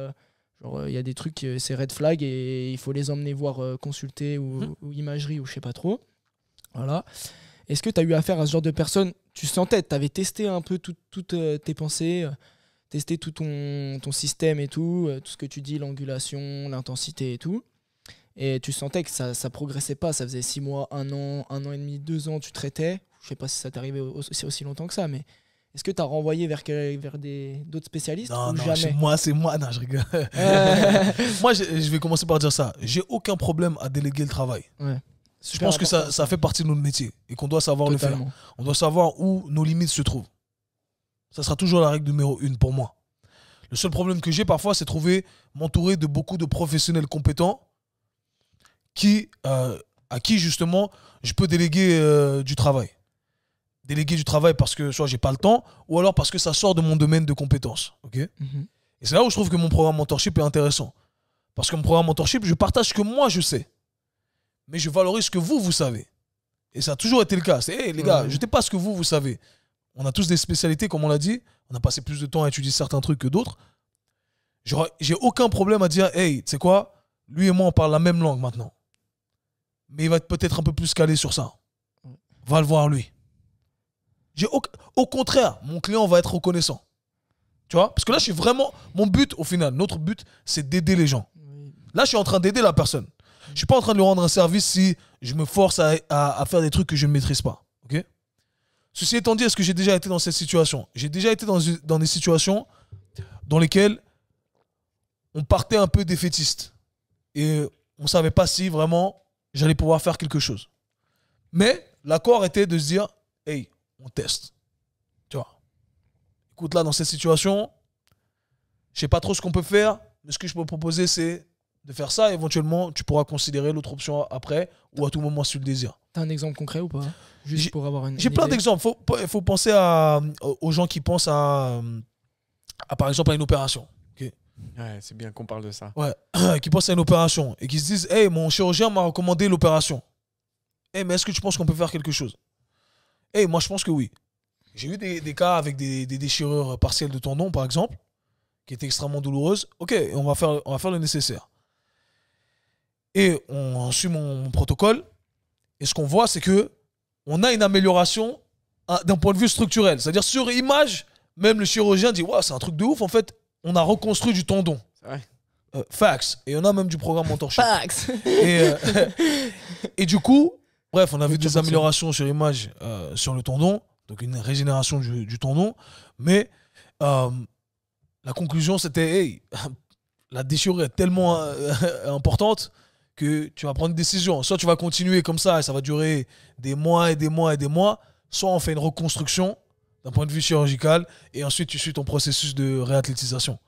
il y a des trucs, c'est red flag et il faut les emmener voir consulter ou imagerie ou je sais pas trop. Voilà. Est-ce que tu as eu affaire à ce genre de personnes? Tu sentais, tu avais testé un peu toutes tes pensées, testé tout ton système et tout ce que tu dis, l'angulation, l'intensité et tout. Et tu sentais que ça progressait pas. Ça faisait 6 mois, 1 an et demi, 2 ans, tu traitais. Je sais pas si ça t'arrivait aussi longtemps que ça, mais est-ce que tu as renvoyé vers d'autres spécialistes Non, ou non, jamais? c'est moi. Non, je rigole. Moi, je vais commencer par dire ça. J'ai aucun problème à déléguer le travail. Ouais. Je pense que ça fait partie de notre métier et qu'on doit savoir le faire. On doit savoir où nos limites se trouvent. Ça sera toujours la règle numéro 1 pour moi. Le seul problème que j'ai parfois, c'est m'entourer de beaucoup de professionnels compétents à qui justement je peux déléguer du travail. Déléguer du travail parce que soit j'ai pas le temps ou alors parce que ça sort de mon domaine de compétences. Okay. Et c'est là où je trouve que mon programme mentorship est intéressant. Parce que mon programme mentorship, je partage ce que moi je sais. Mais je valorise ce que vous savez. Et ça a toujours été le cas. C'est, hey, les gars, jetez pas ce que vous savez. On a tous des spécialités, comme on l'a dit. On a passé plus de temps à étudier certains trucs que d'autres. J'ai aucun problème à dire, hey, tu sais quoi, lui et moi, on parle la même langue maintenant. Mais il va être peut-être un peu plus calé sur ça. Va le voir lui. Au contraire, mon client va être reconnaissant. Tu vois? Parce que là, je suis vraiment... Mon but, au final, notre but, c'est d'aider les gens. Là, je suis en train d'aider la personne. Je ne suis pas en train de lui rendre un service si je me force à faire des trucs que je ne maîtrise pas. Okay? Ceci étant dit, est-ce que j'ai déjà été dans cette situation? J'ai déjà été dans des situations dans lesquelles on partait un peu défaitiste. Et on ne savait pas si vraiment j'allais pouvoir faire quelque chose. Mais l'accord était de se dire, hey, on teste. Tu vois. Écoute, là, dans cette situation, je ne sais pas trop ce qu'on peut faire, mais ce que je peux proposer, c'est de faire ça. Éventuellement, tu pourras considérer l'autre option après ou à tout moment si tu le désires. T'as un exemple concret ou pas? Juste pour avoir une J'ai plein idée. d'exemples. Faut penser aux gens qui pensent à, par exemple, à une opération. Okay. Ouais, c'est bien qu'on parle de ça. Ouais, qui pensent à une opération et qui se disent, hey, mon chirurgien m'a recommandé l'opération. Hey, mais est-ce que tu penses qu'on peut faire quelque chose? Hey, moi, je pense que oui. J'ai eu des cas avec des déchirures partielles de tendons, par exemple, qui étaient extrêmement douloureuses. Ok, on va faire le nécessaire. Et on suit mon protocole. Et ce qu'on voit, c'est que on a une amélioration d'un point de vue structurel. C'est-à-dire, sur image, même le chirurgien dit, ouais, c'est un truc de ouf. En fait, on a reconstruit du tendon. C'est vrai. Facts. Et on a même du programme mentorship. Facts. Et du coup, bref, on a vu des améliorations sur image sur le tendon. Donc, une régénération du tendon. Mais la conclusion, c'était, hey, la déchirure est tellement importante que tu vas prendre une décision. Soit tu vas continuer comme ça et ça va durer des mois et des mois et des mois. Soit on fait une reconstruction d'un point de vue chirurgical et ensuite tu suis ton processus de réathlétisation.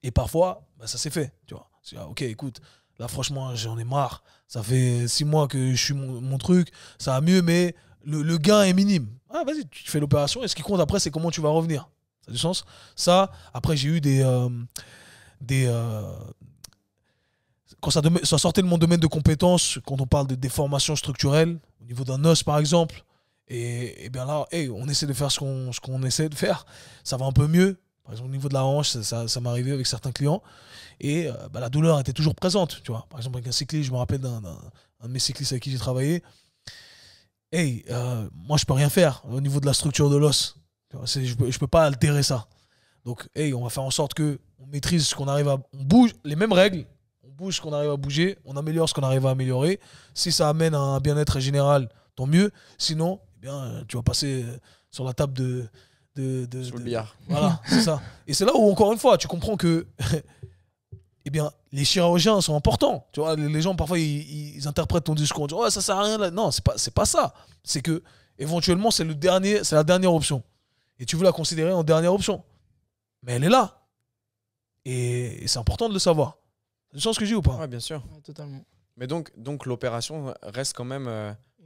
Et parfois, bah, ça s'est fait. Tu vois. Ok, écoute, là franchement, j'en ai marre. Ça fait 6 mois que je suis mon truc. Ça va mieux, mais le gain est minime. Ah, vas-y, tu fais l'opération et ce qui compte après, c'est comment tu vas revenir. Ça a du sens. Ça, après, j'ai eu quand ça sortait de mon domaine de compétences, quand on parle de déformation structurelle, au niveau d'un os par exemple, et bien là, hey, on essaie de faire ce qu'on essaie de faire, ça va un peu mieux, Par exemple, au niveau de la hanche, ça m'est arrivé avec certains clients. Et la douleur était toujours présente. Tu vois. Par exemple, avec un cycliste, je me rappelle d'un de mes cyclistes avec qui j'ai travaillé. Hey, moi, je peux rien faire au niveau de la structure de l'os. Je peux pas altérer ça. Donc, hey, on va faire en sorte qu'on maîtrise ce qu'on arrive à... On bouge les mêmes règles. On bouge ce qu'on arrive à bouger. On améliore ce qu'on arrive à améliorer. Si ça amène à un bien-être général, tant mieux. Sinon, eh bien, tu vas passer sur la table Sous le billard. Voilà, c'est ça. Et c'est là où, encore une fois, tu comprends que eh bien, les chirurgiens sont importants. Tu vois, les gens, parfois, ils interprètent ton discours. Ils disent, ouais, ça sert à rien. Là. Non, c'est pas ça. C'est que, éventuellement, c'est la dernière option. Et tu veux la considérer en dernière option. Mais elle est là. Et c'est important de le savoir. Tu sens ce que je dis ou pas? Ouais, bien sûr. Ouais, totalement. Mais donc l'opération reste quand même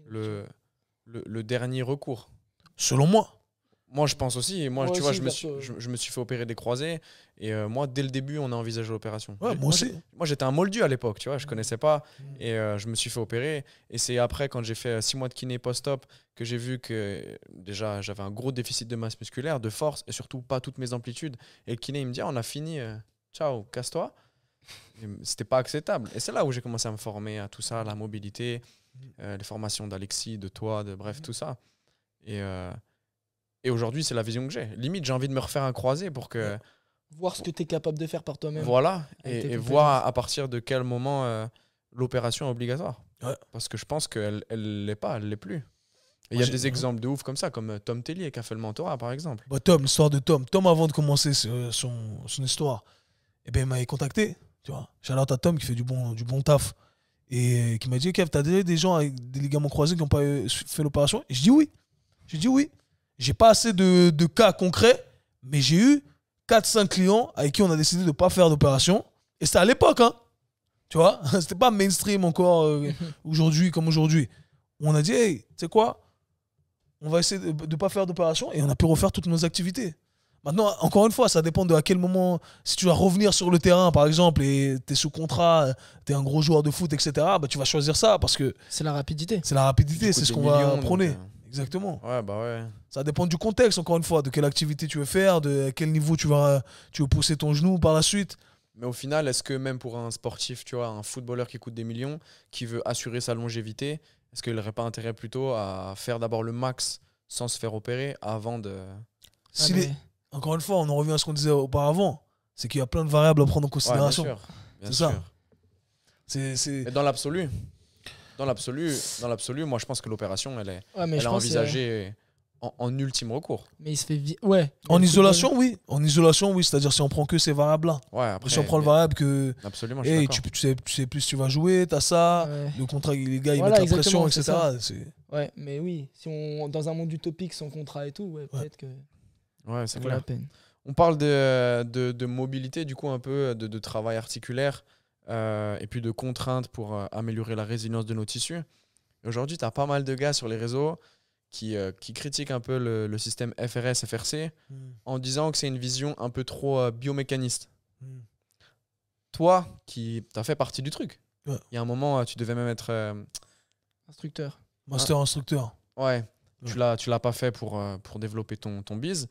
le dernier recours. Selon moi. Moi, je pense aussi. Et moi, Moi tu vois, aussi, je me suis fait opérer des croisés. Et moi, dès le début, on a envisagé l'opération. Ouais, moi aussi. Moi, j'étais un moldu à l'époque, tu vois, je connaissais pas. Et je me suis fait opérer. Et c'est après, quand j'ai fait 6 mois de kiné post-op, que j'ai vu que déjà, j'avais un gros déficit de masse musculaire, de force, et surtout pas toutes mes amplitudes. Et le kiné, il me dit, ah, on a fini, ciao, casse-toi. C'était pas acceptable. Et c'est là où j'ai commencé à me former à tout ça, la mobilité, les formations d'Alexis, de toi, bref, tout ça. Et aujourd'hui, c'est la vision que j'ai. Limite, j'ai envie de me refaire un croisé pour que... Voir ce que tu es capable de faire par toi-même. Voilà, Avec tes et compétences. voir à partir de quel moment l'opération est obligatoire. Ouais. Parce que je pense qu'elle l'est pas, elle l'est plus. Et il y Moi, a des exemples de ouf comme ça, comme Tom Tellier qui a fait le mentorat, par exemple. Bah, Tom, l'histoire de Tom. Tom, avant de commencer son histoire, eh ben, il m'avait contacté. Tu vois. Shout-out à Tom qui fait du bon taf. Et qui m'a dit, Kev, t'as déjà des gens avec des ligaments croisés qui n'ont pas fait l'opération? Et je dis oui. J'ai dit oui. J'ai pas assez de cas concrets, mais j'ai eu 4-5 clients avec qui on a décidé de ne pas faire d'opération. Et c'était à l'époque, hein. Tu vois, c'était pas mainstream encore aujourd'hui comme aujourd'hui. On a dit, hey, tu sais quoi? On va essayer de ne pas faire d'opération et on a pu refaire toutes nos activités. Maintenant, encore une fois, ça dépend de à quel moment. Si tu dois revenir sur le terrain, par exemple, et tu es sous contrat, tu es un gros joueur de foot, etc., bah, tu vas choisir ça parce que C'est la rapidité. c'est la rapidité, c'est ce qu'on va prôner. Donc, Exactement. ouais, bah ouais. Ça dépend du contexte, encore une fois, de quelle activité tu veux faire, de à quel niveau tu veux pousser ton genou par la suite. Mais au final, est-ce que même pour un sportif, tu vois, un footballeur qui coûte des millions, qui veut assurer sa longévité, est-ce qu'il n'aurait pas intérêt plutôt à faire d'abord le max sans se faire opérer avant de... Si Ah, les- Encore une fois, on en revient à ce qu'on disait auparavant, c'est qu'il y a plein de variables à prendre en Ouais, bien considération. sûr. Bien C'est sûr. ça. C'est- Mais dans l'absolu, moi je pense que l'opération, elle est Mais je pense, envisagée en ultime recours. mais il se fait ouais. En Mais le isolation, oui. En isolation, oui. C'est-à-dire si on prend que ces variables-là. Ouais, après, Si on prend le mais- variable que absolument, je suis hey, d'accord. tu sais plus si tu vas jouer, t'as ça, Ouais. le contrat, les gars, ils Voilà, mettent la pression, exactement, etc. c'est C'est- Ouais, mais oui, si on dans un monde utopique sans contrat et tout, ouais, peut-être que Ouais, ça c'est vaut clair. la peine. On parle de mobilité, du coup, un peu de travail articulaire et puis de contraintes pour améliorer la résilience de nos tissus. Et aujourd'hui, tu as pas mal de gars sur les réseaux qui critiquent un peu le système FRS, FRC en disant que c'est une vision un peu trop biomécaniste. Toi, qui t'as fait partie du truc, Ouais. il y a un moment, tu devais même être... Instructeur. Master instructeur. ouais, Ouais. tu l'as pas fait pour développer ton biz.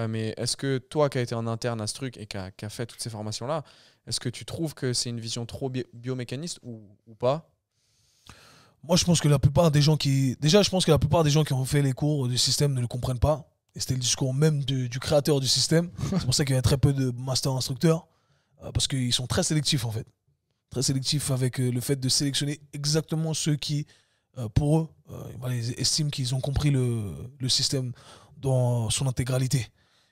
Mais est-ce que toi qui as été en interne à ce truc et qui a fait toutes ces formations-là, est-ce que tu trouves que c'est une vision trop biomécaniste ou pas? Moi, je pense que la plupart des gens qui. Déjà, je pense que la plupart des gens qui ont fait les cours du système ne le comprennent pas. Et c'était le discours même du créateur du système. C'est pour ça qu'il y a très peu de master instructeurs. Parce qu'ils sont très sélectifs, en fait. Très sélectifs avec le fait de sélectionner exactement ceux qui, pour eux, ils estiment qu'ils ont compris le système dans son intégralité.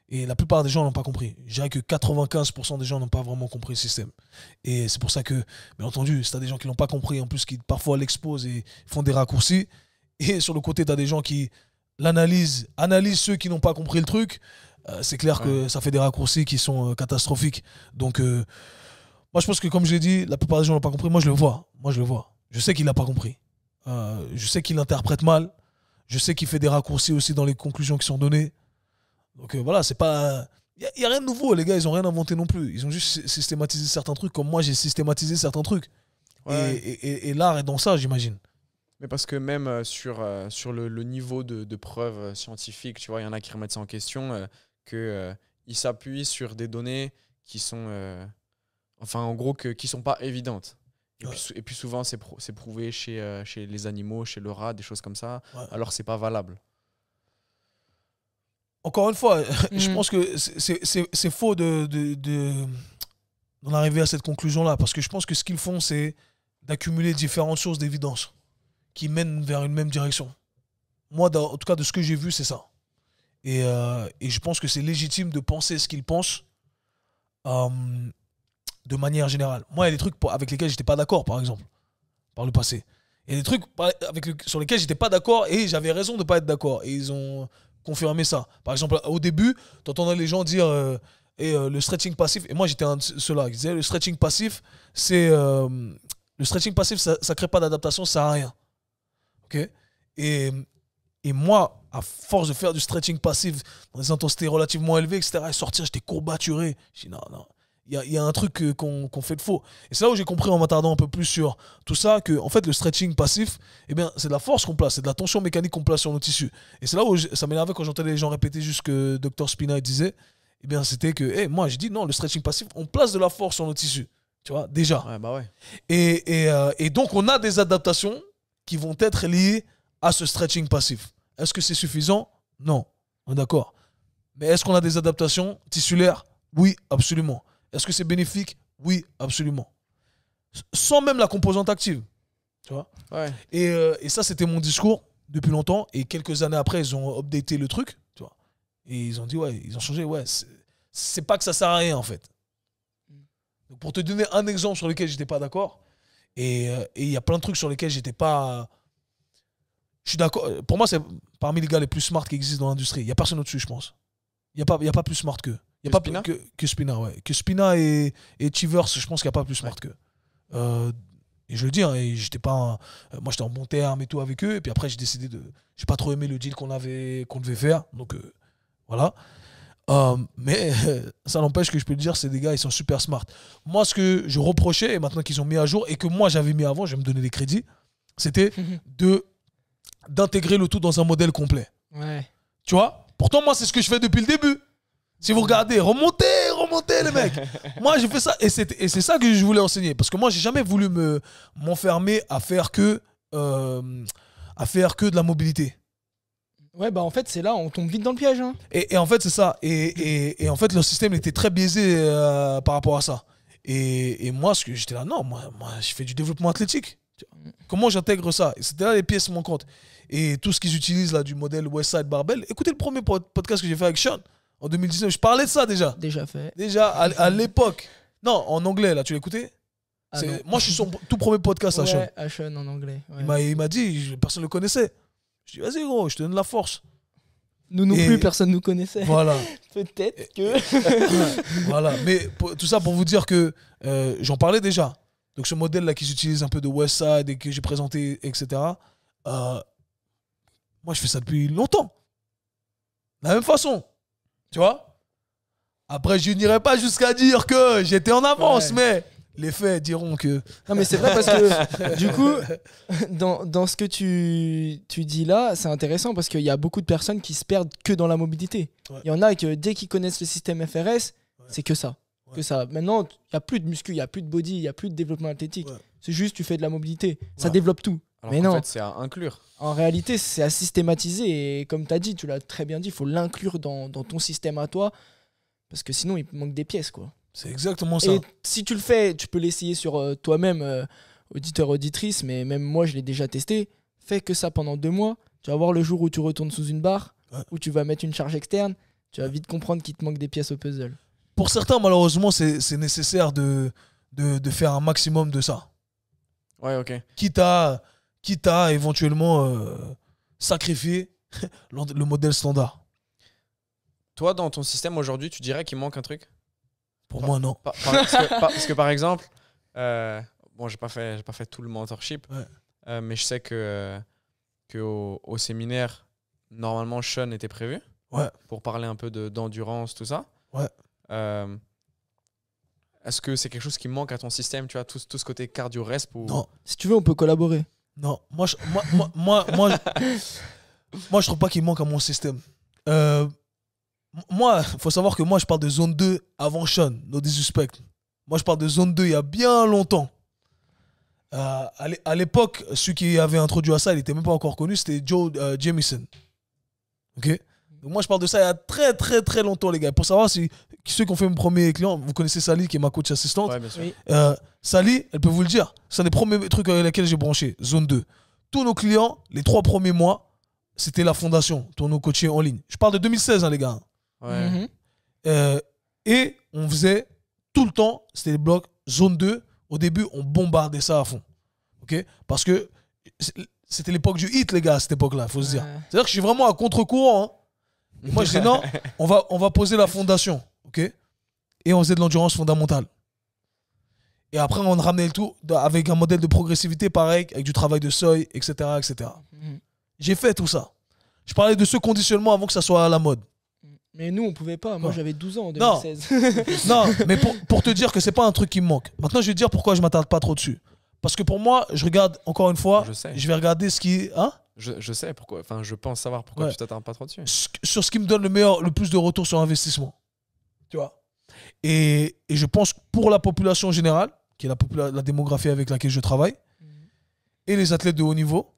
Et la plupart des gens n'ont pas compris. Je dirais que 95% des gens n'ont pas vraiment compris le système. Et c'est pour ça que, bien entendu, si tu as des gens qui l'ont pas compris, en plus qui parfois l'exposent et font des raccourcis, et sur le côté, tu as des gens qui analysent ceux qui n'ont pas compris le truc, c'est clair que ça fait des raccourcis qui sont catastrophiques. Donc, moi, je pense que, comme je l'ai dit, la plupart des gens n'ont pas compris. Moi, je le vois. Je sais qu'il n'a pas compris. Je sais qu'il interprète mal. Je sais qu'il fait des raccourcis aussi dans les conclusions qui sont données. Donc voilà, c'est pas. Il n'y a rien de nouveau, les gars, ils n'ont rien inventé non plus. Ils ont juste systématisé certains trucs comme moi j'ai systématisé certains trucs. Ouais. Et l'art est dans ça, j'imagine. Mais parce que même sur le niveau de preuves scientifiques, tu vois, il y en a qui remettent ça en question, que il s'appuie sur des données qui sont, enfin, en gros, qui sont pas évidentes. Et puis souvent, c'est prouvé chez les animaux, chez le rat, des choses comme ça. Ouais. Alors, c'est pas valable. Encore une fois, je pense que c'est faux d'en arriver à cette conclusion-là. Parce que je pense que ce qu'ils font, c'est d'accumuler différentes sources d'évidence qui mènent vers une même direction. Moi, en tout cas, de ce que j'ai vu, c'est ça. Et je pense que c'est légitime de penser ce qu'ils pensent de manière générale. Moi, il y a des trucs avec lesquels j'étais pas d'accord, par exemple, par le passé. Il y a des trucs sur lesquels j'étais pas d'accord et j'avais raison de pas être d'accord. Et ils ont confirmé ça. Par exemple, au début, tu entendais les gens dire le stretching passif. Et moi, j'étais un de ceux-là qui disait le stretching passif, c'est le stretching passif, ça crée pas d'adaptation, ça sert à rien. Ok. Et moi, à force de faire du stretching passif dans des intensités relativement élevées, etc., et sortir, j'étais courbaturé. Je dis non. Il y a un truc qu'on fait de faux. Et c'est là où j'ai compris en m'attardant un peu plus sur tout ça que en fait, le stretching passif, eh bien, c'est de la force qu'on place, c'est de la tension mécanique qu'on place sur nos tissus. Et c'est là où ça m'énervait quand j'entendais les gens répéter juste ce que Dr Spina disait. Eh bien, c'était que, moi, je dis non, le stretching passif, on place de la force sur nos tissus. Tu vois, déjà. Ouais, bah ouais. Et donc, on a des adaptations qui vont être liées à ce stretching passif. Est-ce que c'est suffisant? Non. On est d'accord. Mais est-ce qu'on a des adaptations tissulaires? Oui, absolument. Est-ce que c'est bénéfique? Oui, absolument. Sans même la composante active. Tu vois? Ouais. Et ça, c'était mon discours depuis longtemps. Et quelques années après, ils ont updaté le truc. Tu vois? Et ils ont dit, ouais, ils ont changé. Ouais, c'est pas que ça sert à rien, en fait. Donc, pour te donner un exemple sur lequel j'étais pas d'accord, et il y a plein de trucs sur lesquels j'étais pas... Je suis d'accord. Pour moi, c'est parmi les gars les plus smart qui existent dans l'industrie. Il n'y a personne au-dessus, je pense. Il n'y a pas plus smart qu'eux. Il n'y a pas Spina que Spina, ouais. Que Spina et Chivers, je pense qu'il n'y a pas plus smart qu'eux. Et je le dis, hein, j'étais pas moi j'étais en bon terme et tout avec eux. Et puis après, j'ai décidé de... J'ai pas trop aimé le deal qu'on devait faire. Donc voilà. Mais ça n'empêche que je peux te dire, c'est des gars, ils sont super smart. Moi, ce que je reprochais, et maintenant qu'ils ont mis à jour, et que moi j'avais mis avant, je vais me donner les crédits, c'était d'intégrer le tout dans un modèle complet. Ouais. Tu vois? Pourtant, moi, c'est ce que je fais depuis le début. Si vous regardez, remontez les mecs. Moi, j'ai fait ça. Et c'est ça que je voulais enseigner. Parce que moi, j'ai jamais voulu m'enfermer à faire que de la mobilité. Ouais, bah en fait, c'est là, on tombe vite dans le piège. Hein. Et en fait, c'est ça. Et en fait, le système était très biaisé par rapport à ça. Et moi, ce que j'étais là, non, moi, je fais du développement athlétique. Comment j'intègre ça? C'était là les pièces manquantes. Et tout ce qu'ils utilisent là du modèle Westside Barbell. Écoutez le premier podcast que j'ai fait avec Sean en 2019. Je parlais de ça déjà. Déjà fait. Déjà à l'époque. Non, en anglais là, tu l'as écouté? Moi, je suis son tout premier podcast à Sean. Ouais, à Sean en anglais. Ouais. Il m'a dit, personne ne le connaissait. Je dis, vas-y gros, je te donne la force. Nous non plus, personne ne nous connaissait. Voilà. Peut-être que... Voilà. Mais tout ça pour vous dire que j'en parlais déjà. Donc ce modèle-là qu'ils utilisent un peu de Westside et que j'ai présenté, etc. Moi, je fais ça depuis longtemps. De la même façon. Tu vois? Après, je n'irai pas jusqu'à dire que j'étais en avance, mais les faits diront que... Non, mais c'est vrai parce que, du coup, dans ce que tu dis là, c'est intéressant parce qu'il y a beaucoup de personnes qui se perdent que dans la mobilité. Il y en a que dès qu'ils connaissent le système FRS, c'est que ça. Que ça. Maintenant, il n'y a plus de muscu, il n'y a plus de body, il n'y a plus de développement athlétique. C'est juste tu fais de la mobilité. Ça développe tout. Alors mais non. En fait, c'est à inclure. En réalité, c'est à systématiser. Et comme tu as dit, tu l'as très bien dit, il faut l'inclure dans ton système à toi. Parce que sinon, il manque des pièces, quoi. C'est exactement ça. Et si tu le fais, tu peux l'essayer sur toi-même, auditeur, auditrice. Mais même moi, je l'ai déjà testé. Fais que ça pendant 2 mois. Tu vas voir le jour où tu retournes sous une barre, où tu vas mettre une charge externe. Tu vas vite comprendre qu'il te manque des pièces au puzzle. Pour certains, malheureusement, c'est nécessaire de faire un maximum de ça. Ouais, ok. Quitte à éventuellement sacrifier le modèle standard. Toi, dans ton système aujourd'hui, tu dirais qu'il manque un truc? Pour moi, non. Parce que par exemple, bon, j'ai pas fait tout le mentorship, mais je sais que au séminaire, normalement, Sean était prévu pour parler un peu d'endurance, tout ça. Ouais. Est-ce que c'est quelque chose qui manque à ton système, tu vois, tout ce côté cardio-resp ou... Non. Si tu veux, on peut collaborer. Non, moi, je trouve pas qu'il manque à mon système. Moi, il faut savoir que moi, je parle de zone 2 avant Sean, no disrespect. Moi, je parle de zone 2 il y a bien longtemps. À l'époque, celui qui avait introduit à ça, il n'était même pas encore connu, c'était Joe Jamieson. Ok. Donc moi, je parle de ça il y a très, très, très longtemps, les gars. Pour savoir si ceux qui ont fait mes premiers clients, vous connaissez Sally, qui est ma coach assistante. Ouais, bien sûr. Oui. Sally, elle peut vous le dire. C'est un des premiers trucs avec lesquels j'ai branché, zone 2. Tous nos clients, les 3 premiers mois, c'était la fondation, pour nos coachés en ligne. Je parle de 2016, hein, les gars. Ouais. Mhm. Et on faisait tout le temps, c'était les blocs zone 2. Au début, on bombardait ça à fond. Ok. Parce que c'était l'époque du hit, les gars, à cette époque-là, il faut se dire. C'est-à-dire que je suis vraiment à contre-courant. Hein. Et moi, je dis non, on va poser la fondation. Ok. Et on faisait de l'endurance fondamentale. Et après, on ramenait le tout avec un modèle de progressivité pareil, avec du travail de seuil, etc. etc. Mhm. J'ai fait tout ça. Je parlais de ce conditionnement avant que ça soit à la mode. Mais nous, on pouvait pas. Moi, Quoi? j'avais 12 ans en Non. 2016. Non, mais pour te dire que c'est pas un truc qui me manque. Maintenant, je vais te dire pourquoi je m'attarde pas trop dessus. Parce que pour moi, je regarde, encore une fois, Je sais. je vais regarder ce qui... Hein, Je sais pourquoi. Enfin, je pense savoir pourquoi Ouais. tu t'attardes pas trop dessus. sur ce qui me donne le plus de retour sur investissement. Tu vois. Et je pense que pour la population générale, qui est la démographie avec laquelle je travaille, et les athlètes de haut niveau,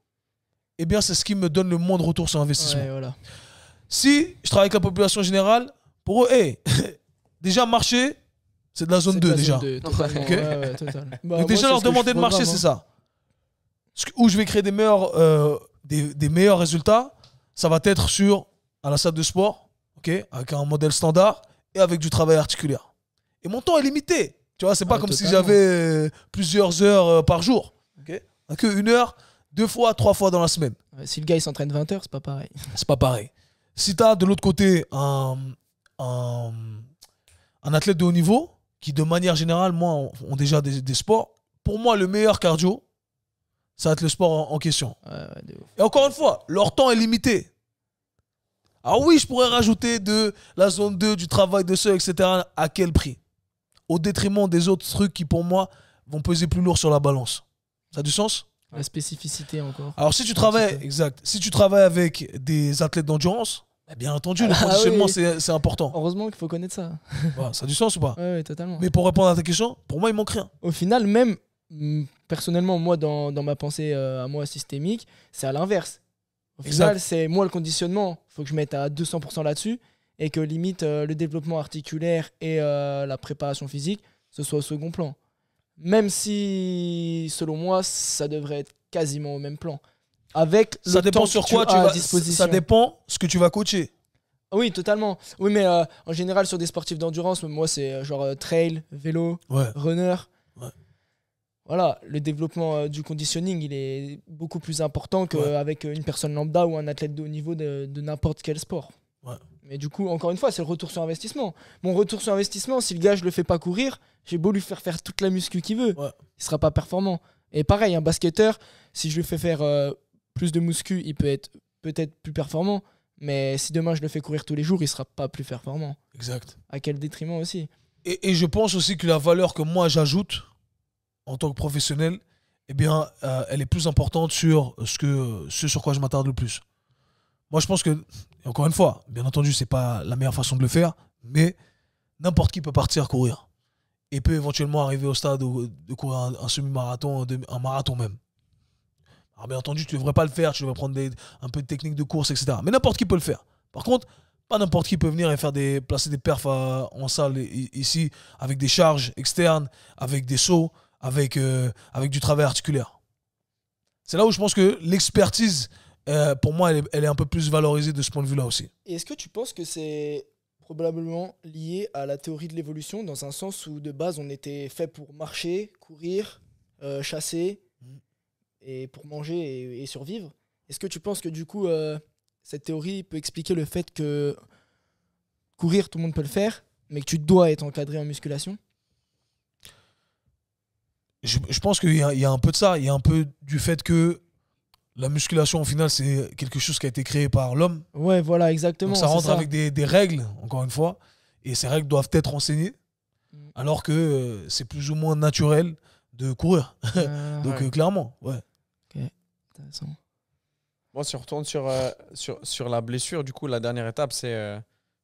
eh bien, c'est ce qui me donne le moins de retour sur investissement. Ouais, voilà. Si je travaille avec la population générale, pour eux, hey, déjà marcher, c'est de la zone C'est 2 de la déjà. zone 2, totalement. Ok. Ouais, total. Bah, Donc moi, déjà c'est leur ce que je demander de marcher, programme, c'est ça. Où je vais créer des meilleurs résultats, ça va être à la salle de sport, ok, avec un modèle standard et avec du travail articulaire. Et mon temps est limité. Tu vois, c'est pas comme si Totalement. j'avais plusieurs heures par jour. Ok. Que 1 heure, 2 fois, 3 fois dans la semaine. Ouais, si le gars il s'entraîne 20 heures, c'est pas pareil. C'est pas pareil. Si tu as de l'autre côté un athlète de haut niveau qui, de manière générale, moi, ont déjà des sports, pour moi, le meilleur cardio, ça va être le sport en question. Ouais, de ouf. Et encore une fois, leur temps est limité. Alors oui, je pourrais rajouter de la zone 2, du travail de seuil, etc. À quel prix? Au détriment des autres trucs qui, pour moi, vont peser plus lourd sur la balance. Ça a du sens? La spécificité encore. Alors si tu travailles, exact, si tu travailles avec des athlètes d'endurance, bien entendu, le Ah conditionnement, oui. c'est important. Heureusement qu'il faut connaître ça. Voilà, ça a du sens ou pas? Ouais, totalement. Mais pour répondre à ta question, pour moi, il manque rien. Au final, même personnellement, moi, dans ma pensée à moi systémique, c'est à l'inverse. Au Exact. final, c'est moi le conditionnement. Il faut que je mette à 200% là-dessus et que limite le développement articulaire et la préparation physique, ce soit au second plan. Même si, selon moi, ça devrait être quasiment au même plan. Avec Ça le dépend temps sur que tu quoi as tu à vas. disposition. Ça dépend ce que tu vas coacher. Oui, totalement. Oui, mais en général, sur des sportifs d'endurance, moi, c'est genre trail, vélo, Ouais. runner. Ouais. Voilà, le développement du conditioning, il est beaucoup plus important Ouais. qu'avec une personne lambda ou un athlète de haut niveau de n'importe quel sport. Ouais. Mais du coup, encore une fois, c'est le retour sur investissement. Mon retour sur investissement, si le gars, je le fais pas courir, j'ai beau lui faire toute la muscu qu'il veut, Ouais. il sera pas performant. Et pareil, un basketteur, si je lui fais faire plus de muscu, il peut être peut-être plus performant. Mais si demain je le fais courir tous les jours, il sera pas plus performant. Exact. À quel détriment aussi. Et je pense aussi que la valeur que moi j'ajoute en tant que professionnel, eh bien, elle est plus importante sur ce sur quoi je m'attarde le plus. Moi, je pense que, et encore une fois, bien entendu, c'est pas la meilleure façon de le faire, mais n'importe qui peut partir courir et peut éventuellement arriver au stade de courir un semi-marathon, un marathon même. Alors, bien entendu, tu ne devrais pas le faire, tu devrais prendre un peu de technique de course, etc. Mais n'importe qui peut le faire. Par contre, pas n'importe qui peut venir et placer des perfs en salle ici, avec des charges externes, avec des sauts, avec du travail articulaire. C'est là où je pense que l'expertise, pour moi, elle est un peu plus valorisée de ce point de vue-là aussi. Et est-ce que tu penses que c'est probablement lié à la théorie de l'évolution, dans un sens où de base on était fait pour marcher, courir, chasser, et pour manger et survivre? Est-ce que tu penses que du coup, cette théorie peut expliquer le fait que courir, tout le monde peut le faire, mais que tu dois être encadré en musculation? Je pense qu'il y a un peu de ça. Il y a un peu du fait que la musculation, au final, c'est quelque chose qui a été créé par l'homme. Ouais, voilà, exactement. Donc ça c'est rentre ça. avec des règles, encore une fois. Et ces règles doivent être enseignées, alors que c'est plus ou moins naturel de courir. Donc Ouais. clairement, ouais. Intéressant. Moi, si on retourne sur la blessure, du coup, la dernière étape, c'est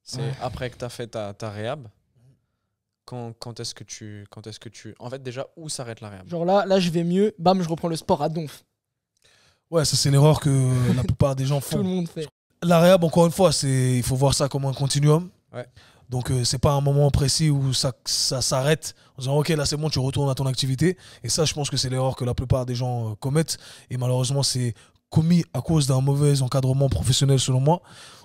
C'est après que tu as fait ta réhab, quand est-ce que tu... En fait, déjà, où s'arrête la réhab? Genre là, je vais mieux, bam, je reprends le sport à donf. Ouais, ça c'est l'erreur que la plupart des gens Tout le font. monde fait. La réhab, encore une fois, il faut voir ça comme un continuum. Ouais. Donc, c'est pas un moment précis où ça s'arrête en disant ok, là c'est bon, tu retournes à ton activité. Et ça, je pense que c'est l'erreur que la plupart des gens commettent. Et malheureusement, c'est commis à cause d'un mauvais encadrement professionnel, selon moi.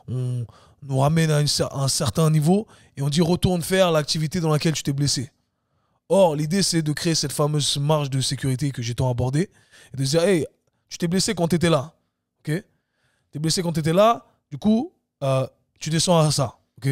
On nous ramène à un certain niveau et on dit retourne faire l'activité dans laquelle tu t'es blessé. Or, l'idée, c'est de créer cette fameuse marge de sécurité que j'ai tant abordée et de se dire hey, tu t'es blessé quand tu étais là. Ok? T'es blessé quand tu étais là, du coup, tu descends à ça. Ok?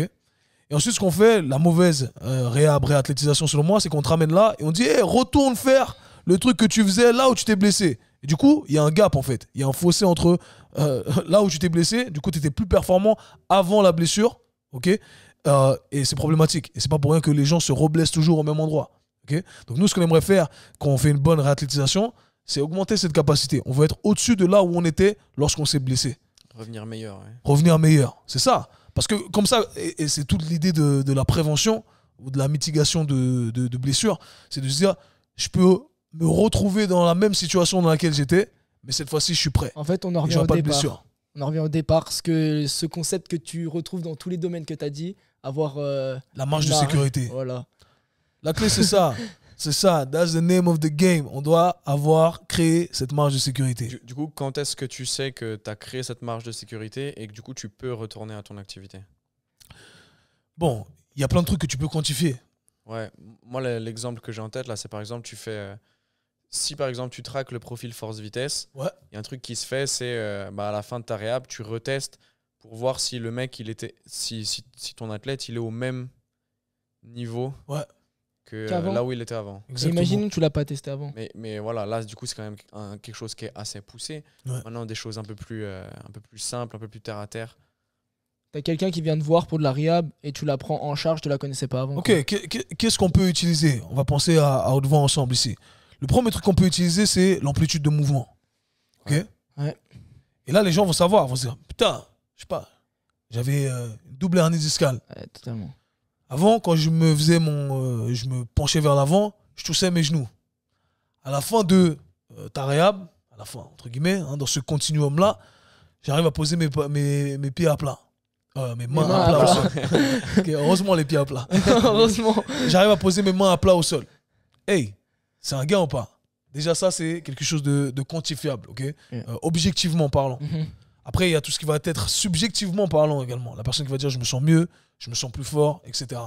Et ensuite, ce qu'on fait, la mauvaise réathlétisation selon moi, c'est qu'on te ramène là et on dit hey, retourne faire le truc que tu faisais là où tu t'es blessé. Et du coup, il y a un gap en fait. Il y a un fossé entre là où tu t'es blessé, du coup, tu étais plus performant avant la blessure. Ok? Et c'est problématique. Et c'est pas pour rien que les gens se reblessent toujours au même endroit. Ok? Donc, nous, ce qu'on aimerait faire quand on fait une bonne réathlétisation, c'est augmenter cette capacité. On veut être au-dessus de là où on était lorsqu'on s'est blessé. Revenir meilleur. Ouais. Revenir meilleur, c'est ça. Parce que comme ça, et c'est toute l'idée de la prévention ou de la mitigation de blessures, c'est de se dire, je peux me retrouver dans la même situation dans laquelle j'étais, mais cette fois-ci, je suis prêt. En fait, on en Et revient j'aurai au pas de départ. blessure. On en revient au départ, parce que ce concept que tu retrouves dans tous les domaines que tu as dit, avoir La marge une de sécurité. Voilà. La clé, c'est ça. C'est ça. That's the name of the game. On doit avoir créé cette marge de sécurité. Du coup, quand est-ce que tu sais que tu as créé cette marge de sécurité et que du coup, tu peux retourner à ton activité? Bon, il y a plein de trucs que tu peux quantifier. Ouais, moi, l'exemple que j'ai en tête, là, c'est par exemple, tu fais... si par exemple, tu traques le profil force-vitesse, Ouais. il y a un truc qui se fait, c'est à la fin de ta réhab, tu retestes pour voir si le mec, si ton athlète, il est au même niveau Ouais. que Qu'avant. là où il était avant. Exactement. Imaginons que tu l'as pas testé avant. Mais voilà, là, du coup, c'est quand même quelque chose qui est assez poussé. Ouais. Maintenant, des choses un peu plus simples, un peu plus terre à terre. T'as quelqu'un qui vient te voir pour de la rehab et tu la prends en charge, tu la connaissais pas avant. Ok, quoi. qu'est-ce qu'on peut utiliser? On va penser à haute voix ensemble ici. Le premier truc qu'on peut utiliser, c'est l'amplitude de mouvement. Ok? Ouais. Et là, les gens vont savoir, vont se dire, putain, je sais pas, j'avais une double hernie discale. Ouais, totalement. Avant, quand je me faisais je me penchais vers l'avant, je toussais mes genoux. À la fin de ta réhab, à la fin, entre guillemets, dans ce continuum-là, j'arrive à poser mes pieds à plat. Mes mains à plat au sol. Ok, heureusement, les pieds à plat. Heureusement. J'arrive à poser mes mains à plat au sol. Hey, c'est un gain ou pas? Déjà, ça, c'est quelque chose de quantifiable, ok? Objectivement parlant. Mhm. Après, il y a tout ce qui va être subjectivement parlant également. La personne qui va dire je me sens mieux, je me sens plus fort, etc.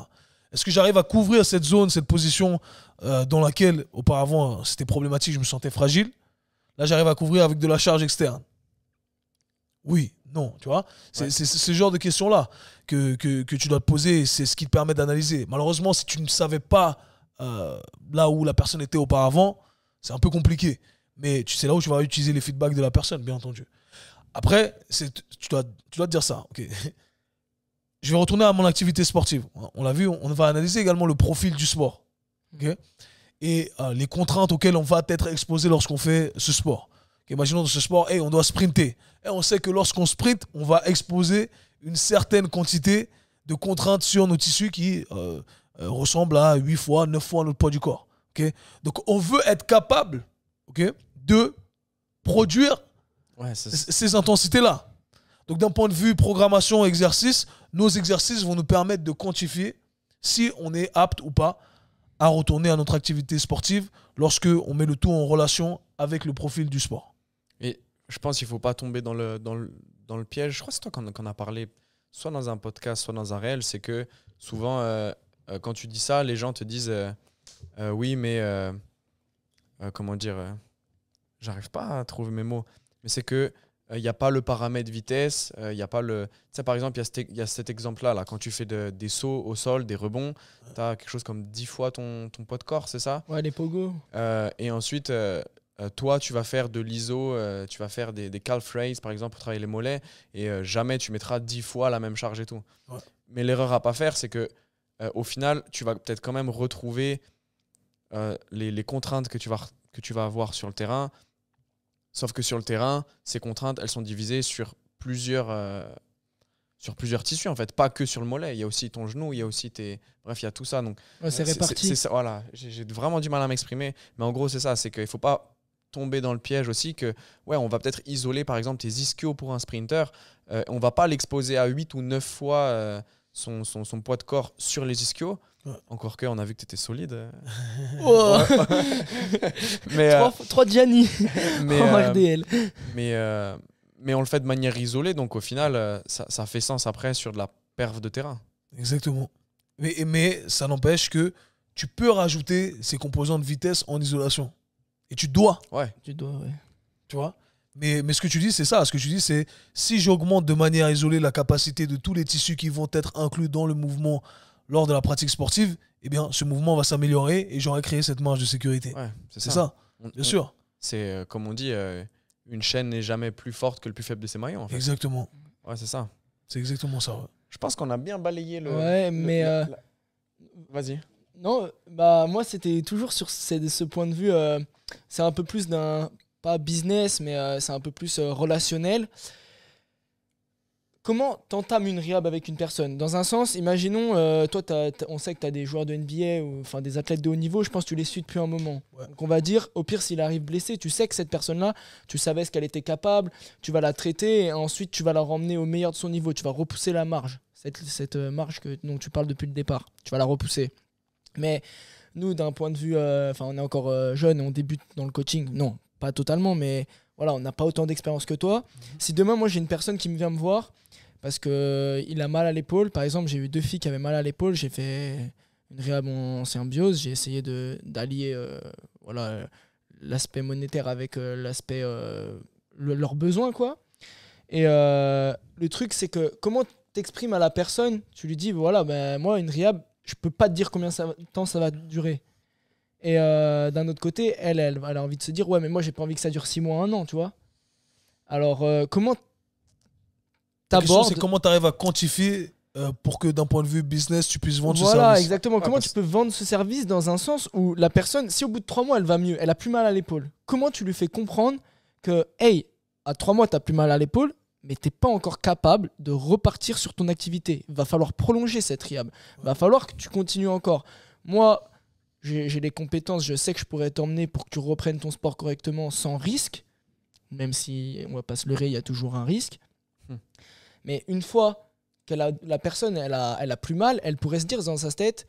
Est-ce que j'arrive à couvrir cette zone, cette position dans laquelle auparavant c'était problématique, je me sentais fragile? Là, j'arrive à couvrir avec de la charge externe. Oui, non, tu vois. C'est ce genre de questions-là que tu dois te poser et c'est ce qui te permet d'analyser. Malheureusement, si tu ne savais pas là où la personne était auparavant, c'est un peu compliqué. Mais tu sais là où tu vas utiliser les feedbacks de la personne, bien entendu. Après, tu dois te dire ça. Ok. Je vais retourner à mon activité sportive. On l'a vu, on va analyser également le profil du sport. Okay, et les contraintes auxquelles on va être exposé lorsqu'on fait ce sport. Okay, imaginons dans ce sport, on doit sprinter. Et on sait que lorsqu'on sprint, on va exposer une certaine quantité de contraintes sur nos tissus qui ressemblent à 8 fois, 9 fois notre poids du corps. Okay, donc on veut être capable de produire ces intensités-là. Donc d'un point de vue programmation, exercice, nos exercices vont nous permettre de quantifier si on est apte ou pas à retourner à notre activité sportive lorsque on met le tout en relation avec le profil du sport. Et je pense qu'il ne faut pas tomber dans le piège. Je crois que c'est toi qu'on a parlé, soit dans un podcast, soit dans un réel, c'est que souvent, quand tu dis ça, les gens te disent oui, mais comment dire, j'arrive pas à trouver mes mots, mais c'est que il n'y a pas le paramètre vitesse, il n'y a pas le... Tu sais, par exemple, il y a cet exemple-là, là, quand tu fais des sauts au sol, des rebonds, tu as quelque chose comme 10 fois ton poids de corps, c'est ça? Ouais, les pogos. Et ensuite, toi, tu vas faire de l'iso, tu vas faire des calf raises, par exemple, pour travailler les mollets, et jamais tu mettras 10 fois la même charge et tout. Ouais. Mais l'erreur à pas faire, c'est que au final, tu vas peut-être quand même retrouver les contraintes que tu vas avoir sur le terrain. Sauf que sur le terrain, ces contraintes, elles sont divisées sur plusieurs sur plusieurs tissus, en fait. Pas que sur le mollet. Il y a aussi ton genou, il y a aussi tes... Bref, il y a tout ça. Donc, Ouais, c'est réparti. c'est ça, voilà. J'ai vraiment du mal à m'exprimer. Mais en gros, c'est ça. C'est qu'il ne faut pas tomber dans le piège aussi que, ouais, on va peut-être isoler, par exemple, tes ischios pour un sprinter. On ne va pas l'exposer à 8 ou 9 fois son poids de corps sur les ischios. Ouais. Encore que, on a vu que tu étais solide. Oh. Mais, 3 Gianni mais, en RDL. mais on le fait de manière isolée. Donc, au final, ça fait sens après sur de la perf de terrain. Exactement. Mais ça n'empêche que tu peux rajouter ces composants de vitesse en isolation. Et tu dois. Ouais. Tu dois, ouais. Tu vois, mais ce que tu dis, c'est ça. Ce que tu dis, c'est si j'augmente de manière isolée la capacité de tous les tissus qui vont être inclus dans le mouvement lors de la pratique sportive, eh bien, ce mouvement va s'améliorer et j'aurai créé cette marge de sécurité. Ouais, c'est ça. Bien sûr. C'est comme on dit, une chaîne n'est jamais plus forte que le plus faible de ses maillons. En fait. Exactement. Ouais, c'est ça. C'est exactement ça. Ouais. Je pense qu'on a bien balayé le. Ouais, mais. Vas-y. Non, bah moi c'était toujours sur ce point de vue. C'est un peu plus d'un. Pas business, mais c'est un peu plus relationnel. Comment t'entames une rehab avec une personne? Dans un sens, imaginons, toi, on sait que tu as des joueurs de NBA ou enfin des athlètes de haut niveau, je pense que tu les suis depuis un moment. Ouais. Donc on va dire, au pire, s'il arrive blessé, tu sais que cette personne-là, tu savais ce qu'elle était capable, tu vas la traiter et ensuite tu vas la ramener au meilleur de son niveau. Tu vas repousser la marge, cette marge dont tu parles depuis le départ. Tu vas la repousser. Mais nous, d'un point de vue, on est encore jeunes, on débute dans le coaching. Non, pas totalement, mais voilà, on n'a pas autant d'expérience que toi. Si demain, moi, j'ai une personne qui vient me voir parce qu'il a mal à l'épaule, par exemple, j'ai eu 2 filles qui avaient mal à l'épaule, j'ai fait une réhab en symbiose, j'ai essayé d'allier l'aspect monétaire avec l'aspect leurs besoins, quoi. Et le truc, c'est que comment t'exprimes à la personne, tu lui dis, voilà, ben, moi, une réhab, je peux pas te dire combien de temps ça va durer. Et d'un autre côté, elle a envie de se dire, ouais, mais moi, j'ai pas envie que ça dure 6 mois, 1 an, tu vois. Alors, comment t'abordes... C'est comment tu arrives à quantifier pour que d'un point de vue business, tu puisses vendre ce service. Voilà, exactement. Ouais, comment tu peux vendre ce service dans un sens où la personne, si au bout de 3 mois, elle va mieux, elle a plus mal à l'épaule, comment tu lui fais comprendre que, hey, à 3 mois, t'as plus mal à l'épaule, mais t'es pas encore capable de repartir sur ton activité. Va falloir prolonger cette rehab. Va falloir que tu continues encore. Moi, j'ai les compétences, je sais que je pourrais t'emmener pour que tu reprennes ton sport correctement sans risque, même si, on va pas se leurrer, il y a toujours un risque. Mais une fois que la personne, elle a plus mal, elle pourrait se dire dans sa tête,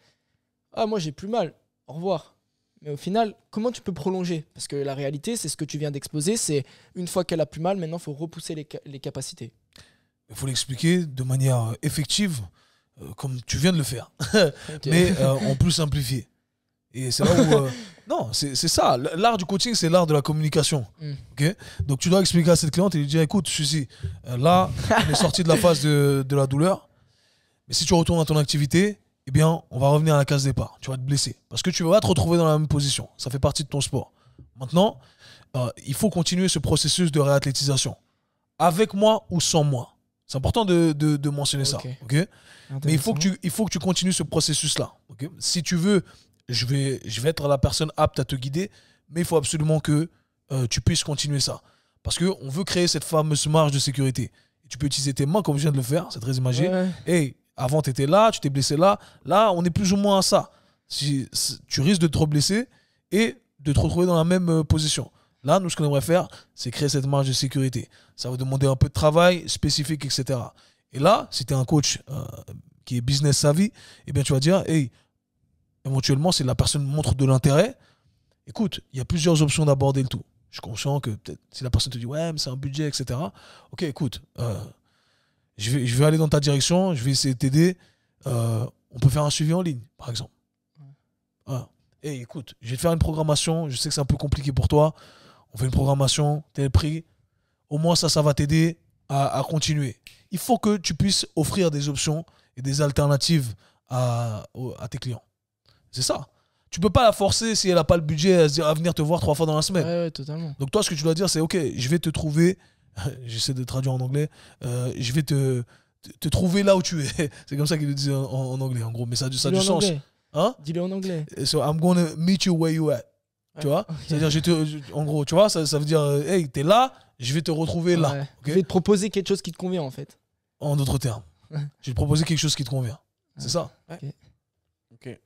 ah, moi j'ai plus mal, au revoir. Mais au final, comment tu peux prolonger? Parce que la réalité, c'est ce que tu viens d'exposer, c'est une fois qu'elle a plus mal, maintenant il faut repousser les capacités. Il faut l'expliquer de manière effective, comme tu viens de le faire, Okay. mais en plus simplifié. Et c'est là où... non, c'est ça. L'art du coaching, c'est l'art de la communication. Okay. Donc tu dois expliquer à cette cliente et lui dire, écoute, Suzy, là, on est sorti de la phase de la douleur, mais si tu retournes à ton activité, eh bien, on va revenir à la case départ. Tu vas te blesser. Parce que tu vas te retrouver dans la même position. Ça fait partie de ton sport. Maintenant, il faut continuer ce processus de réathlétisation. Avec moi ou sans moi. C'est important de mentionner ça. Okay. Mais il faut que tu continues ce processus-là. Okay. Si tu veux, je vais être la personne apte à te guider, mais il faut absolument que tu puisses continuer ça. Parce qu'on veut créer cette fameuse marge de sécurité. Et tu peux utiliser tes mains comme je viens de le faire. C'est très imagé. Ouais. Hey, avant, tu étais là, tu t'es blessé là. Là, on est plus ou moins à ça. Tu risques de te reblesser et de te retrouver dans la même position. Là, nous, ce qu'on aimerait faire, c'est créer cette marge de sécurité. Ça va demander un peu de travail spécifique, etc. Et là, si tu es un coach qui est business savvy, eh bien, tu vas dire, hey, éventuellement, si la personne montre de l'intérêt, écoute, il y a plusieurs options d'aborder le tout. Je suis conscient que peut-être si la personne te dit, ouais, mais c'est un budget, etc. Ok, écoute, je vais aller dans ta direction, je vais essayer de t'aider. On peut faire un suivi en ligne, par exemple. Voilà. Hey, écoute, je vais te faire une programmation. Je sais que c'est un peu compliqué pour toi. On fait une programmation, tel prix. Au moins, ça va t'aider à continuer. Il faut que tu puisses offrir des options et des alternatives à tes clients. C'est ça. Tu peux pas la forcer si elle n'a pas le budget à venir te voir 3 fois dans la semaine. Ouais, totalement. Donc toi, ce que tu dois dire, c'est ok, je vais te trouver. J'essaie de traduire en anglais. Je vais te trouver là où tu es. C'est comme ça qu'il le dit en anglais, en gros. Mais ça a du sens. Hein? Dis-le en anglais. So I'm gonna meet you where you at. Tu vois? Okay. C'est-à-dire, en gros, tu vois, ça veut dire, hey, t'es là, je vais te retrouver là. Ouais. Okay? Je vais te proposer quelque chose qui te convient, en fait. En d'autres termes. Je vais te proposer quelque chose qui te convient. C'est ça. Ok.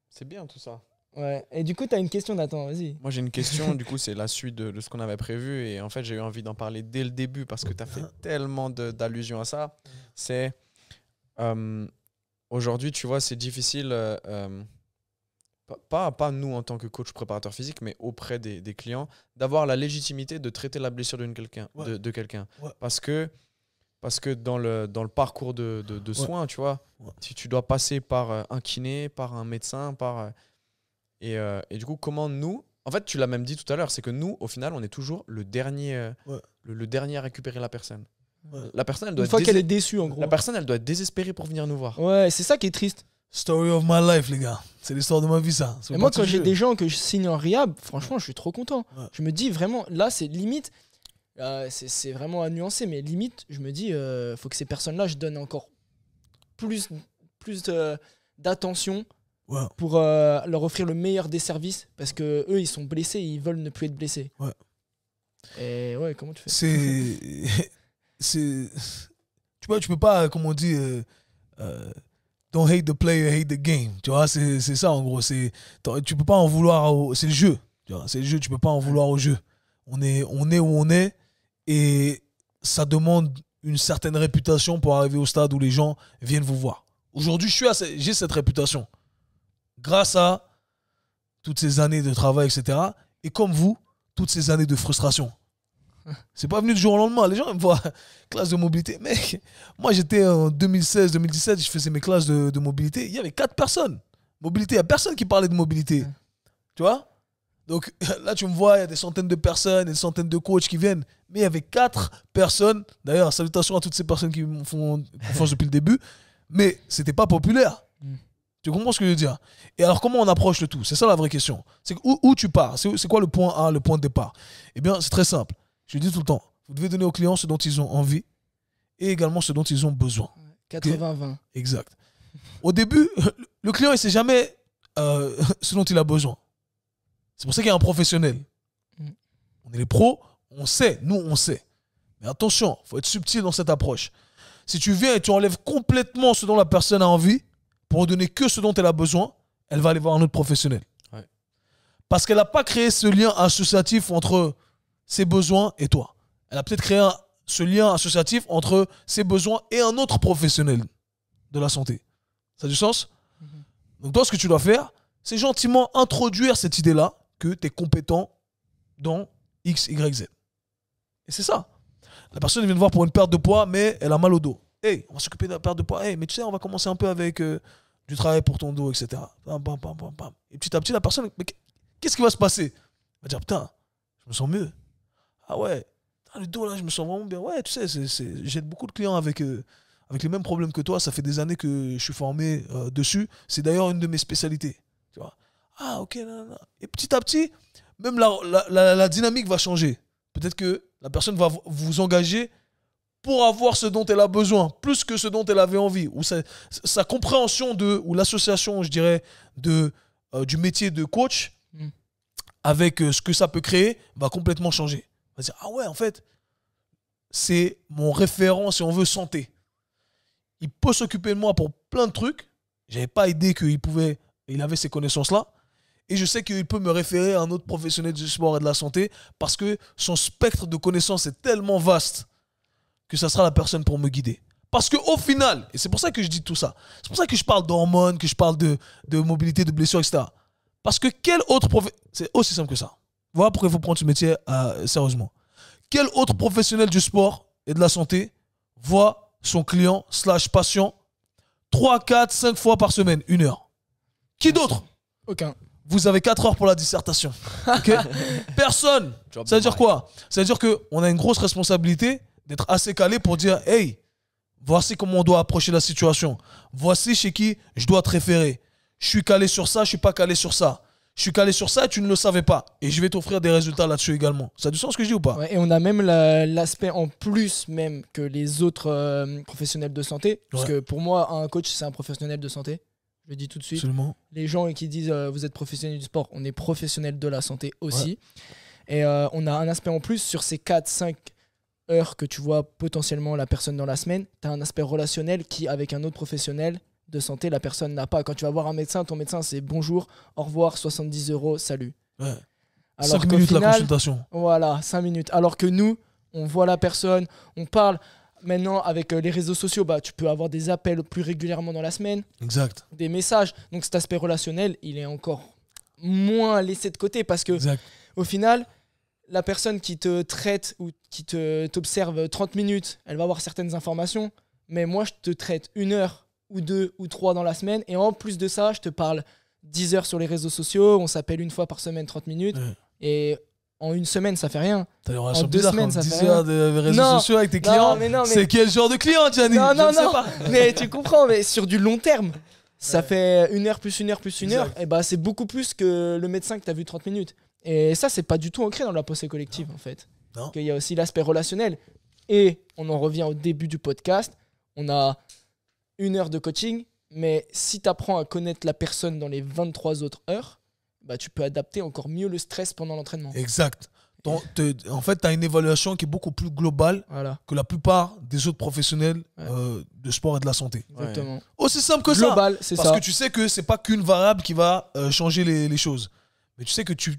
C'est bien tout ça. Ouais. Et du coup, tu as une question, Nathan, vas-y. Moi, j'ai une question. Du coup, c'est la suite de ce qu'on avait prévu. Et en fait, j'ai eu envie d'en parler dès le début parce que tu as fait tellement d'allusions à ça. C'est aujourd'hui, tu vois, c'est difficile. Pas nous en tant que coach préparateur physique, mais auprès des clients, d'avoir la légitimité de traiter la blessure de quelqu'un. Ouais. Parce que dans le parcours de soins, tu vois, si tu dois passer par un kiné, par un médecin, et du coup, comment nous... En fait, tu l'as même dit tout à l'heure, c'est que nous, au final, on est toujours le dernier, le dernier à récupérer la personne. Ouais. La personne, elle doit Une fois qu'elle est déçue, en gros. La personne, elle doit être désespérée pour venir nous voir. Ouais, c'est ça qui est triste. Story of my life, les gars. C'est l'histoire de ma vie, ça. Et moi, quand j'ai des gens que je signe en rehab, franchement, je suis trop content. Ouais. Je me dis vraiment, là, c'est limite... c'est vraiment à nuancer, mais limite, je me dis, faut que ces personnes-là, je donne encore plus d'attention pour leur offrir le meilleur des services, parce que eux, ils sont blessés et ils veulent ne plus être blessés. Ouais. Et ouais, comment tu fais? Tu vois, tu peux pas, comme on dit, don't hate the player, hate the game. Tu vois, c'est ça en gros. Tu peux pas en vouloir. C'est le jeu. Tu vois, c'est le jeu. Tu peux pas en vouloir au jeu. On est où on est. Et ça demande une certaine réputation pour arriver au stade où les gens viennent vous voir. Aujourd'hui, j'ai cette réputation. Grâce à toutes ces années de travail, etc. Et comme vous, toutes ces années de frustration. C'est pas venu du jour au lendemain. Les gens me voient classe de mobilité. Mec, moi j'étais en 2016-2017, je faisais mes classes de mobilité. Il y avait 4 personnes. Mobilité, il n'y a personne qui parlait de mobilité. Tu vois? Donc là, tu me vois, il y a des centaines de personnes, des centaines de coachs qui viennent. Mais il y avait 4 personnes. D'ailleurs, salutations à toutes ces personnes qui me font confiance depuis le début. Mais c'était pas populaire. Tu comprends ce que je veux dire? Et alors, comment on approche le tout? C'est ça la vraie question. C'est où tu pars? C'est quoi le point A, le point de départ? Eh bien, c'est très simple. Je le dis tout le temps. Vous devez donner aux clients ce dont ils ont envie et également ce dont ils ont besoin. 80-20. Exact. Au début, le client, il ne sait jamais ce dont il a besoin. C'est pour ça qu'il y a un professionnel. On est les pros, on sait. Nous, on sait. Mais attention, il faut être subtil dans cette approche. Si tu viens et tu enlèves complètement ce dont la personne a envie pour donner que ce dont elle a besoin, elle va aller voir un autre professionnel. Ouais. Parce qu'elle n'a pas créé ce lien associatif entre ses besoins et toi. Elle a peut-être créé ce lien associatif entre ses besoins et un autre professionnel de la santé. Ça a du sens? Donc toi, ce que tu dois faire, c'est gentiment introduire cette idée-là que tu es compétent dans X, Y, Z. Et c'est ça. La personne vient te voir pour une perte de poids, mais elle a mal au dos. Hey, on va s'occuper de la perte de poids. Hey, mais tu sais, on va commencer un peu avec du travail pour ton dos, etc. Bam, bam, bam, bam, bam. Et petit à petit, la personne, mais qu'est-ce qui va se passer? Elle va dire, putain, je me sens mieux. Ah ouais, le dos là, je me sens vraiment bien. Ouais, tu sais, j'ai beaucoup de clients avec les mêmes problèmes que toi. Ça fait des années que je suis formé dessus. C'est d'ailleurs une de mes spécialités. Tu vois? Ah, ok, non. Et petit à petit, même la dynamique va changer. Peut-être que la personne va vous engager pour avoir ce dont elle a besoin, plus que ce dont elle avait envie. Ou sa compréhension ou l'association, je dirais, du métier de coach avec ce que ça peut créer va complètement changer. On va dire, ah ouais, en fait, c'est mon référent, si on veut, santé. Il peut s'occuper de moi pour plein de trucs. J'avais pas idée il avait ces connaissances-là. Et je sais qu'il peut me référer à un autre professionnel du sport et de la santé parce que son spectre de connaissances est tellement vaste que ça sera la personne pour me guider. Parce qu'au final, et c'est pour ça que je dis tout ça, c'est pour ça que je parle d'hormones, que je parle de mobilité, de blessures, etc. Parce que quel autre professionnel... C'est aussi simple que ça. Voilà pourquoi il faut prendre ce métier sérieusement. Quel autre professionnel du sport et de la santé voit son client / patient 3, 4, 5 fois par semaine, 1 heure? Qui d'autre? Aucun. Vous avez 4 heures pour la dissertation. Okay? Personne. Ça veut dire quoi? Ça veut dire qu'on a une grosse responsabilité d'être assez calé pour dire, hey, voici comment on doit approcher la situation. Voici chez qui je dois te référer. Je suis calé sur ça, je suis pas calé sur ça. Je suis calé sur ça et tu ne le savais pas. Et je vais t'offrir des résultats là-dessus également. Ça a du sens ce que je dis ou pas? Ouais, et on a même l'aspect en plus même que les autres professionnels de santé. Parce que pour moi, un coach, c'est un professionnel de santé. Je le dis tout de suite. Absolument. Les gens qui disent vous êtes professionnel du sport, on est professionnel de la santé aussi. Et on a un aspect en plus sur ces 4-5 heures que tu vois potentiellement la personne dans la semaine, tu as un aspect relationnel qui, avec un autre professionnel de santé, la personne n'a pas. Quand tu vas voir un médecin, ton médecin, c'est bonjour, au revoir, 70 €, salut. Ouais. Alors 5 qu'au minutes la final, consultation. voilà, 5 minutes. Alors que nous, on voit la personne, on parle. Maintenant, avec les réseaux sociaux, bah, tu peux avoir des appels plus régulièrement dans la semaine, Exact. des messages. Donc cet aspect relationnel, il est encore moins laissé de côté parce que Exact. au final, la personne qui te traite ou qui t'observe 30 minutes, elle va avoir certaines informations. Mais moi, je te traite 1 heure ou 2 ou 3 dans la semaine. Et en plus de ça, je te parle 10 heures sur les réseaux sociaux. On s'appelle une fois par semaine 30 minutes. Ouais. Et en une semaine, ça fait rien. T'as des En relations 2 bizarres semaines, quand ça 10 fait heures rien. de réseaux Non. sociaux avec tes Non, clients. mais non, mais- C'est quel genre de client, Gianni? Non, Je non, ne sais non. pas. Mais tu comprends, mais sur du long terme, ça fait 1 heure plus 1 heure plus 1 heure. Exact. Et bah, c'est beaucoup plus que le médecin que tu as vu 30 minutes. Et ça, c'est pas du tout ancré dans la pensée collective, en fait. Non. Il y a aussi l'aspect relationnel. Et on en revient au début du podcast. On a 1 heure de coaching, mais si tu apprends à connaître la personne dans les 23 autres heures, bah, tu peux adapter encore mieux le stress pendant l'entraînement. Exact. En fait, tu as une évaluation qui est beaucoup plus globale Voilà, que la plupart des autres professionnels Ouais. de sport et de la santé. exactement. Aussi simple que ça. Global, c'est Parce ça. que tu sais que c'est pas qu'une variable qui va changer les choses. Mais tu sais que tu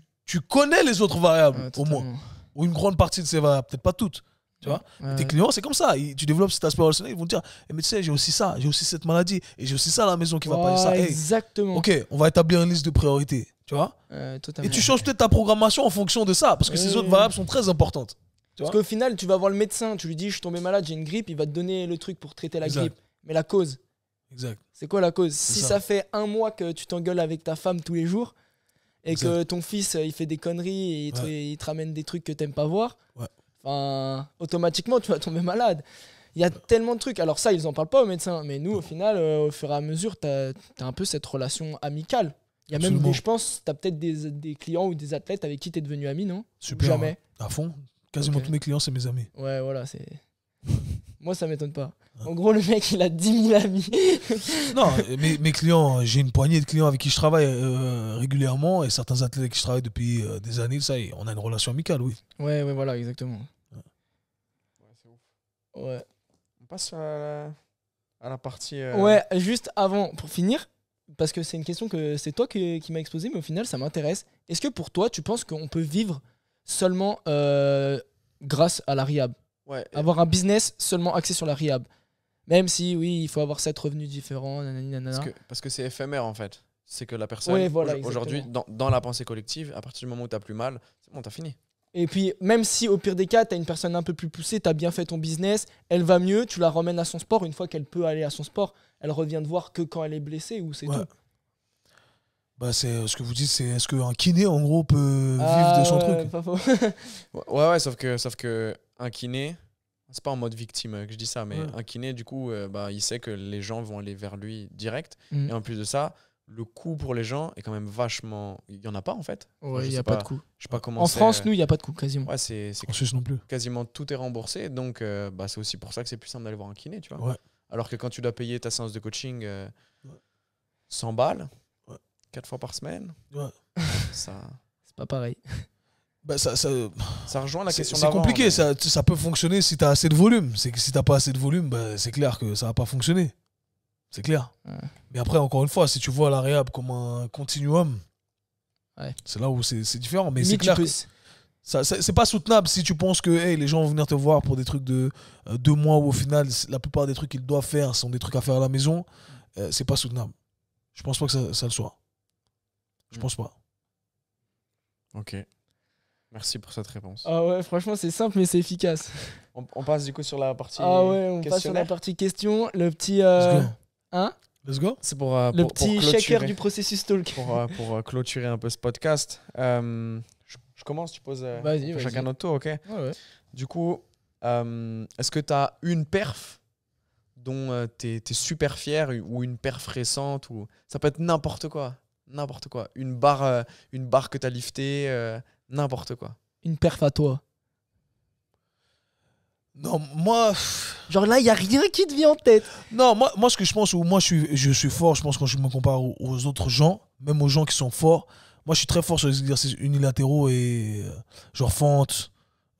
connais les autres variables, Ouais, au moins. totalement. Ou une grande partie de ces variables, peut-être pas toutes. Tu vois. Ouais, Tes ouais. clients, c'est comme ça. Tu développes cet aspect relationnel, ils vont te dire eh, mais tu sais, j'ai aussi ça, j'ai aussi cette maladie, et j'ai aussi ça à la maison qui va pas. Ça. Ouais, Hey, exactement. ok, on va établir une liste de priorités. Tu vois. Totalement. Et tu changes peut-être ta programmation en fonction de ça, parce que ces Ouais. autres variables sont très importantes. Tu Parce vois. qu'au final, tu vas voir le médecin, tu lui dis je suis tombé malade, j'ai une grippe, il va te donner le truc pour traiter la Exact. grippe. Mais la cause, Exact. c'est quoi la cause? Si ça. ça fait 1 mois que tu t'engueules avec ta femme tous les jours et Exact. que ton fils il fait des conneries et il te ramène des trucs que t'aimes pas voir, Ouais. enfin, automatiquement tu vas tomber malade. Il y a tellement de trucs. Alors ça, ils en parlent pas aux médecins, mais nous, au final, au fur et à mesure, t'as un peu cette relation amicale. Il y a même, Absolument. je pense, t'as peut-être des clients ou des athlètes avec qui t'es devenu ami, non? Super. Jamais. À fond. Quasiment Ok. tous mes clients, c'est mes amis. Ouais, voilà, c'est. Moi, ça m'étonne pas. En gros, le mec, il a 10 000 amis. Non, mes clients, j'ai une poignée de clients avec qui je travaille régulièrement, et certains athlètes avec qui je travaille depuis des années, ça y est, on a une relation amicale, oui. Ouais, voilà, exactement. c'est ouf. Ouais. On passe à la partie. Ouais, juste avant, pour finir, parce que c'est une question que c'est toi qui m'as exposé, mais au final, ça m'intéresse. Est-ce que pour toi, tu penses qu'on peut vivre seulement grâce à la rehab? Ouais. Avoir un business seulement axé sur la rehab? Même si, oui, il faut avoir 7 revenus différents, nanani, nanana. Parce que c'est éphémère en fait. C'est que la personne, Ouais, voilà, aujourd'hui, dans la pensée collective, à partir du moment où t'as plus mal, c'est bon, t'as fini. Et puis, même si au pire des cas, tu as une personne un peu plus poussée, tu as bien fait ton business, elle va mieux, tu la ramènes à son sport. Une fois qu'elle peut aller à son sport, elle revient te voir que quand elle est blessée ou c'est Ouais. tout. Bah, c'est ce que vous dites, c'est est-ce qu'un kiné, en gros, peut vivre de son truc? Pas faux. Ouais, sauf que un kiné, c'est pas en mode victime que je dis ça, mais Ouais. un kiné, du coup, bah, il sait que les gens vont aller vers lui direct. Mm. Et en plus de ça, le coût pour les gens est quand même vachement. Il y en a pas en fait. Ouais, Je il n'y a sais pas de coût. Je sais pas comment En c'est, France, nous, il n'y a pas de coût, quasiment. Ouais, c'est En Suisse non plus. quasiment tout est remboursé. Donc, bah, c'est aussi pour ça que c'est plus simple d'aller voir un kiné, tu vois. Ouais. Alors que quand tu dois payer ta séance de coaching Ouais. 100 balles, Ouais. 4 fois par semaine, Ouais. ça C'est pas pareil. Bah, ça rejoint la c'est question c'est d'avant, compliqué, mais- ça peut fonctionner si tu as assez de volume. C'est que si t'as pas assez de volume, bah, c'est clair que ça va pas fonctionner. C'est clair. Ouais. Mais après, encore une fois, si tu vois la réhab comme un continuum, Ouais. c'est là où c'est différent. Mais c'est Limite, clair tu que peux- c'est pas soutenable si tu penses que hey, les gens vont venir te voir pour des trucs de 2 mois où au final, la plupart des trucs qu'ils doivent faire sont des trucs à faire à la maison. C'est pas soutenable. Je pense pas que ça le soit. Je pense pas. Ok. Merci pour cette réponse. Ah ouais, franchement, c'est simple, mais c'est efficace. On passe du coup sur la partie Ah ouais, on passe sur la questionnaire. partie question. Le petit. Let's go. Hein? Let's go. C'est pour, Le pour petit clôturer, shaker du processus talk. pour clôturer un peu ce podcast. Je commence, tu poses Vas-y, pour vas-y. chacun notre tour, ok? Ouais, ouais. Du coup, est-ce que tu as une perf dont tu es super fier ou une perf récente ou... Ça peut être n'importe quoi. N'importe quoi. Une barre que tu as liftée, n'importe quoi. Une perf à toi. Non, moi. Genre là, il n'y a rien qui te vient en tête. Non, moi ce que je pense, où moi je suis fort, je pense quand je me compare aux autres gens, même aux gens qui sont forts, moi je suis très fort sur les exercices unilatéraux et genre fente,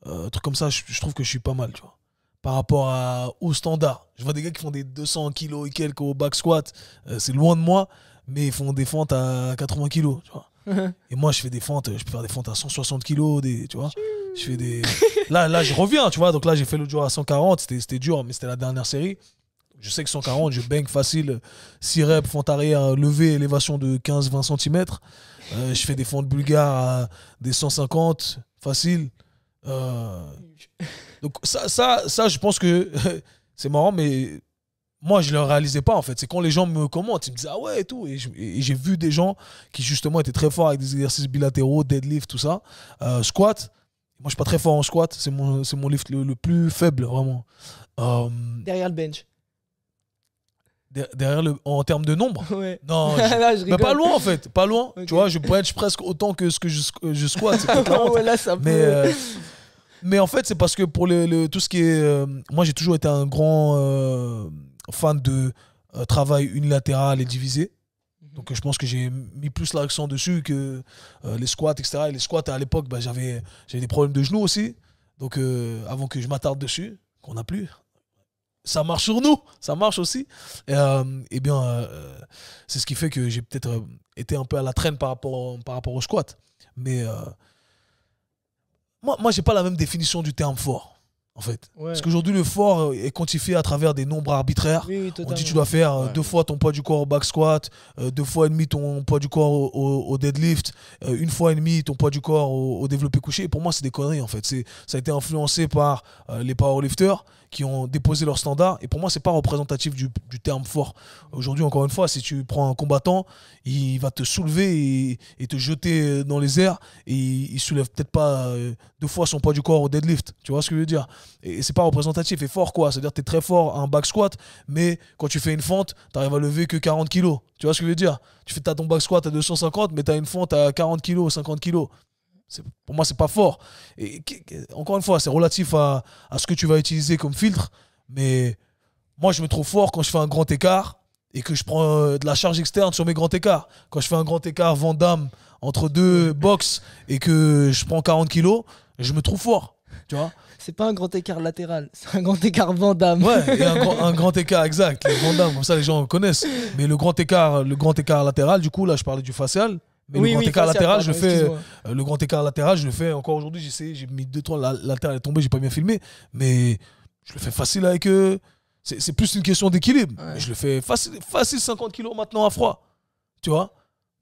un truc comme ça, je trouve que je suis pas mal, tu vois. Par rapport au standard. Je vois des gars qui font des 200 kilos et quelques au back squat. C'est loin de moi, mais ils font des fentes à 80 kilos, tu vois. Et moi, je peux faire des fentes à 160 kilos, tu vois. Je fais des... Là, je reviens, tu vois. Donc là, j'ai fait l'autre jour à 140. C'était dur, mais c'était la dernière série. Je sais que 140, je bang facile. 6 reps, fente arrière, levée, élévation de 15-20 cm. Je fais des fentes bulgares à des 150, facile. Donc ça, je pense que c'est marrant, mais moi, je ne le réalisais pas, en fait. C'est quand les gens me commentent, ils me disent « Ah ouais » et tout. Et j'ai vu des gens qui, justement, étaient très forts avec des exercices bilatéraux, deadlift, tout ça. Squat. Moi, je ne suis pas très fort en squat. C'est mon lift le plus faible, vraiment. Derrière le bench. En termes de nombre. Ouais. Non, Là, je mais pas rigole. loin, en fait. Pas loin. Ok. Tu vois, je bench presque autant que ce que je squat. C'est peut-être la honte. Ouais, là, ça peut... Mais en fait, c'est parce que pour tout ce qui est... moi, j'ai toujours été un grand fan de travail unilatéral et divisé. Donc, je pense que j'ai mis plus l'accent dessus que les squats, etc. Et les squats, à l'époque, bah, j'avais des problèmes de genoux aussi. Donc, avant que je m'attarde dessus, qu'on n'a plus, ça marche sur nous, ça marche aussi. Et bien, c'est ce qui fait que j'ai peut-être été un peu à la traîne par rapport au squat. Mais moi, j'ai pas la même définition du terme fort, en fait. Ouais. Parce qu'aujourd'hui, le fort est quantifié à travers des nombres arbitraires. Oui, On totalement. dit tu dois faire 2 fois ton poids du corps au back squat, 2 fois et demi ton poids du corps au deadlift, 1 fois et demi ton poids du corps au développé couché. Et pour moi, c'est des conneries, en fait. Ça a été influencé par les powerlifters qui ont déposé leurs standards. Et pour moi, c'est pas représentatif du terme fort. Aujourd'hui, encore une fois, si tu prends un combattant, il va te soulever et te jeter dans les airs. Et il soulève peut-être pas 2 fois son poids du corps au deadlift. Tu vois ce que je veux dire? Et c'est pas représentatif. Et fort quoi? C'est-à-dire que tu es très fort à un back squat, mais quand tu fais une fente, tu arrives à lever que 40 kilos. Tu vois ce que je veux dire? T'as ton back squat à 250, mais tu as une fente à 40 kilos, 50 kilos. Pour moi, c'est pas fort. Et encore une fois, c'est relatif à ce que tu vas utiliser comme filtre. Mais moi, je me trouve fort quand je fais un grand écart et que je prends de la charge externe sur mes grands écarts. Quand je fais un grand écart Van Damme entre 2 box et que je prends 40 kilos, je me trouve fort. Tu vois? C'est pas un grand écart latéral, c'est un grand écart Van Damme. Ouais, et un grand écart, exact. Les Van Damme, comme ça, les gens connaissent. Mais le grand écart latéral, du coup, là, je parlais du facial. Mais Oui, le grand oui, écart facial, latéral, pardon, je fais. excuse-moi. Le grand écart latéral, je le fais encore aujourd'hui. J'ai mis 2-3, la latéral est tombée, j'ai pas bien filmé. Mais je le fais facile avec. C'est plus une question d'équilibre. Ouais. Mais je le fais facile 50 kilos maintenant à froid. Tu vois?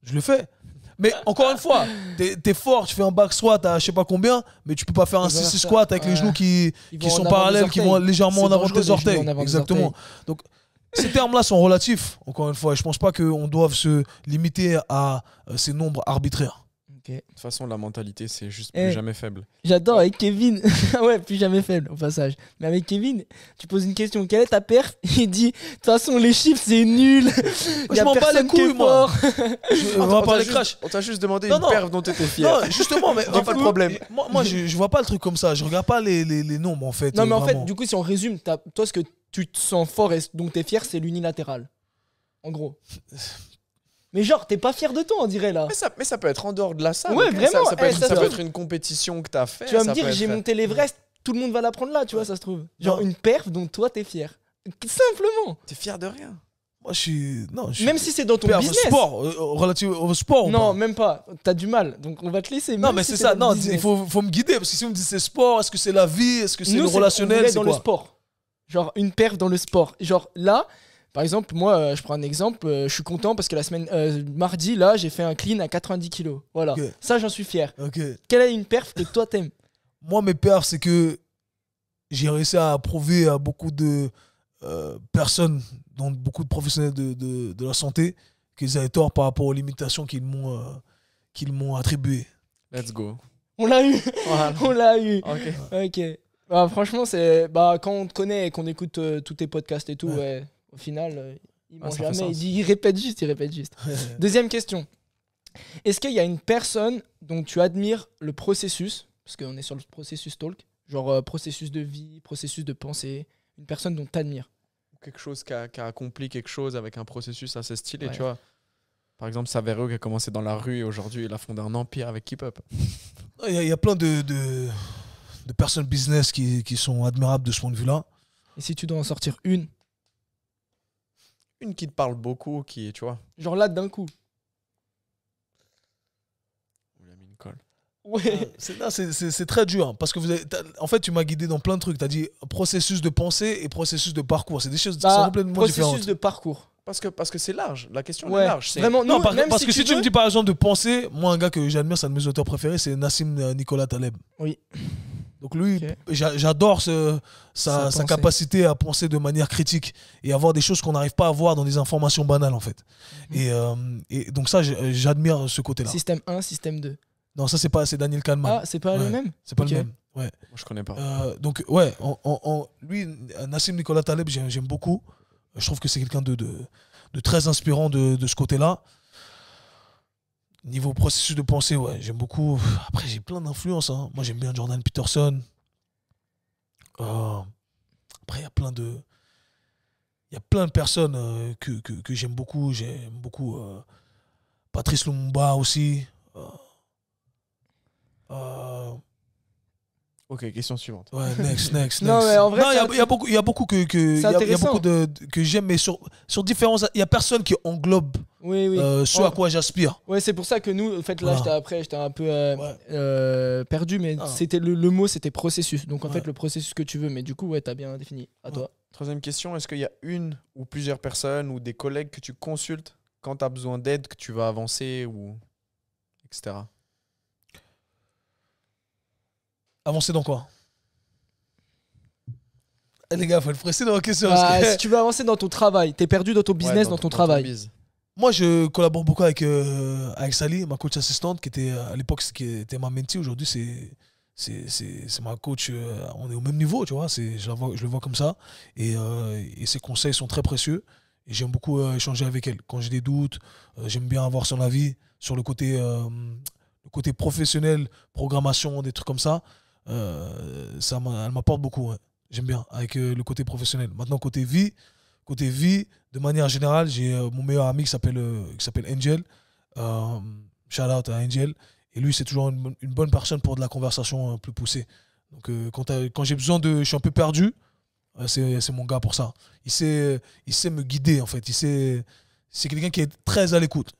Je le fais. Mais encore une fois, t'es fort, tu fais un back squat à je sais pas combien, mais tu peux pas faire un 6 squat avec les genoux qui vont sont en avant parallèles, des qui vont orteils. légèrement en C'est avant de tes dangereux, les genoux orteils. en avant des Exactement. orteils. Donc, ces termes-là sont relatifs, encore une fois. Et je pense pas qu'on doive se limiter à ces nombres arbitraires. Ok. De toute façon, la mentalité, c'est juste Eh. plus jamais faible. J'adore avec Kevin. Ouais, plus jamais faible au passage. Mais avec Kevin, tu poses une question, quelle est ta perf? Il dit, de toute façon, les chiffres, c'est nul. Il y Je a m'en bats personne les qui est couilles, moi. fort. On va parler crash. On t'a juste demandé Non, une non. perf dont t'étais fier. Non, justement, mais Pas de problème. Moi, je vois pas le truc comme ça. Je regarde pas les nombres, en fait. Non, mais en vraiment. fait, du coup, si on résume, toi, ce que tu te sens fort et dont t'es fier, c'est l'unilatéral. En gros. Mais genre, t'es pas fier de toi, on dirait là. Mais ça peut être en dehors de la salle. Ouais, ok. vraiment, Ça peut, être, ça ça se peut trouve. être une compétition que t'as fait. Tu vas me ça dire, peut j'ai être- monté l'Everest, tout le monde va l'apprendre là, tu vois, ça se trouve. Genre Non. une perf dont toi, t'es fier. Simplement. T'es fier de rien. Moi, je suis. Non, je suis. Même si c'est dans ton perf business. sport, relatif au sport. ou Non, pas même pas. T'as du mal. Donc on va te laisser. Non, même mais si c'est ça. dans Non, le il business. faut me guider. Parce que si on me dit c'est sport, est-ce que c'est la vie, est-ce que c'est Nous, le on relationnel, voulait c'est dans quoi? le sport. Genre une perf dans le sport. Genre là, par exemple, moi, je prends un exemple. Je suis content parce que la semaine mardi, là, j'ai fait un clean à 90 kilos. Voilà. Ok. Ça, j'en suis fier. Ok. Quelle est une perf que toi t'aimes? Moi, mes perfs, c'est que j'ai réussi à prouver à beaucoup de personnes, dont beaucoup de professionnels de la santé, qu'ils avaient tort par rapport aux limitations qu'ils m'ont attribuées. Let's go. On l'a eu. Voilà. On l'a eu. Ok. Ok. Bah, franchement, c'est quand on te connaît et qu'on écoute tous tes podcasts et tout, Ouais. ouais, au final, il ment ça fait jamais. sens. Il répète juste, il répète juste. Deuxième question. Est-ce qu'il y a une personne dont tu admires le processus, parce qu'on est sur le processus talk, genre processus de vie, processus de pensée, une personne dont tu admires? Quelque chose qui a accompli quelque chose avec un processus assez stylé, Ouais. tu vois. Par exemple, Saverio qui a commencé dans la rue et aujourd'hui il a fondé un empire avec Keep Up. Il y a plein de de personnes business qui sont admirables de ce point de vue-là. Et si tu dois en sortir une, Une qui te parle beaucoup, qui, tu vois. genre là d'un coup. Il a mis une colle. Ouais. C'est très dur, hein, parce que en fait, tu m'as guidé dans plein de trucs. Tu as dit processus de pensée et processus de parcours. C'est des choses Bah, complètement différentes. processus de parcours. Parce que c'est large. La question Ouais. est large. C'est... Vraiment, Non, nous, parce même que si tu me veux- dis par exemple de penser, moi, un gars que j'admire, c'est un de mes auteurs préférés, c'est Nassim Nicolas Taleb. Oui. Donc lui, Ok. j'adore Sa sa pensée. capacité à penser de manière critique et à voir des choses qu'on n'arrive pas à voir dans des informations banales, en fait. Et donc ça, j'admire ce côté-là. Système 1, système 2. Non, ça, c'est Daniel Kahneman. Ah, c'est pas le Ouais. même? C'est pas Ok. le même. Ouais. Moi, je connais pas. Donc, ouais, lui, Nassim Nicolas Taleb, j'aime beaucoup. Je trouve que c'est quelqu'un de très inspirant de ce côté-là. Niveau processus de pensée, ouais, j'aime beaucoup. Après, j'ai plein d'influences. Hein. Moi, j'aime bien Jordan Peterson. Après, il y a plein de personnes que j'aime beaucoup. J'aime beaucoup Patrice Lumumba aussi. Ok, question suivante. Ouais, next. Non, mais en vrai, Non, il y a beaucoup que c'est il y a intéressant. beaucoup que j'aime, mais sur différents. Il y a personne qui englobe Oui, oui. ce à quoi j'aspire. Ouais, c'est pour ça que nous, en fait, là, Voilà. j'étais un peu Ouais. perdu, mais Ah. c'était le mot, c'était processus. Donc, en Ouais. fait, le processus que tu veux. Mais du coup, ouais, t'as bien défini. À toi. Troisième question, est-ce qu'il y a une ou plusieurs personnes ou des collègues que tu consultes quand tu as besoin d'aide, que tu vas avancer ou etc. Avancer dans quoi? Eh, les gars, faut être précis dans la question. Bah, parce que- si tu veux avancer dans ton travail, t'es perdu dans ton business, Ouais, dans ton travail. bise. Moi, je collabore beaucoup avec Sally, ma coach assistante, qui était à l'époque qui était ma mentee. Aujourd'hui, c'est ma coach. On est au même niveau, tu vois. Je le vois comme ça. Et ses conseils sont très précieux. Et j'aime beaucoup échanger avec elle. Quand j'ai des doutes, j'aime bien avoir son avis sur le côté professionnel, programmation, des trucs comme ça. Elle m'apporte beaucoup. Ouais. J'aime bien avec le côté professionnel. Maintenant, côté vie, de manière générale, j'ai mon meilleur ami qui s'appelle Angel. Shout out à Angel. Et lui, c'est toujours une bonne personne pour de la conversation plus poussée. Donc, quand j'ai besoin je suis un peu perdu, c'est mon gars pour ça. Il sait me guider, en fait. C'est quelqu'un qui est très à l'écoute.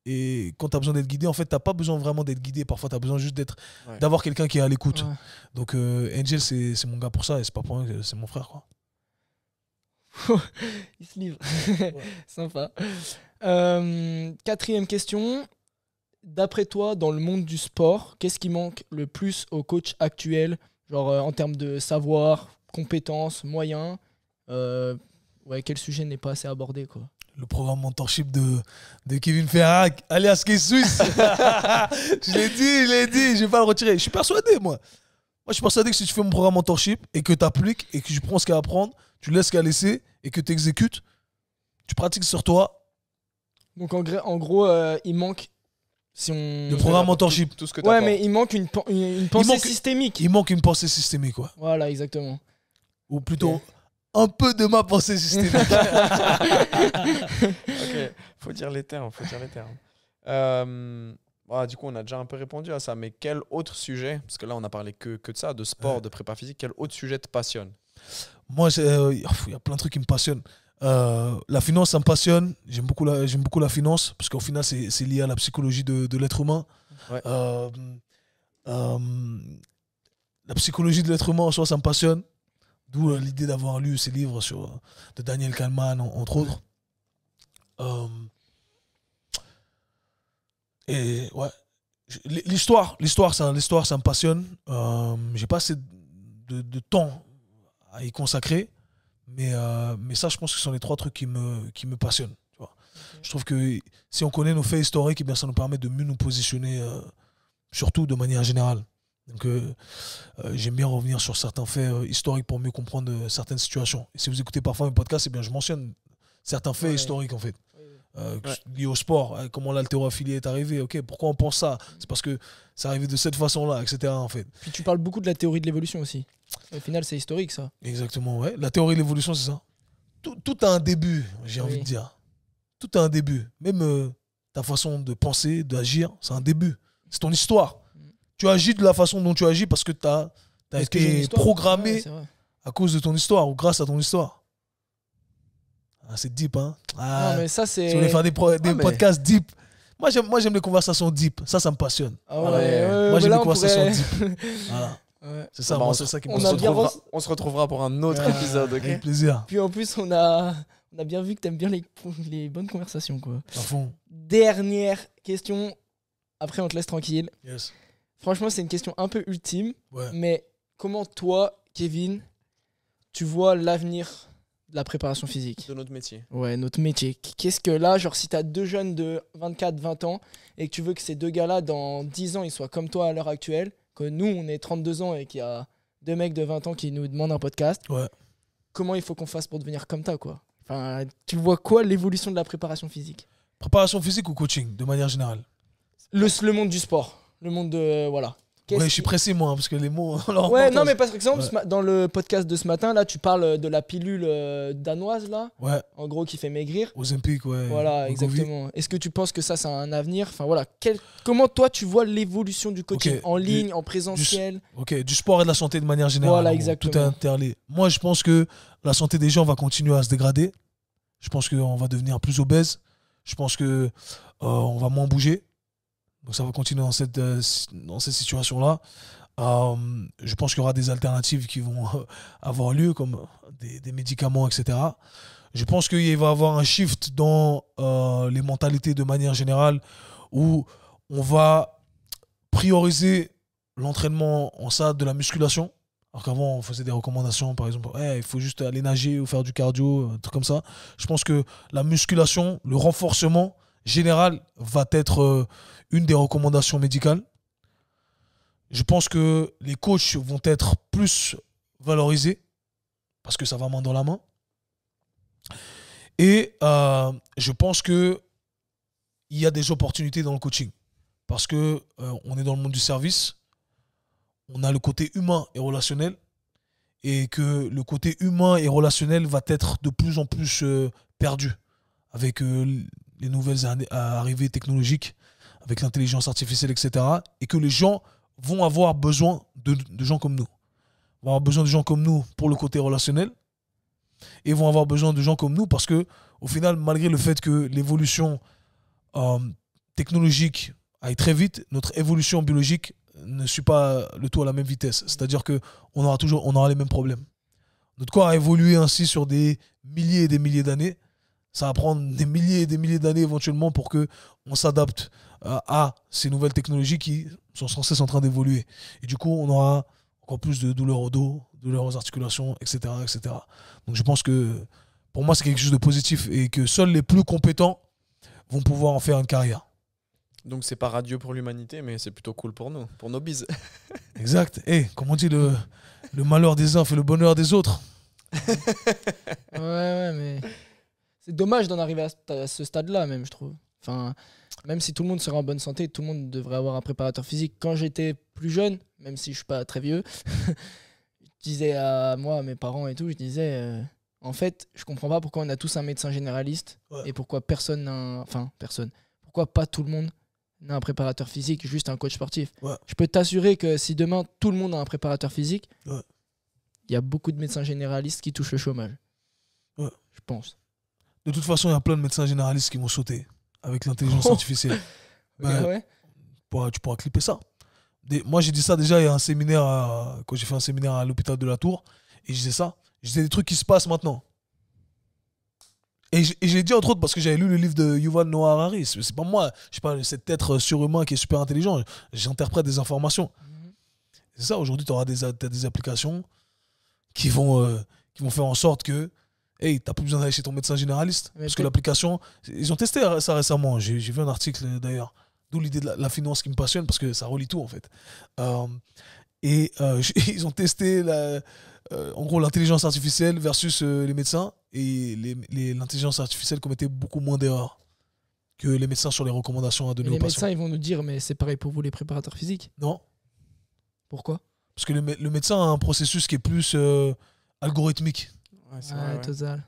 Et quand tu as besoin d'être guidé, en fait, tu n'as pas besoin vraiment d'être guidé. Parfois, tu as besoin juste d'avoir quelqu'un qui est à l'écoute. Ouais. Donc, Angel, c'est mon gars pour ça. Et c'est pas pour rien que c'est mon frère, quoi. Il se livre. Sympa. Quatrième question. D'après toi, dans le monde du sport, qu'est-ce qui manque le plus aux coachs actuels, genre en termes de savoir, compétences, moyens ouais, quel sujet n'est pas assez abordé, quoi? Le programme mentorship de Kevin Ferrac, alias K-Swiss. Je l'ai dit, je vais pas le retirer. Je suis persuadé, moi. Moi, je suis persuadé que si tu fais mon programme mentorship et que tu appliques et que tu prends ce qu'il y a à apprendre, tu laisses ce qu'il y a à laisser et que tu exécutes, tu pratiques sur toi. Donc en gros, il manque... Si on... Le programme mentorship. Tout ce que Ouais, t'apportes. mais il manque une pensée manque- systémique. Il manque une pensée systémique, quoi. Voilà, exactement. Ou plutôt Ok. un peu de ma pensée systémique. Ok, faut dire les termes. Du coup, on a déjà un peu répondu à ça, mais quel autre sujet, parce que là, on a parlé que de ça, de sport, de prépa physique, quel autre sujet te passionne? Moi, il y a plein de trucs qui me passionnent. La finance, ça me passionne. J'aime beaucoup la finance, parce qu'au final, c'est lié à la psychologie de l'être humain. Ouais. La psychologie de l'être humain, en soi, ça me passionne. D'où l'idée d'avoir lu ces livres de Daniel Kahneman, entre autres. Et ouais, l'histoire, ça me passionne. J'ai pas assez de temps à y consacrer, mais ça, je pense que ce sont les trois trucs qui me passionnent. Tu vois. Je trouve que si on connaît nos faits historiques, eh bien, ça nous permet de mieux nous positionner, surtout de manière générale. Donc, j'aime bien revenir sur certains faits historiques pour mieux comprendre certaines situations. Et si vous écoutez parfois mes podcasts, eh bien, je mentionne certains faits historiques, en fait. Liés au sport, comment l'haltérophilie est arrivée, ok, pourquoi on pense ça? C'est parce que c'est arrivé de cette façon-là, etc. En fait. Puis tu parles beaucoup de la théorie de l'évolution aussi. Au final, c'est historique, ça. Exactement, ouais. La théorie de l'évolution, c'est ça. Tout a un début, j'ai envie de dire. Tout a un début. Même ta façon de penser, d'agir, c'est un début. C'est ton histoire. Tu agis de la façon dont tu agis parce que tu as Tu as Parce que j'ai une été histoire. programmé Ouais, c'est vrai. à cause de ton histoire ou grâce à ton histoire. Ah, c'est deep, hein. Ah, Non, mais ça, si on voulait c'est. faire des mais- podcasts deep. Moi, j'aime les conversations deep. Ça me passionne. Ah ouais. ouais, Moi, mais j'aime là, les on conversations pourrait- deep. Voilà. Ouais. C'est ça, Bah, moi, on c'est se- ça qui me on On a se bien passionne. on se retrouvera pour un autre Ouais. épisode, ok? Avec plaisir. Puis en plus, on a bien vu que t'aimes bien les bonnes conversations, quoi. À fond. Dernière question. Après, on te laisse tranquille. Yes. Franchement, c'est une question un peu ultime. Ouais. Mais comment toi, Kevin, tu vois l'avenir de la préparation physique? De notre métier. Ouais, notre métier. Qu'est-ce que là, genre si t'as deux jeunes de 24-20 ans et que tu veux que ces deux gars-là, dans 10 ans, ils soient comme toi à l'heure actuelle, que nous, on est 32 ans et qu'il y a deux mecs de 20 ans qui nous demandent un podcast, Ouais. comment il faut qu'on fasse pour devenir comme toi, quoi? Enfin, tu vois quoi l'évolution de la préparation physique? Préparation physique ou coaching, de manière générale? Le monde du sport. Le monde de... Voilà. Qu'est-ce Ouais, je suis qui- pressé, moi, hein, parce que les mots ont leur Ouais, non, importance. mais par exemple, Ouais. dans le podcast de ce matin, là, tu parles de la pilule danoise, là, Ouais, en gros, qui fait maigrir. Ozempic, ouais. Voilà, Wegovy. exactement. Est-ce que tu penses que ça a un avenir? Enfin, voilà. Comment toi, tu vois l'évolution du coaching? Ok, En du- ligne, en présentiel? Ok, du sport et de la santé de manière générale. Voilà, en gros. exactement. Tout est interlié. Moi, je pense que la santé des gens va continuer à se dégrader. Je pense qu'on va devenir plus obèse. Je pense que on va moins bouger. Donc ça va continuer dans cette situation-là. Je pense qu'il y aura des alternatives qui vont avoir lieu, comme des médicaments, etc. Je pense qu'il va y avoir un shift dans les mentalités de manière générale, où on va prioriser l'entraînement en salle de la musculation. Alors qu'avant, on faisait des recommandations, par exemple, il faut juste aller nager ou faire du cardio, un truc comme ça. Je pense que la musculation, le renforcement général va être une des recommandations médicales. Je pense que les coachs vont être plus valorisés parce que ça va main dans la main. Et je pense qu'il y a des opportunités dans le coaching parce que on est dans le monde du service. On a le côté humain et relationnel, et que le côté humain et relationnel va être de plus en plus perdu avec les nouvelles arrivées technologiques, avec l'intelligence artificielle, etc. Et que les gens vont avoir besoin de gens comme nous. Ils vont avoir besoin de gens comme nous pour le côté relationnel, et vont avoir besoin de gens comme nous parce que, au final, malgré le fait que l'évolution technologique aille très vite, notre évolution biologique ne suit pas le tout à la même vitesse. C'est-à-dire qu'on aura les mêmes problèmes. Notre corps a évolué ainsi sur des milliers et des milliers d'années. Ça va prendre des milliers et des milliers d'années éventuellement pour qu'on s'adapte à ces nouvelles technologies qui sont sans cesse en train d'évoluer. Et du coup, on aura encore plus de douleurs au dos, douleurs aux articulations, etc., etc. Donc je pense que pour moi, c'est quelque chose de positif et que seuls les plus compétents vont pouvoir en faire une carrière. Donc c'est pas radieux pour l'humanité, mais c'est plutôt cool pour nous, pour nos bises. Exact. Comme on dit, le malheur des uns fait le bonheur des autres. Ouais, mais c'est dommage d'en arriver à ce stade-là, même, je trouve. Enfin, même si tout le monde serait en bonne santé, tout le monde devrait avoir un préparateur physique. Quand j'étais plus jeune, même si je suis pas très vieux, je disais à moi, à mes parents et tout, je disais, en fait, je comprends pas pourquoi on a tous un médecin généraliste et pourquoi personne n'a pourquoi pas tout le monde n'a un préparateur physique, juste un coach sportif. Ouais. Je peux t'assurer que si demain tout le monde a un préparateur physique, Ouais. il y a beaucoup de médecins généralistes qui touchent le chômage. Ouais. Je pense. De toute façon, il y a plein de médecins généralistes qui vont sauter avec l'intelligence artificielle. Ben, Ah ouais? tu pourras clipper ça. Moi, j'ai dit ça déjà, il y a un séminaire, quand j'ai fait un séminaire à l'hôpital de la Tour, et je disais ça. Je disais des trucs qui se passent maintenant. Et j'ai dit entre autres parce que j'avais lu le livre de Yuval Noah Harari. C'est pas moi, je suis pas cet être surhumain qui est super intelligent. J'interprète des informations. C'est ça, aujourd'hui, tu auras des applications qui vont faire en sorte que t'as plus besoin d'aller chez ton médecin généraliste. Mais Parce que peut-être- l'application, ils ont testé ça récemment. J'ai vu un article d'ailleurs. D'où l'idée de la finance qui me passionne parce que ça relie tout en fait. Ils ont testé en gros l'intelligence artificielle versus les médecins, et l'intelligence artificielle commettait beaucoup moins d'erreurs que les médecins sur les recommandations à donner Mais aux les patients. médecins, ils vont nous dire, mais c'est pareil pour vous les préparateurs physiques. Non, Pourquoi? parce que le médecin a un processus qui est plus algorithmique. Ouais, c'est Ouais, vrai, ouais. total.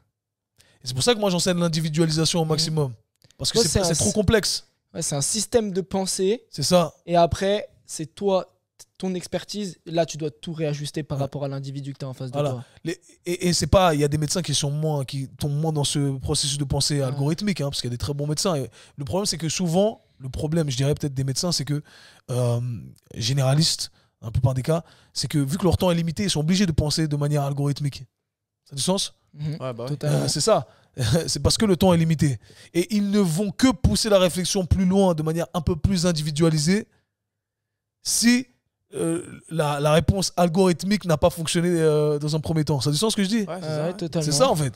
Et c'est pour ça que moi j'enseigne l'individualisation au maximum. Parce que Ouais, c'est trop complexe. Ouais, c'est un système de pensée, C'est ça. et après, c'est toi, ton expertise, là, tu dois tout réajuster par rapport à l'individu que tu as en face de toi. Et c'est pas, il y a des médecins qui tombent moins dans ce processus de pensée algorithmique, parce qu'il y a des très bons médecins. Et le problème, c'est que souvent, je dirais peut-être des médecins, c'est que généralistes, dans la plupart des cas, c'est que vu que leur temps est limité, ils sont obligés de penser de manière algorithmique. Ça a du sens ? Ouais, bah c'est ça. C'est parce que le temps est limité. Et ils ne vont que pousser la réflexion plus loin, de manière un peu plus individualisée, si la réponse algorithmique n'a pas fonctionné dans un premier temps. Ça a du sens ce que je dis ? Ouais, totalement. C'est ça en fait.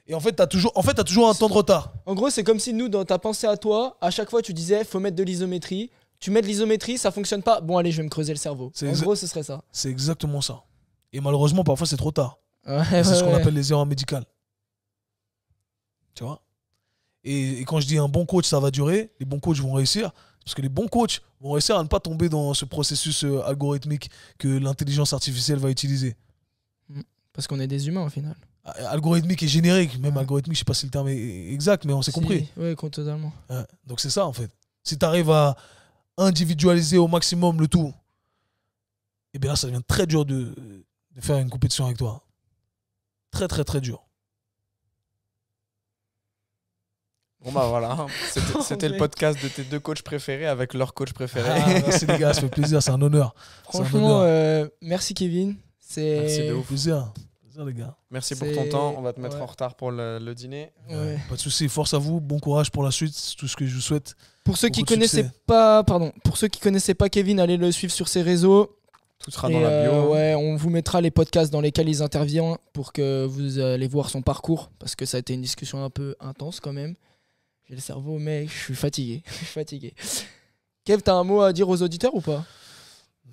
Et en fait, t'as toujours un temps de retard. En gros, c'est comme si nous, dans ta pensée à toi, à chaque fois, tu disais faut mettre de l'isométrie. Tu mets de l'isométrie, ça fonctionne pas. Bon, allez, je vais me creuser le cerveau. En gros, ce serait ça. C'est exactement ça. Et malheureusement, parfois, c'est trop tard. C'est ce qu'on appelle les erreurs médicales. Tu vois ? Et quand je dis un bon coach, ça va durer, les bons coachs vont réussir. Parce que les bons coachs vont réussir à ne pas tomber dans ce processus algorithmique que l'intelligence artificielle va utiliser. Parce qu'on est des humains au final. Algorithmique et générique. Même algorithmique, je ne sais pas si le terme est exact, mais on s'est compris. Oui, totalement. Donc c'est ça en fait. Si tu arrives à individualiser au maximum le tout, et bien là, ça devient très dur de faire une compétition avec toi. Très, très, très dur. Bon bah voilà, c'était le podcast de tes 2 coachs préférés avec leur coach préféré. Merci les gars, ça fait plaisir, c'est un honneur. Franchement, merci Kevin. Merci de ouf. Plaisir les gars. Merci pour ton temps, on va te mettre en retard pour le dîner. Pas de soucis, force à vous, bon courage pour la suite, c'est tout ce que je vous souhaite. Pour ceux qui connaissaient pas Kevin, allez le suivre sur ses réseaux. Tout sera dans la bio. On vous mettra les podcasts dans lesquels il intervient pour que vous allez voir son parcours, parce que ça a été une discussion un peu intense quand même. J'ai le cerveau, mais je suis fatigué. Kev, t'as un mot à dire aux auditeurs ou pas ?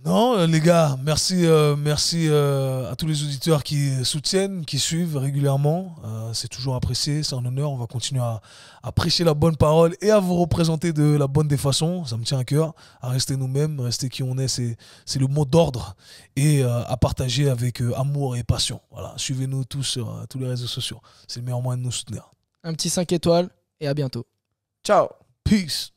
Non, les gars, merci à tous les auditeurs qui soutiennent, qui suivent régulièrement. C'est toujours apprécié, c'est un honneur. On va continuer à prêcher la bonne parole et à vous représenter de la bonne des façons. Ça me tient à cœur, à rester nous-mêmes, rester qui on est, c'est le mot d'ordre. Et à partager avec amour et passion. Voilà, suivez-nous tous sur tous les réseaux sociaux. C'est le meilleur moyen de nous soutenir. Un petit 5 étoiles et à bientôt. Ciao. Peace.